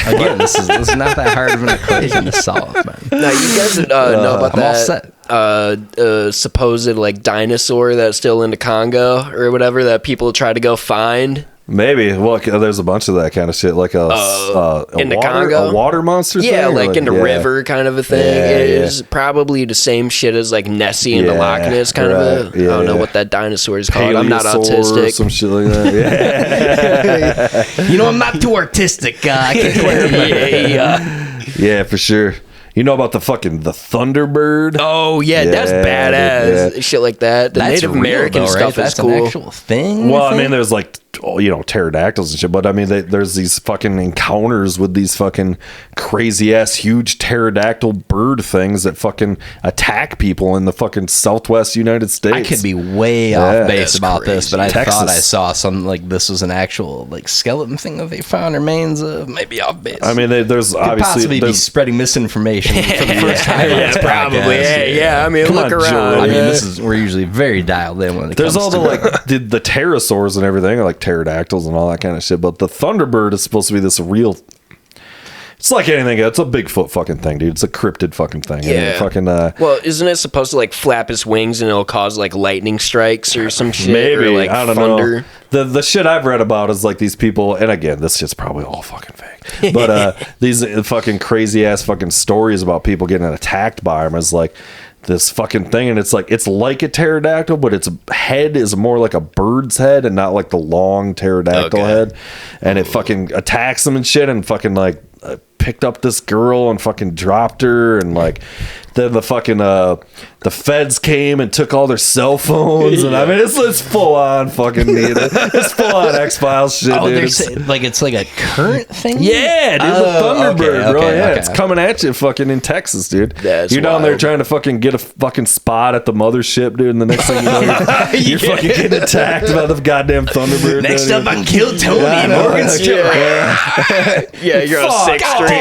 Speaker 5: Again, this is not that hard of an equation to solve, man.
Speaker 7: Now you guys know about
Speaker 5: I'm all
Speaker 7: that
Speaker 5: set.
Speaker 7: supposed like dinosaur that's still in the Congo or whatever that people try to go find.
Speaker 6: Maybe. Well, there's a bunch of that kind of shit, like a
Speaker 7: in the
Speaker 6: water,
Speaker 7: Congo?
Speaker 6: a water monster.
Speaker 7: Yeah,
Speaker 6: thing, or
Speaker 7: like in the
Speaker 6: yeah.
Speaker 7: river kind of a thing.
Speaker 6: Yeah,
Speaker 7: It
Speaker 6: yeah.
Speaker 7: is probably the same shit as like Nessie in the
Speaker 6: Yeah,
Speaker 7: Loch Ness kind of a.
Speaker 6: right,
Speaker 7: I don't know
Speaker 6: yeah.
Speaker 7: what that dinosaur is called. I'm not
Speaker 6: Paleosaur or
Speaker 7: autistic.
Speaker 6: some shit like that. Yeah,
Speaker 5: You know, I'm not too artistic. I can
Speaker 7: yeah.
Speaker 6: yeah, for sure. You know about the Thunderbird?
Speaker 7: Oh yeah, that's
Speaker 6: Yeah,
Speaker 7: badass.
Speaker 6: dude,
Speaker 7: Shit like that. The
Speaker 5: That's
Speaker 7: Native
Speaker 5: real,
Speaker 7: American
Speaker 5: though, right?
Speaker 7: stuff
Speaker 5: That's
Speaker 7: is cool.
Speaker 5: an actual thing.
Speaker 6: Well,
Speaker 5: you
Speaker 6: I mean,
Speaker 5: think?
Speaker 6: there's like, pterodactyls and shit, but I mean, there's these fucking encounters with these fucking crazy ass huge pterodactyl bird things that fucking attack people in the fucking Southwest United States.
Speaker 5: I could be way off
Speaker 6: Yeah.
Speaker 5: base
Speaker 6: That's
Speaker 5: about this, but I
Speaker 6: Texas.
Speaker 5: thought I saw some like this was an actual like skeleton thing that they found remains of. Maybe off base.
Speaker 6: I mean, there's
Speaker 5: could
Speaker 6: obviously
Speaker 5: possibly be
Speaker 6: there's,
Speaker 5: spreading misinformation for the first time. on
Speaker 7: Yeah,
Speaker 5: this
Speaker 7: probably.
Speaker 5: podcast.
Speaker 7: Yeah. I mean,
Speaker 6: Come
Speaker 7: look
Speaker 6: on,
Speaker 7: around.
Speaker 6: Joe.
Speaker 5: I mean,
Speaker 7: yeah.
Speaker 5: we're usually very dialed in when it
Speaker 6: there's
Speaker 5: comes
Speaker 6: all
Speaker 5: to
Speaker 6: the like the pterosaurs and everything, like pterodactyls and all that kind of shit. But the Thunderbird is supposed to be this real. It's like anything. It's a Bigfoot fucking thing, dude. It's a cryptid fucking thing. And it
Speaker 7: Yeah.
Speaker 6: fucking
Speaker 7: Well, isn't it supposed to like flap its wings and it'll cause like lightning strikes or some shit?
Speaker 6: maybe
Speaker 7: or, like
Speaker 6: I don't
Speaker 7: thunder?
Speaker 6: know. The shit I've read about is like these people, and again, this shit's probably all fucking fake. But these fucking crazy ass fucking stories about people getting attacked by them is like this fucking thing, and it's like a pterodactyl, but its head is more like a bird's head and not like the long pterodactyl
Speaker 7: Okay.
Speaker 6: head, and it fucking attacks them and shit, and fucking like picked up this girl and fucking dropped her, and like then the fucking the feds came and took all their cell phones, and I mean it's full on fucking it's full on X-Files shit,
Speaker 5: Oh,
Speaker 6: dude.
Speaker 5: they're
Speaker 6: It's-
Speaker 5: saying, like it's like a current thing.
Speaker 6: yeah, dude, the Thunderbird, bro.
Speaker 5: okay,
Speaker 6: Yeah,
Speaker 5: okay.
Speaker 6: it's coming at you fucking in Texas, dude.
Speaker 7: That's
Speaker 6: you're down there
Speaker 7: wild.
Speaker 6: trying to fucking get a fucking spot at the mothership, dude, and the next thing you know, you're fucking getting attacked by the goddamn Thunderbird.
Speaker 5: Next
Speaker 6: dude.
Speaker 5: up, I can kill Tony.
Speaker 6: Yeah, I know.
Speaker 5: Morgan Stewart.
Speaker 7: Yeah, you're on
Speaker 6: Fuck.
Speaker 7: 6th Street.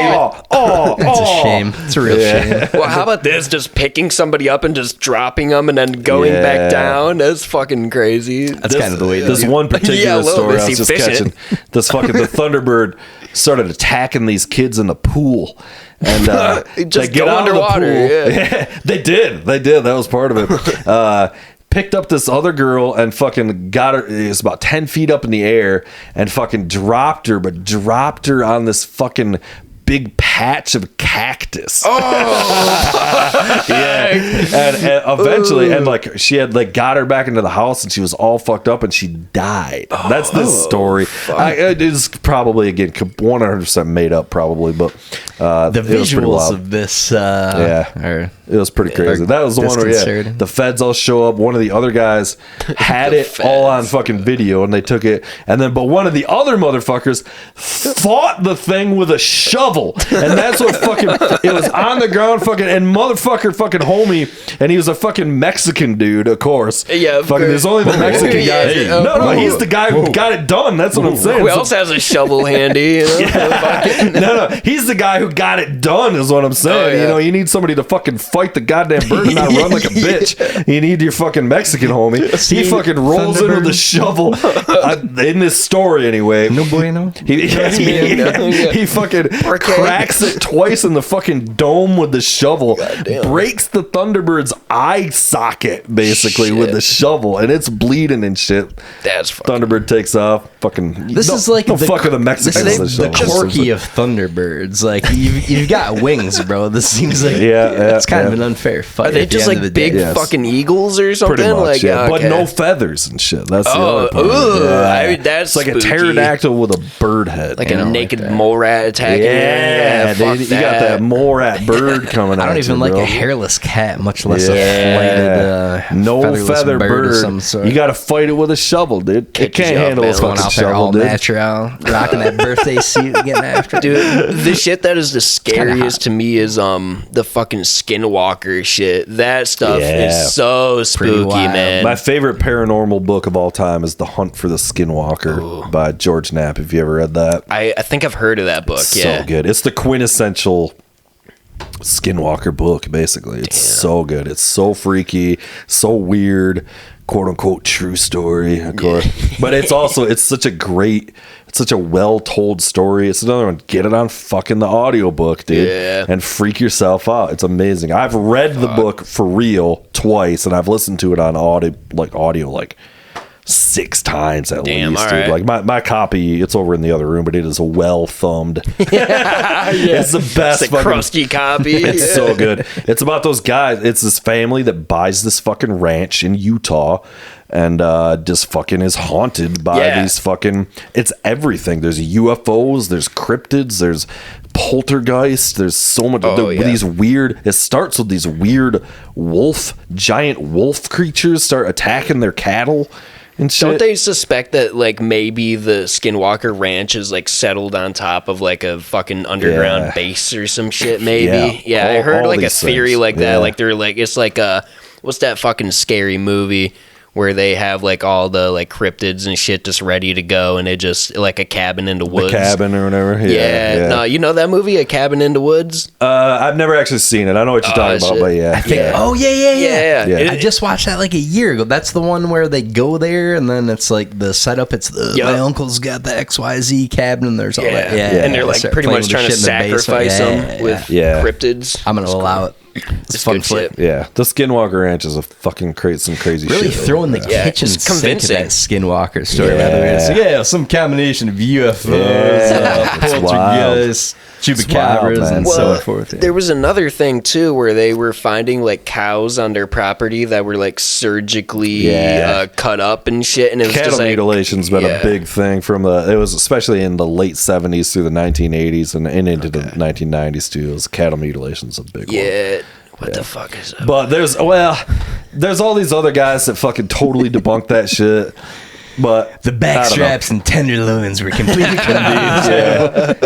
Speaker 5: It's a shame. It's a real shame.
Speaker 7: Well, how about this? Just picking somebody up and just dropping them and then going
Speaker 6: Yeah.
Speaker 7: back down? That's fucking crazy.
Speaker 5: That's kind of the way.
Speaker 6: This
Speaker 5: they do.
Speaker 6: one particular
Speaker 7: Yeah, a little
Speaker 6: story
Speaker 7: bit.
Speaker 6: I was just
Speaker 7: Efficient.
Speaker 6: catching. This fucking the Thunderbird started attacking these kids in the pool, and
Speaker 7: Just
Speaker 6: they get
Speaker 7: go
Speaker 6: out
Speaker 7: underwater,
Speaker 6: of the pool.
Speaker 7: yeah.
Speaker 6: They did. That was part of it. Picked up this other girl and fucking got her. It was about 10 feet up in the air and fucking dropped her, but dropped her on this fucking big patch of cactus. Yeah, and eventually, and like she had like got her back into the house, and she was all fucked up, and she died. That's this story. It is probably again 100% made up, probably, but
Speaker 5: The
Speaker 6: it was pretty
Speaker 5: visuals
Speaker 6: wild.
Speaker 5: of this,
Speaker 6: It was pretty crazy. That was the one where
Speaker 5: disconcerting.
Speaker 6: the feds all show up. One of the other guys had it all on fucking video, and they took it. And then, but one of the other motherfuckers fought the thing with a shovel, and that's what fucking it was on the ground, fucking and motherfucker, fucking homie, and he was a fucking Mexican dude, of course.
Speaker 7: Yeah, of
Speaker 6: fucking.
Speaker 7: course.
Speaker 6: There's only the Mexican
Speaker 7: Yeah,
Speaker 6: guy.
Speaker 7: yeah.
Speaker 6: No, he's the guy who got it done. That's what I'm saying.
Speaker 7: Who
Speaker 6: So-
Speaker 7: else has a shovel handy? You know?
Speaker 6: no, he's the guy who got it done, is what I'm saying.
Speaker 7: Oh, yeah.
Speaker 6: You know, you need somebody to fucking fight the goddamn bird and not run like a bitch. You need your fucking Mexican homie. He fucking rolls in with a shovel. In this story, anyway.
Speaker 5: No bueno.
Speaker 6: He fucking cracks it twice in the fucking dome with the shovel. Breaks the Thunderbird's eye socket, basically, with
Speaker 7: Shit.
Speaker 6: the shovel. And it's bleeding and shit.
Speaker 7: That's fucking.
Speaker 6: Thunderbird takes off. Fucking.
Speaker 5: This is like
Speaker 6: the fuck of the Mexicans.
Speaker 5: This
Speaker 6: with
Speaker 5: is
Speaker 6: the
Speaker 5: the
Speaker 6: shovel.
Speaker 5: Corky of Thunderbirds. Like you've got wings, bro. This seems like it's kind of an unfair fight.
Speaker 7: Are they
Speaker 5: at the
Speaker 7: just
Speaker 5: end
Speaker 7: like
Speaker 5: of the
Speaker 7: big
Speaker 5: day.
Speaker 6: Yes.
Speaker 7: fucking eagles or something?
Speaker 6: Pretty much,
Speaker 7: like,
Speaker 6: yeah. But
Speaker 7: okay.
Speaker 6: no feathers and shit. That's the
Speaker 7: Oh,
Speaker 6: other part.
Speaker 7: ooh,
Speaker 6: Yeah.
Speaker 7: I mean, that's
Speaker 6: It's like a
Speaker 7: spooky.
Speaker 6: pterodactyl with a bird head.
Speaker 7: Like
Speaker 6: you
Speaker 7: a
Speaker 6: know,
Speaker 7: naked
Speaker 6: that.
Speaker 7: mole rat attacking.
Speaker 6: Yeah,
Speaker 7: fuck
Speaker 6: dude, you got that mole rat bird coming
Speaker 5: I don't
Speaker 6: at
Speaker 5: even
Speaker 6: you,
Speaker 5: like
Speaker 6: bro.
Speaker 5: a hairless cat, much less
Speaker 6: Yeah.
Speaker 5: a flighted,
Speaker 6: no
Speaker 5: featherless
Speaker 6: feather bird.
Speaker 5: of some sort.
Speaker 6: You got to fight it with a shovel, dude. It
Speaker 7: Catches
Speaker 6: can't
Speaker 7: you up,
Speaker 6: handle
Speaker 7: man.
Speaker 6: a
Speaker 5: going
Speaker 6: fucking
Speaker 5: out there
Speaker 6: shovel,
Speaker 5: all
Speaker 6: dude.
Speaker 5: natural, rocking that birthday suit, getting after it.
Speaker 7: Dude, the shit that is the
Speaker 5: kinda
Speaker 7: scariest to me is the fucking skinwalker shit. That stuff
Speaker 6: Yeah.
Speaker 7: is so spooky,
Speaker 5: wild.
Speaker 7: man.
Speaker 6: My favorite paranormal book of all time is The Hunt for the Skinwalker by George Knapp. Have you ever read that?
Speaker 7: I think I've heard of that book. Yeah.
Speaker 6: So good. It's the quintessential Skinwalker book, basically. It's so good. It's so freaky, so weird, quote unquote true story, of course. But it's also it's such a well told story. It's another one. Get it on fucking the audiobook, dude.
Speaker 7: Yeah.
Speaker 6: And freak yourself out. It's amazing. I've read the book for real twice, and I've listened to it on audio 6 times at
Speaker 7: Damn,
Speaker 6: least,
Speaker 7: all
Speaker 6: dude.
Speaker 7: right.
Speaker 6: Like my copy, it's over in the other room, but it is well thumbed. It's the best.
Speaker 7: It's a crusty copy.
Speaker 6: It's so good. It's about those guys. It's this family that buys this fucking ranch in Utah and just fucking is haunted by these fucking, it's everything. There's UFOs, there's cryptids, there's poltergeist, there's so much. These weird, it starts with these weird giant wolf creatures start attacking their cattle and shit.
Speaker 7: Don't they suspect that like maybe the Skinwalker Ranch is like settled on top of like a fucking underground base or some shit? Maybe. Yeah, I heard
Speaker 6: all
Speaker 7: like a
Speaker 6: these
Speaker 7: theory
Speaker 6: things.
Speaker 7: like that. Like they're like, it's like what's that fucking scary movie where they have like all the like cryptids and shit just ready to go, and it just like a cabin in the woods.
Speaker 6: Cabin or whatever.
Speaker 7: Yeah. No, you know that movie, A Cabin in the Woods?
Speaker 6: I've never actually seen it. I know what you're talking about,
Speaker 7: shit.
Speaker 6: but yeah.
Speaker 5: I think,
Speaker 7: Yeah.
Speaker 6: Yeah.
Speaker 5: I just watched that like a year ago. That's the one where they go there and then it's like the setup. It's my uncle's got the XYZ cabin and there's all that.
Speaker 7: And they're like
Speaker 5: Start
Speaker 7: pretty
Speaker 5: playing
Speaker 7: much
Speaker 5: with
Speaker 7: trying to
Speaker 5: shit in the basement.
Speaker 7: sacrifice them with cryptids.
Speaker 5: I'm gonna allow it. It's fun
Speaker 7: good
Speaker 5: flick.
Speaker 7: shit.
Speaker 6: Yeah, the Skinwalker Ranch is a fucking some crazy
Speaker 5: Really
Speaker 6: shit.
Speaker 5: throwing the
Speaker 7: Yeah,
Speaker 5: kitchen
Speaker 7: it's
Speaker 5: sink of
Speaker 7: convincing.
Speaker 5: that Skinwalker story.
Speaker 6: Yeah.
Speaker 5: By the way, it's like, some combination of UFOs,
Speaker 6: It's
Speaker 5: poltergeists, chupacabras,
Speaker 6: man.
Speaker 5: and
Speaker 6: Well,
Speaker 5: so forth.
Speaker 7: There was another thing too where they were finding like cows on their property that were like surgically cut up and shit, and it was
Speaker 6: Cattle
Speaker 7: just like,
Speaker 6: mutilation's been a big thing it was especially in the late 70s through the 1980s and into the 1990s too. It was cattle mutilation's a big one.
Speaker 7: What the fuck is that?
Speaker 6: But there's all these other guys that fucking totally debunk that shit. But
Speaker 5: The back straps and tenderloins were completely confused.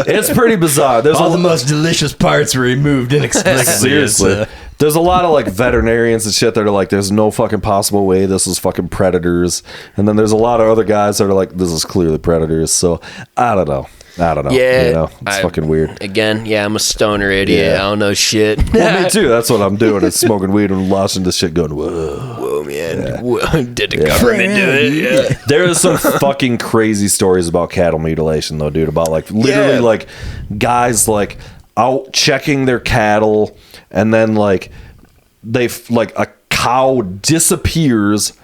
Speaker 6: it's pretty bizarre. There's
Speaker 5: All the most delicious parts were removed inexplicably.
Speaker 6: seriously. There's a lot of like veterinarians and shit that are like, there's no fucking possible way this is fucking predators. And then there's a lot of other guys that are like, this is clearly predators. So I don't know.
Speaker 7: Yeah,
Speaker 6: You know, it's fucking weird.
Speaker 7: Again, I'm a stoner idiot.
Speaker 6: Yeah.
Speaker 7: I don't know shit.
Speaker 6: Well, me too. That's what I'm doing. Is smoking weed and watching this shit going, whoa.
Speaker 7: Whoa, man. Whoa, did the government do it? Yeah.
Speaker 6: There is some fucking crazy stories about cattle mutilation though, dude. About like literally like guys like out checking their cattle and then like like a cow disappears,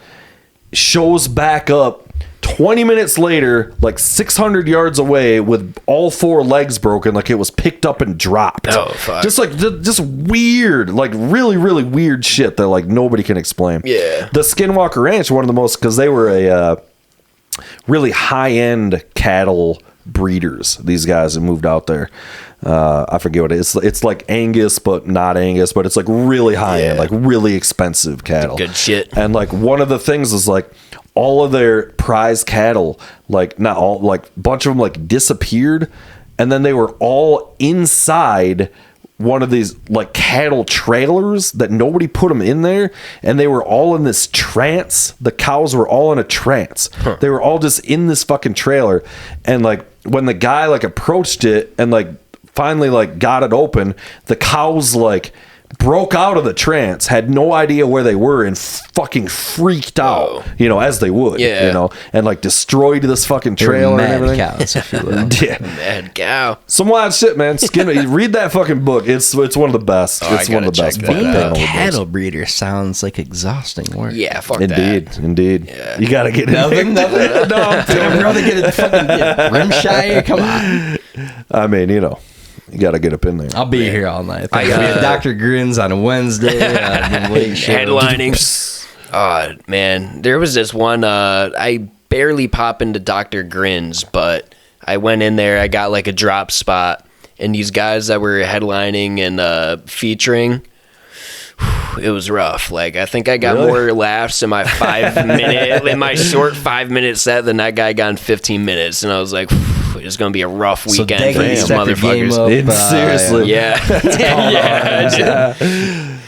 Speaker 6: shows back up 20 minutes later, like 600 yards away with all 4 legs broken, like it was picked up and dropped.
Speaker 7: Oh, fuck.
Speaker 6: Just like, just weird, like really, really weird shit that like nobody can explain.
Speaker 7: Yeah.
Speaker 6: The Skinwalker Ranch, one of the most, because they were a really high-end cattle breeders, these guys that moved out there. I forget what it is. It's like Angus, but not Angus, but it's like really high-end, like really expensive cattle.
Speaker 7: Good shit.
Speaker 6: And like one of the things is like all of their prize cattle, like not all, like a bunch of them like disappeared, and then they were all inside one of these like cattle trailers that nobody put them in there, and they were all in this trance. The cows were all in a trance. They were all just in this fucking trailer, and like when the guy like approached it and like finally like got it open, the cows like broke out of the trance, had no idea where they were, and fucking freaked out, you know, as they would, you know, and like destroyed this fucking trailer and everything.
Speaker 5: Cows, if you will.
Speaker 6: Yeah.
Speaker 7: Mad cow.
Speaker 6: Some wild shit, man. Read that fucking book. It's one of the best. It's one of the best.
Speaker 7: check that
Speaker 6: fucking
Speaker 7: out.
Speaker 5: Being a
Speaker 6: paranormal
Speaker 5: cattle
Speaker 6: books.
Speaker 5: breeder sounds like exhausting work.
Speaker 7: Yeah, fuck
Speaker 6: Indeed.
Speaker 7: Yeah.
Speaker 6: You gotta get
Speaker 5: Nothing.
Speaker 6: No, I'm
Speaker 5: Did I really get it fucking Rimshire? Come on.
Speaker 6: I mean, you know, you gotta get up in there.
Speaker 5: I'll be here all night.
Speaker 7: I,
Speaker 5: we have Dr. Grins on a Wednesday. Late show.
Speaker 7: Headlining. Oh, man. There was this one, I barely pop into Dr. Grins, but I went in there, I got like a drop spot, and these guys that were headlining and featuring, it was rough. Like, I think I got more laughs in my short 5-minute set than that guy got in 15 minutes. And I was like, it's going to be a rough weekend for these motherfuckers.
Speaker 6: Seriously.
Speaker 7: Yeah.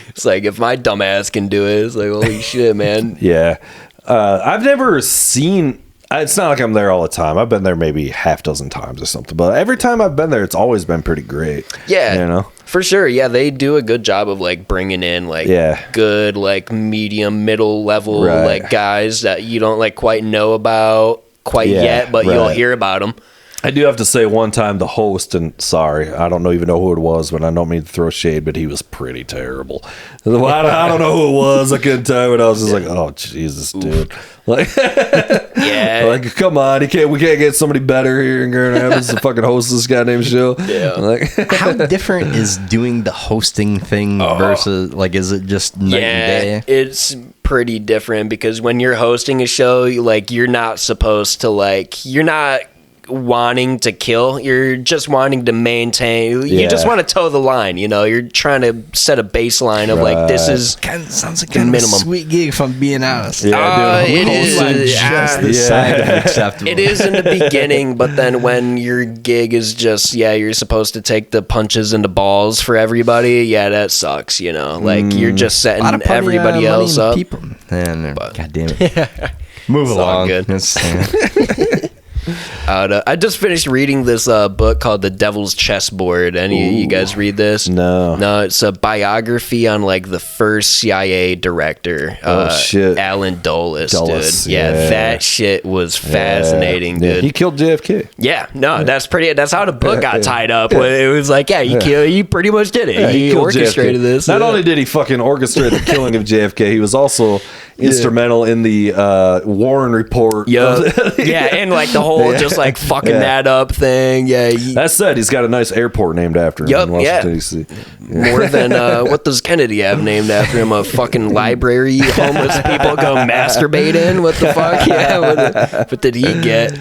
Speaker 7: It's like, if my dumb ass can do it, it's like, holy shit, man.
Speaker 6: Yeah. I've never seen, it's not like I'm there all the time. I've been there maybe half dozen times or something, but every time I've been there, it's always been pretty great.
Speaker 7: Yeah.
Speaker 6: You know?
Speaker 7: For sure. Yeah. They do a good job of like bringing in like good, like medium, middle level, like guys that you don't like quite know about yet, but you'll hear about them.
Speaker 6: I do have to say, one time the host, and sorry, I don't even know who it was, but I don't mean to throw shade, but he was pretty terrible. I don't know who it was. I couldn't tell, but I was just like, oh Jesus, dude. Like,
Speaker 7: Yeah.
Speaker 6: like, come on, we can't get somebody better here in Grand Rapids to fucking host this goddamn show.
Speaker 7: Yeah.
Speaker 6: Like,
Speaker 5: How different is doing the hosting thing versus like? Is it just night and day?
Speaker 7: It's pretty different because when you're hosting a show, you're not supposed to you're not wanting to kill, you're just wanting to maintain. You just want to toe the line, you're trying to set a baseline of this is
Speaker 5: Kind of sounds like
Speaker 7: the minimum.
Speaker 5: a sweet gig, if I'm being honest.
Speaker 6: Yeah, dude.
Speaker 7: it is
Speaker 5: just the side of acceptable.
Speaker 7: it is in the beginning, but then when your gig is just you're supposed to take the punches and the balls for everybody, that sucks. You're just setting everybody else up.
Speaker 5: People. And God damn it. Move
Speaker 7: all
Speaker 5: along.
Speaker 7: good.
Speaker 5: It's,
Speaker 7: I just finished reading this book called The Devil's Chessboard. Any you guys read this? No, it's a biography on the first CIA director.
Speaker 6: Shit.
Speaker 7: Alan Dulles,
Speaker 6: Dulles,
Speaker 7: dude.
Speaker 6: yeah.
Speaker 7: That shit was fascinating,
Speaker 6: Yeah,
Speaker 7: dude.
Speaker 6: he killed JFK.
Speaker 7: Yeah, no, that's how the book got tied up. It was he pretty much did it.
Speaker 6: Yeah,
Speaker 7: he
Speaker 6: killed
Speaker 7: orchestrated
Speaker 6: JFK.
Speaker 7: this.
Speaker 6: Not only did he fucking orchestrate the killing of JFK, he was also instrumental in the Warren Report.
Speaker 7: Yeah, and the whole just fucking that up thing. Yeah,
Speaker 6: That said, he's got a nice airport named after him in Washington, D.C.
Speaker 7: More than what does Kennedy have named after him? A fucking library homeless people go masturbate in? What the fuck? Yeah, what did he get?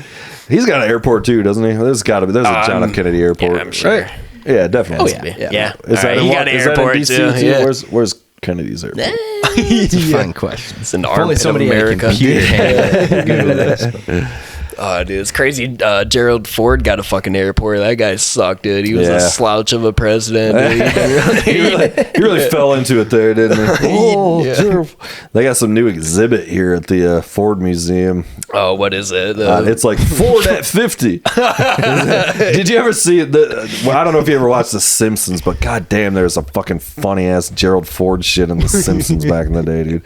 Speaker 6: He's got an airport too, doesn't he? There's a John F. Kennedy Airport.
Speaker 7: Yeah, I'm sure.
Speaker 6: Right? Yeah, definitely.
Speaker 7: Yeah.
Speaker 6: Is that
Speaker 7: He got an
Speaker 6: is that in
Speaker 7: airport
Speaker 6: DC
Speaker 7: too. Yeah.
Speaker 6: Where's Kennedy's airport?
Speaker 5: it's a fun question.
Speaker 7: It's an
Speaker 5: If only
Speaker 7: armpit of
Speaker 5: somebody had a
Speaker 7: America.
Speaker 5: computer had Google this.
Speaker 7: Oh, dude, it's crazy. Gerald Ford got a fucking airport. That guy sucked, dude. He was
Speaker 6: Yeah.
Speaker 7: a slouch of a president. Dude.
Speaker 6: He really fell into it there, didn't he? Oh, Gerald. They got some new exhibit here at the Ford Museum.
Speaker 7: Oh, what is it?
Speaker 6: It's like Ford at 50. Did you ever see it? I don't know if you ever watched The Simpsons, but goddamn, there's a fucking funny ass Gerald Ford shit in The Simpsons back in the day, dude.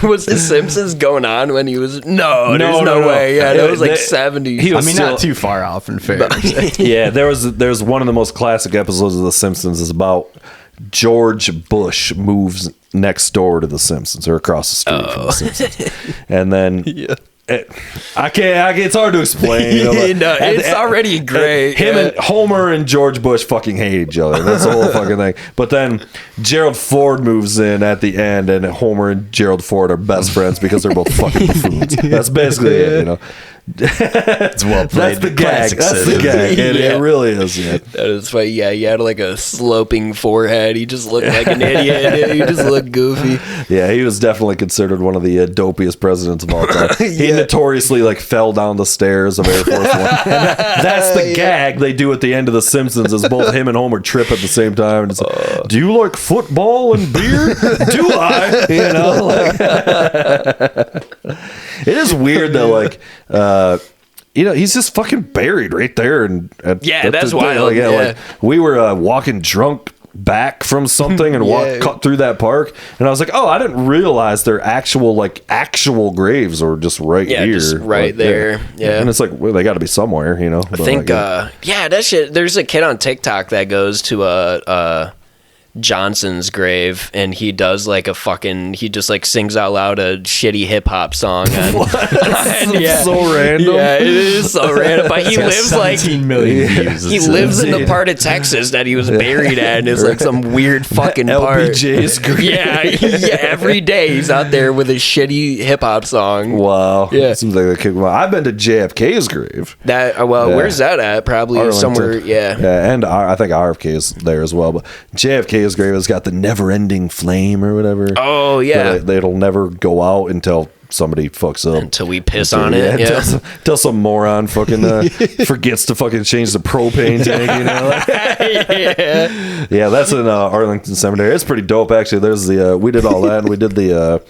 Speaker 7: was The Simpsons going on when he was? No, there's no way. Yeah, that was 70s.
Speaker 6: He was
Speaker 5: not too far off in fairness.
Speaker 6: Yeah, there's one of the most classic episodes of The Simpsons is about George Bush moves next door to The Simpsons or across the street from The Simpsons, and then it's hard to explain.
Speaker 7: No, it's already great.
Speaker 6: Him and Homer and George Bush fucking hate each other. That's the whole fucking thing. But then Gerald Ford moves in at the end, and Homer and Gerald Ford are best friends because they're both fucking buffoons. That's basically it.
Speaker 5: It's well played.
Speaker 6: That's the gag. That's the gag. It really is. Yeah.
Speaker 7: That is funny. Yeah, he had a sloping forehead. He just looked like an idiot. He just looked goofy.
Speaker 6: Yeah, he was definitely considered one of the dopiest presidents of all time. He notoriously fell down the stairs of Air Force One. And that's the gag they do at the end of The Simpsons is both him and Homer trip at the same time. And it's like, do you like football and beer? Do I? It is weird that he's just fucking buried right there, and
Speaker 7: that's wild.
Speaker 6: We were walking drunk back from something and cut through that park, and I was like, oh, I didn't realize their actual graves are just right here,
Speaker 7: just right there. Yeah,
Speaker 6: and it's well, they got to be somewhere,
Speaker 7: I think that shit. There's a kid on TikTok that goes to Johnson's grave, and he does he just sings out loud a shitty hip hop song.
Speaker 6: It's so random.
Speaker 7: Yeah, it is so random. But he lives
Speaker 5: 17 million views.
Speaker 7: he lives in the part of Texas that he was buried at, and it's some weird fucking part.
Speaker 6: LBJ's grave.
Speaker 7: Yeah. Every day he's out there with a shitty hip hop song.
Speaker 6: Wow.
Speaker 7: Yeah.
Speaker 6: Seems like they kick him out. I've been to JFK's grave.
Speaker 7: Where's that at? Probably
Speaker 6: Arlington.
Speaker 7: somewhere. Yeah,
Speaker 6: and I think RFK is there as well. But JFK's grave has got the never-ending flame or whatever.
Speaker 7: Oh yeah,
Speaker 6: it'll never go out until somebody fucks up.
Speaker 7: Until we piss on it.
Speaker 6: Until some moron fucking forgets to fucking change the propane tank. Yeah, that's in Arlington Cemetery. It's pretty dope actually. There's we did all that, and we did the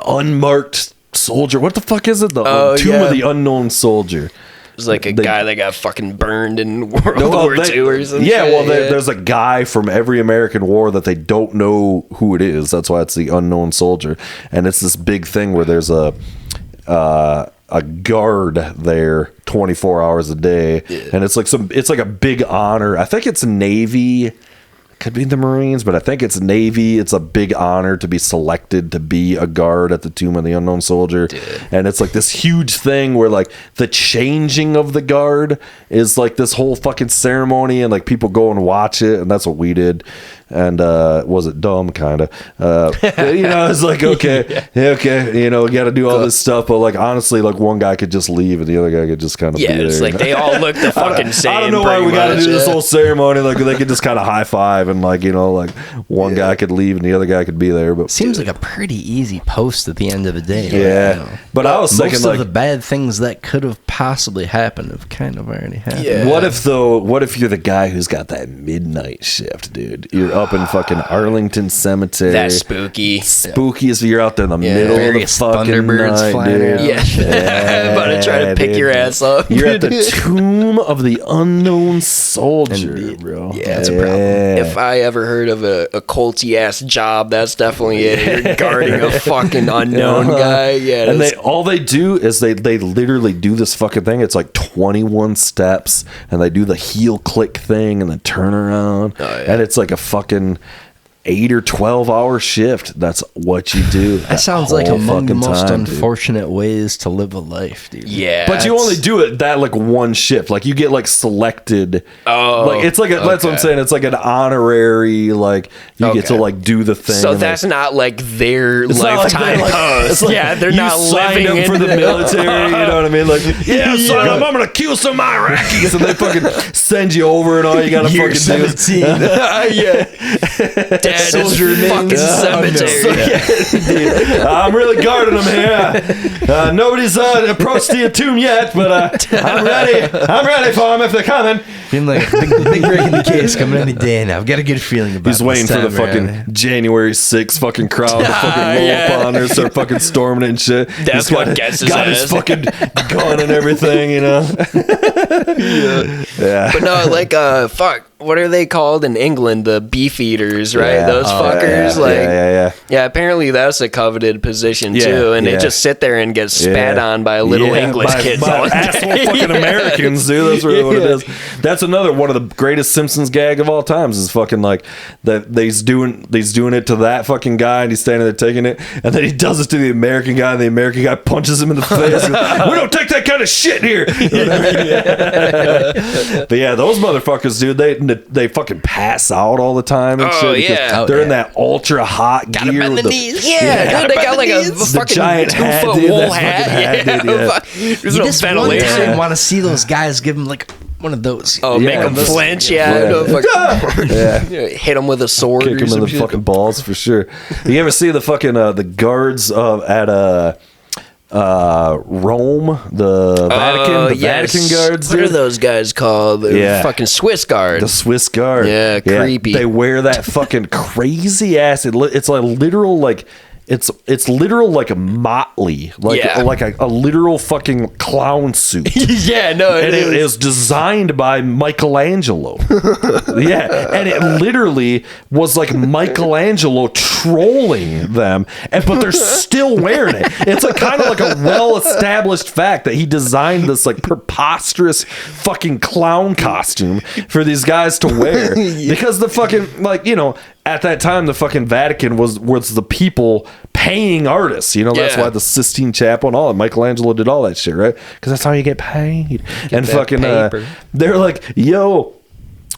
Speaker 6: unmarked soldier. What the fuck is it? The Tomb of the Unknown Soldier.
Speaker 7: It was a guy that got fucking burned in World War II or something.
Speaker 6: Yeah, there's a guy from every American war that they don't know who it is. That's why it's the unknown soldier. And it's this big thing where there's a guard there 24 hours a day, and it's like a big honor. I think it's Navy. Could be the Marines, but I think it's Navy. It's a big honor to be selected to be a guard at the Tomb of the Unknown Soldier. And it's like this huge thing where like the changing of the guard is like this whole fucking ceremony, and like people go and watch it, and that's what we did. And was it dumb? Kind of. It's like, okay, we got to do all this stuff, but like honestly, like one guy could just leave and the other guy could just kind of be there.
Speaker 7: It's like they all look the fucking same.
Speaker 6: I don't know why we got to do this whole ceremony. Like they could just kind of high five and like one guy could leave and the other guy could be there. But
Speaker 5: seems like a pretty easy post at the end of the day.
Speaker 6: Yeah, but I was thinking
Speaker 5: most of the bad things that could have possibly happened have kind of already happened.
Speaker 7: Yeah.
Speaker 6: What if you're the guy who's got that midnight shift, dude? You're up in fucking Arlington Cemetery.
Speaker 7: That's spooky.
Speaker 6: Spooky as you're out there in the middle of the
Speaker 5: Various
Speaker 6: fucking
Speaker 5: Thunderbirds
Speaker 6: night,
Speaker 5: flying
Speaker 6: dude.
Speaker 5: around.
Speaker 7: Yeah. About to try to pick your ass up.
Speaker 6: You're at the Tomb of the Unknown Soldier, bro.
Speaker 7: Yeah, that's a problem. If I ever heard of a culty ass job, that's definitely it. You're guarding a fucking unknown guy. Yeah,
Speaker 6: and all they do is they literally do this fucking thing. It's like 21 steps, and they do the heel click thing and then turn around, and it's like a fucking 8 or 12 hour shift. That's what you do.
Speaker 5: That sounds like among the most
Speaker 6: time,
Speaker 5: unfortunate ways to live a life, dude.
Speaker 7: Yeah,
Speaker 6: but you only do it that like one shift. Like you get like selected. Oh, like it's like that's what I'm saying. It's like an honorary. Like you get to like do the thing.
Speaker 7: So that's not like their lifetime post.
Speaker 6: Like,
Speaker 7: they're not
Speaker 6: living
Speaker 7: living
Speaker 6: for the military. You know what I mean? Like son, I'm gonna kill some Iraqis, and they fucking send you over, and all you gotta fucking do is
Speaker 7: soldier fucking cemetery.
Speaker 6: I'm really guarding them here. Nobody's approached the tomb yet, but I'm ready. I'm ready for them if they're coming.
Speaker 5: Feeling like big break in the case coming any day now. I've got a good feeling about.
Speaker 6: He's waiting for the fucking January 6th fucking crowd to fucking roll up on her, start fucking storming it and shit.
Speaker 7: That's what gets his
Speaker 6: got
Speaker 7: ass.
Speaker 6: his fucking gun and everything, you know. Yeah.
Speaker 7: But no, like fuck. What are they called in England? The beef eaters, right?
Speaker 6: Yeah.
Speaker 7: Those fuckers.
Speaker 6: Yeah.
Speaker 7: Apparently that's a coveted position too, and they just sit there and get spat on by little English kids all day.
Speaker 6: Asshole fucking Americans, dude. That's really what it is. That's another one of the greatest Simpsons gag of all times. Is fucking like that he's doing it to that fucking guy, and he's standing there taking it, and then he does it to the American guy, and the American guy punches him in the face. We don't take that kind of shit here. But yeah, those motherfuckers, dude. They fucking pass out all the time and shit. Because they're in that ultra hot gear.
Speaker 7: Bend the knees. Dude, they got like a fucking
Speaker 6: giant
Speaker 7: 2-foot
Speaker 6: hat,
Speaker 7: wool hat. There's no ventilation.
Speaker 5: I want to see those guys give them like one of those.
Speaker 7: Oh, make them flinch. Hit them with a sword.
Speaker 6: Kick them in the fucking balls for sure. You ever see the fucking the guards at Rome, the Vatican, Vatican guards.
Speaker 7: What are those guys called? Fucking Swiss guard.
Speaker 6: The Swiss guard.
Speaker 7: Yeah, creepy.
Speaker 6: They wear that fucking crazy ass. It's like literal like. It's literal like a motley, like a literal fucking clown suit.
Speaker 7: It
Speaker 6: is designed by Michelangelo. And it literally was like Michelangelo trolling them, but they're still wearing it. It's like kind of like a well-established fact that he designed this like preposterous fucking clown costume for these guys to wear because the fucking like at that time, the fucking Vatican was the people paying artists. That's why the Sistine Chapel and all that. Michelangelo did all that shit, right? Because that's how you get paid. And fucking, they're like, yo,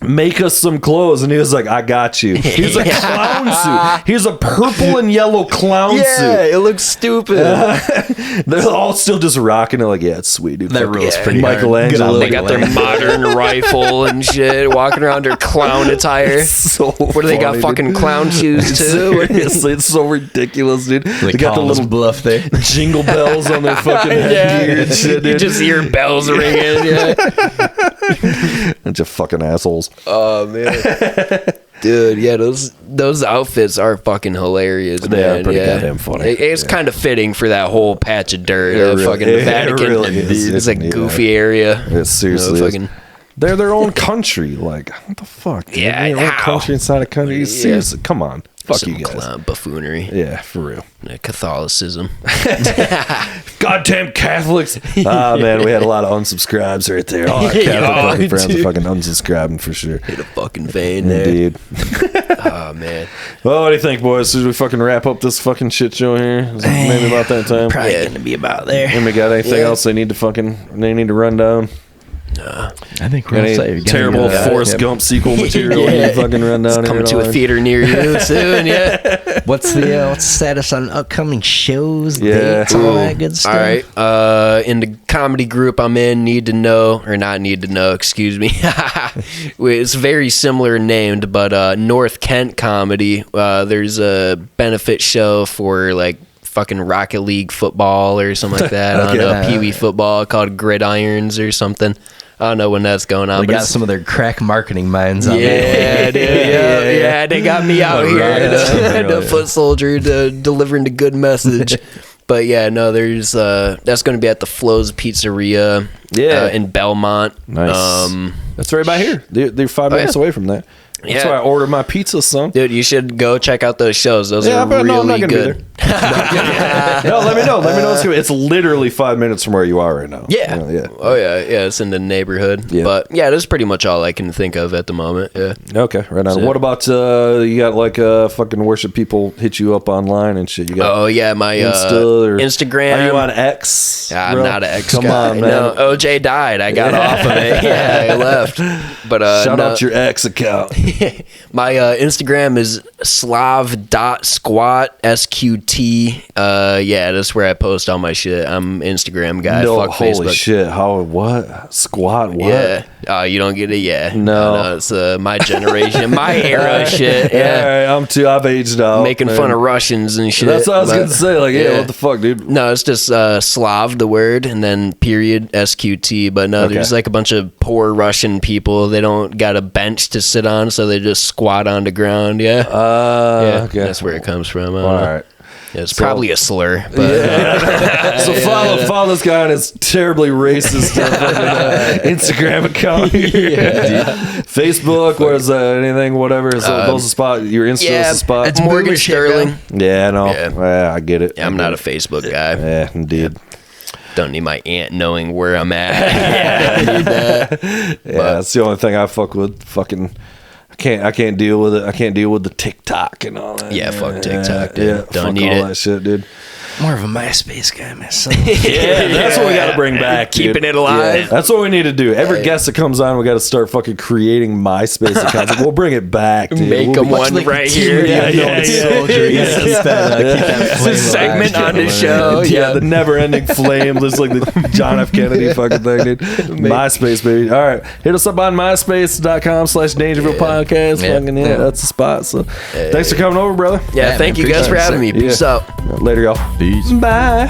Speaker 6: make us some clothes. And he was like, I got you. He's a clown suit. He's a purple and yellow clown suit.
Speaker 7: Yeah, it looks stupid.
Speaker 6: They're all still just rocking it like, yeah, it's sweet, dude.
Speaker 5: That rules pretty
Speaker 6: Michelangelo.
Speaker 7: They got their modern rifle and shit, walking around their clown attire.
Speaker 6: So
Speaker 7: what do they got? Fucking clown shoes too?
Speaker 6: Seriously, it's so ridiculous, dude.
Speaker 5: They
Speaker 6: got the little
Speaker 5: bluff there.
Speaker 6: jingle bells on their fucking headgear and shit, dude.
Speaker 7: You just hear bells ringing.
Speaker 6: Bunch of fucking assholes.
Speaker 7: Oh man. Dude, those outfits are fucking hilarious, man.
Speaker 6: They are pretty goddamn funny.
Speaker 7: It's kind of fitting for that whole patch of dirt. Fucking
Speaker 6: it
Speaker 7: Vatican.
Speaker 6: really is.
Speaker 7: It's like goofy area.
Speaker 6: It seriously is. They're their own country. Like, what the fuck? Dude?
Speaker 7: Yeah,
Speaker 6: their own country inside a country. Seriously, come on. Fuck
Speaker 7: Some
Speaker 6: you guys.
Speaker 7: clown buffoonery.
Speaker 6: Yeah, for real.
Speaker 7: Catholicism.
Speaker 6: Goddamn Catholics. Ah, man, we had a lot of unsubscribes right there. All our Catholic fucking friends are fucking unsubscribing for sure.
Speaker 7: Hit a fucking vein there.
Speaker 6: Indeed.
Speaker 7: Oh, man.
Speaker 6: Well, what do you think, boys? Should we fucking wrap up this fucking shit show here? Is it maybe about that time?
Speaker 5: Probably
Speaker 7: Yeah.
Speaker 5: gonna be about there.
Speaker 6: And we got anything else they need to run down?
Speaker 5: I think we're
Speaker 6: Any
Speaker 5: gonna say
Speaker 6: terrible Forrest Gump sequel material you need to fucking run down here?
Speaker 7: Coming to a theater near you soon, yeah.
Speaker 5: What's the status on upcoming shows?
Speaker 6: Yeah.
Speaker 5: Dates, all that good stuff.
Speaker 7: All right. In the comedy group I'm in, Need to Know, or not Need to Know, excuse me. It's very similar named, but North Kent Comedy. There's a benefit show for like fucking Rocket League football or something like that. I don't know, Pee Wee football called Gridirons or something. I don't know when that's going on.
Speaker 5: They
Speaker 7: but
Speaker 5: got
Speaker 7: it's-
Speaker 5: some of their crack marketing minds on
Speaker 7: Yeah,
Speaker 5: there.
Speaker 7: dude. Yeah, they got me out
Speaker 5: Oh,
Speaker 7: here,
Speaker 5: right.
Speaker 7: the foot soldier, delivering the good message. But yeah, no, there's that's going to be at the Flo's Pizzeria, in Belmont.
Speaker 6: Nice. That's right by here. They're 5 minutes away from that. That's
Speaker 7: Yeah.
Speaker 6: why I ordered my pizza, son.
Speaker 7: Dude, you should go check out those shows. Those are
Speaker 6: but
Speaker 7: really
Speaker 6: no, I'm not gonna
Speaker 7: good.
Speaker 6: be there. No, let me know. Let me know. It's literally 5 minutes from where you are right now.
Speaker 7: Yeah.
Speaker 6: Yeah.
Speaker 7: Oh yeah, yeah. It's in the neighborhood.
Speaker 6: Yeah.
Speaker 7: But yeah, that's pretty much all I can think of at the moment. Yeah.
Speaker 6: Okay, right on.
Speaker 7: So-
Speaker 6: What about you got like fucking worship people hit you up online and shit? You got
Speaker 7: Oh yeah, my Instagram.
Speaker 6: Are you on X?
Speaker 7: I'm
Speaker 6: bro?
Speaker 7: not an ex
Speaker 6: Come
Speaker 7: guy.
Speaker 6: on, man.
Speaker 7: No, OJ died. I got off of it. Yeah, I left. But
Speaker 6: Shout
Speaker 7: no,
Speaker 6: out your X account.
Speaker 7: my Instagram is slav.squat SQT. Yeah, that's where I post all my shit. I'm Instagram guy.
Speaker 6: No,
Speaker 7: Fuck
Speaker 6: holy
Speaker 7: Facebook.
Speaker 6: shit. How, what? Squat, what?
Speaker 7: Yeah. You don't get it? Yeah.
Speaker 6: No.
Speaker 7: It's my generation, my era shit.
Speaker 6: Yeah,
Speaker 7: Yeah.
Speaker 6: I've aged out.
Speaker 7: Making
Speaker 6: man.
Speaker 7: fun of Russians and shit.
Speaker 6: That's what I was
Speaker 7: But-
Speaker 6: going to say. Like, yeah, what the fuck, dude?
Speaker 7: No, it's just Slav, the word, and then period, SQT. But no, there's like a bunch of poor Russian people. They don't got a bench to sit on, so they just squat on the ground. Yeah. Yeah,
Speaker 6: Okay.
Speaker 7: that's where it comes from.
Speaker 6: All right.
Speaker 7: Yeah, it's probably a slur. But
Speaker 6: So follow this guy on his terribly racist Instagram account. Facebook, where's anything, whatever. So those a spot. Your Insta
Speaker 7: yeah,
Speaker 6: is a spot.
Speaker 7: it's Morgan
Speaker 5: boomer shit,
Speaker 7: Sterling.
Speaker 6: Yeah, no.
Speaker 7: Yeah.
Speaker 6: Yeah, I get it.
Speaker 7: Yeah, I'm not a Facebook guy.
Speaker 6: Yeah, indeed.
Speaker 7: Don't need my aunt knowing where I'm at. Yeah, I need that.
Speaker 6: Yeah, that's the only thing I fuck with. Fucking, I can't deal with it. I can't deal with the TikTok and all that.
Speaker 7: Yeah, fuck TikTok, dude.
Speaker 6: Yeah,
Speaker 7: Don't
Speaker 6: fuck
Speaker 7: need
Speaker 6: all
Speaker 7: it.
Speaker 6: that shit, dude.
Speaker 5: More of a MySpace guy myself.
Speaker 6: Yeah, that's what we got to bring back.
Speaker 7: Keeping
Speaker 6: dude.
Speaker 7: it alive.
Speaker 6: Yeah, that's what we need to do. Every guest that comes on, we got to start fucking creating MySpace accounts. We'll bring it back, dude.
Speaker 7: Make
Speaker 6: We'll
Speaker 7: them
Speaker 6: be-
Speaker 7: one right here.
Speaker 5: Soldier.
Speaker 6: Yeah.
Speaker 5: Keep that
Speaker 7: It's a
Speaker 5: flame
Speaker 7: segment
Speaker 5: alive.
Speaker 7: on the show.
Speaker 6: Yeah, the never-ending flame. Just like the John F. Kennedy fucking thing, dude. MySpace, baby. All right. Hit us up on myspace.com/Dangerville Podcast.
Speaker 7: Yeah.
Speaker 6: Fucking, yeah, that's the spot. So thanks for coming over, brother.
Speaker 7: Yeah, thank you guys for having me. Peace
Speaker 6: Yeah.
Speaker 7: out.
Speaker 6: Later, y'all.
Speaker 5: Peace.
Speaker 6: Bye.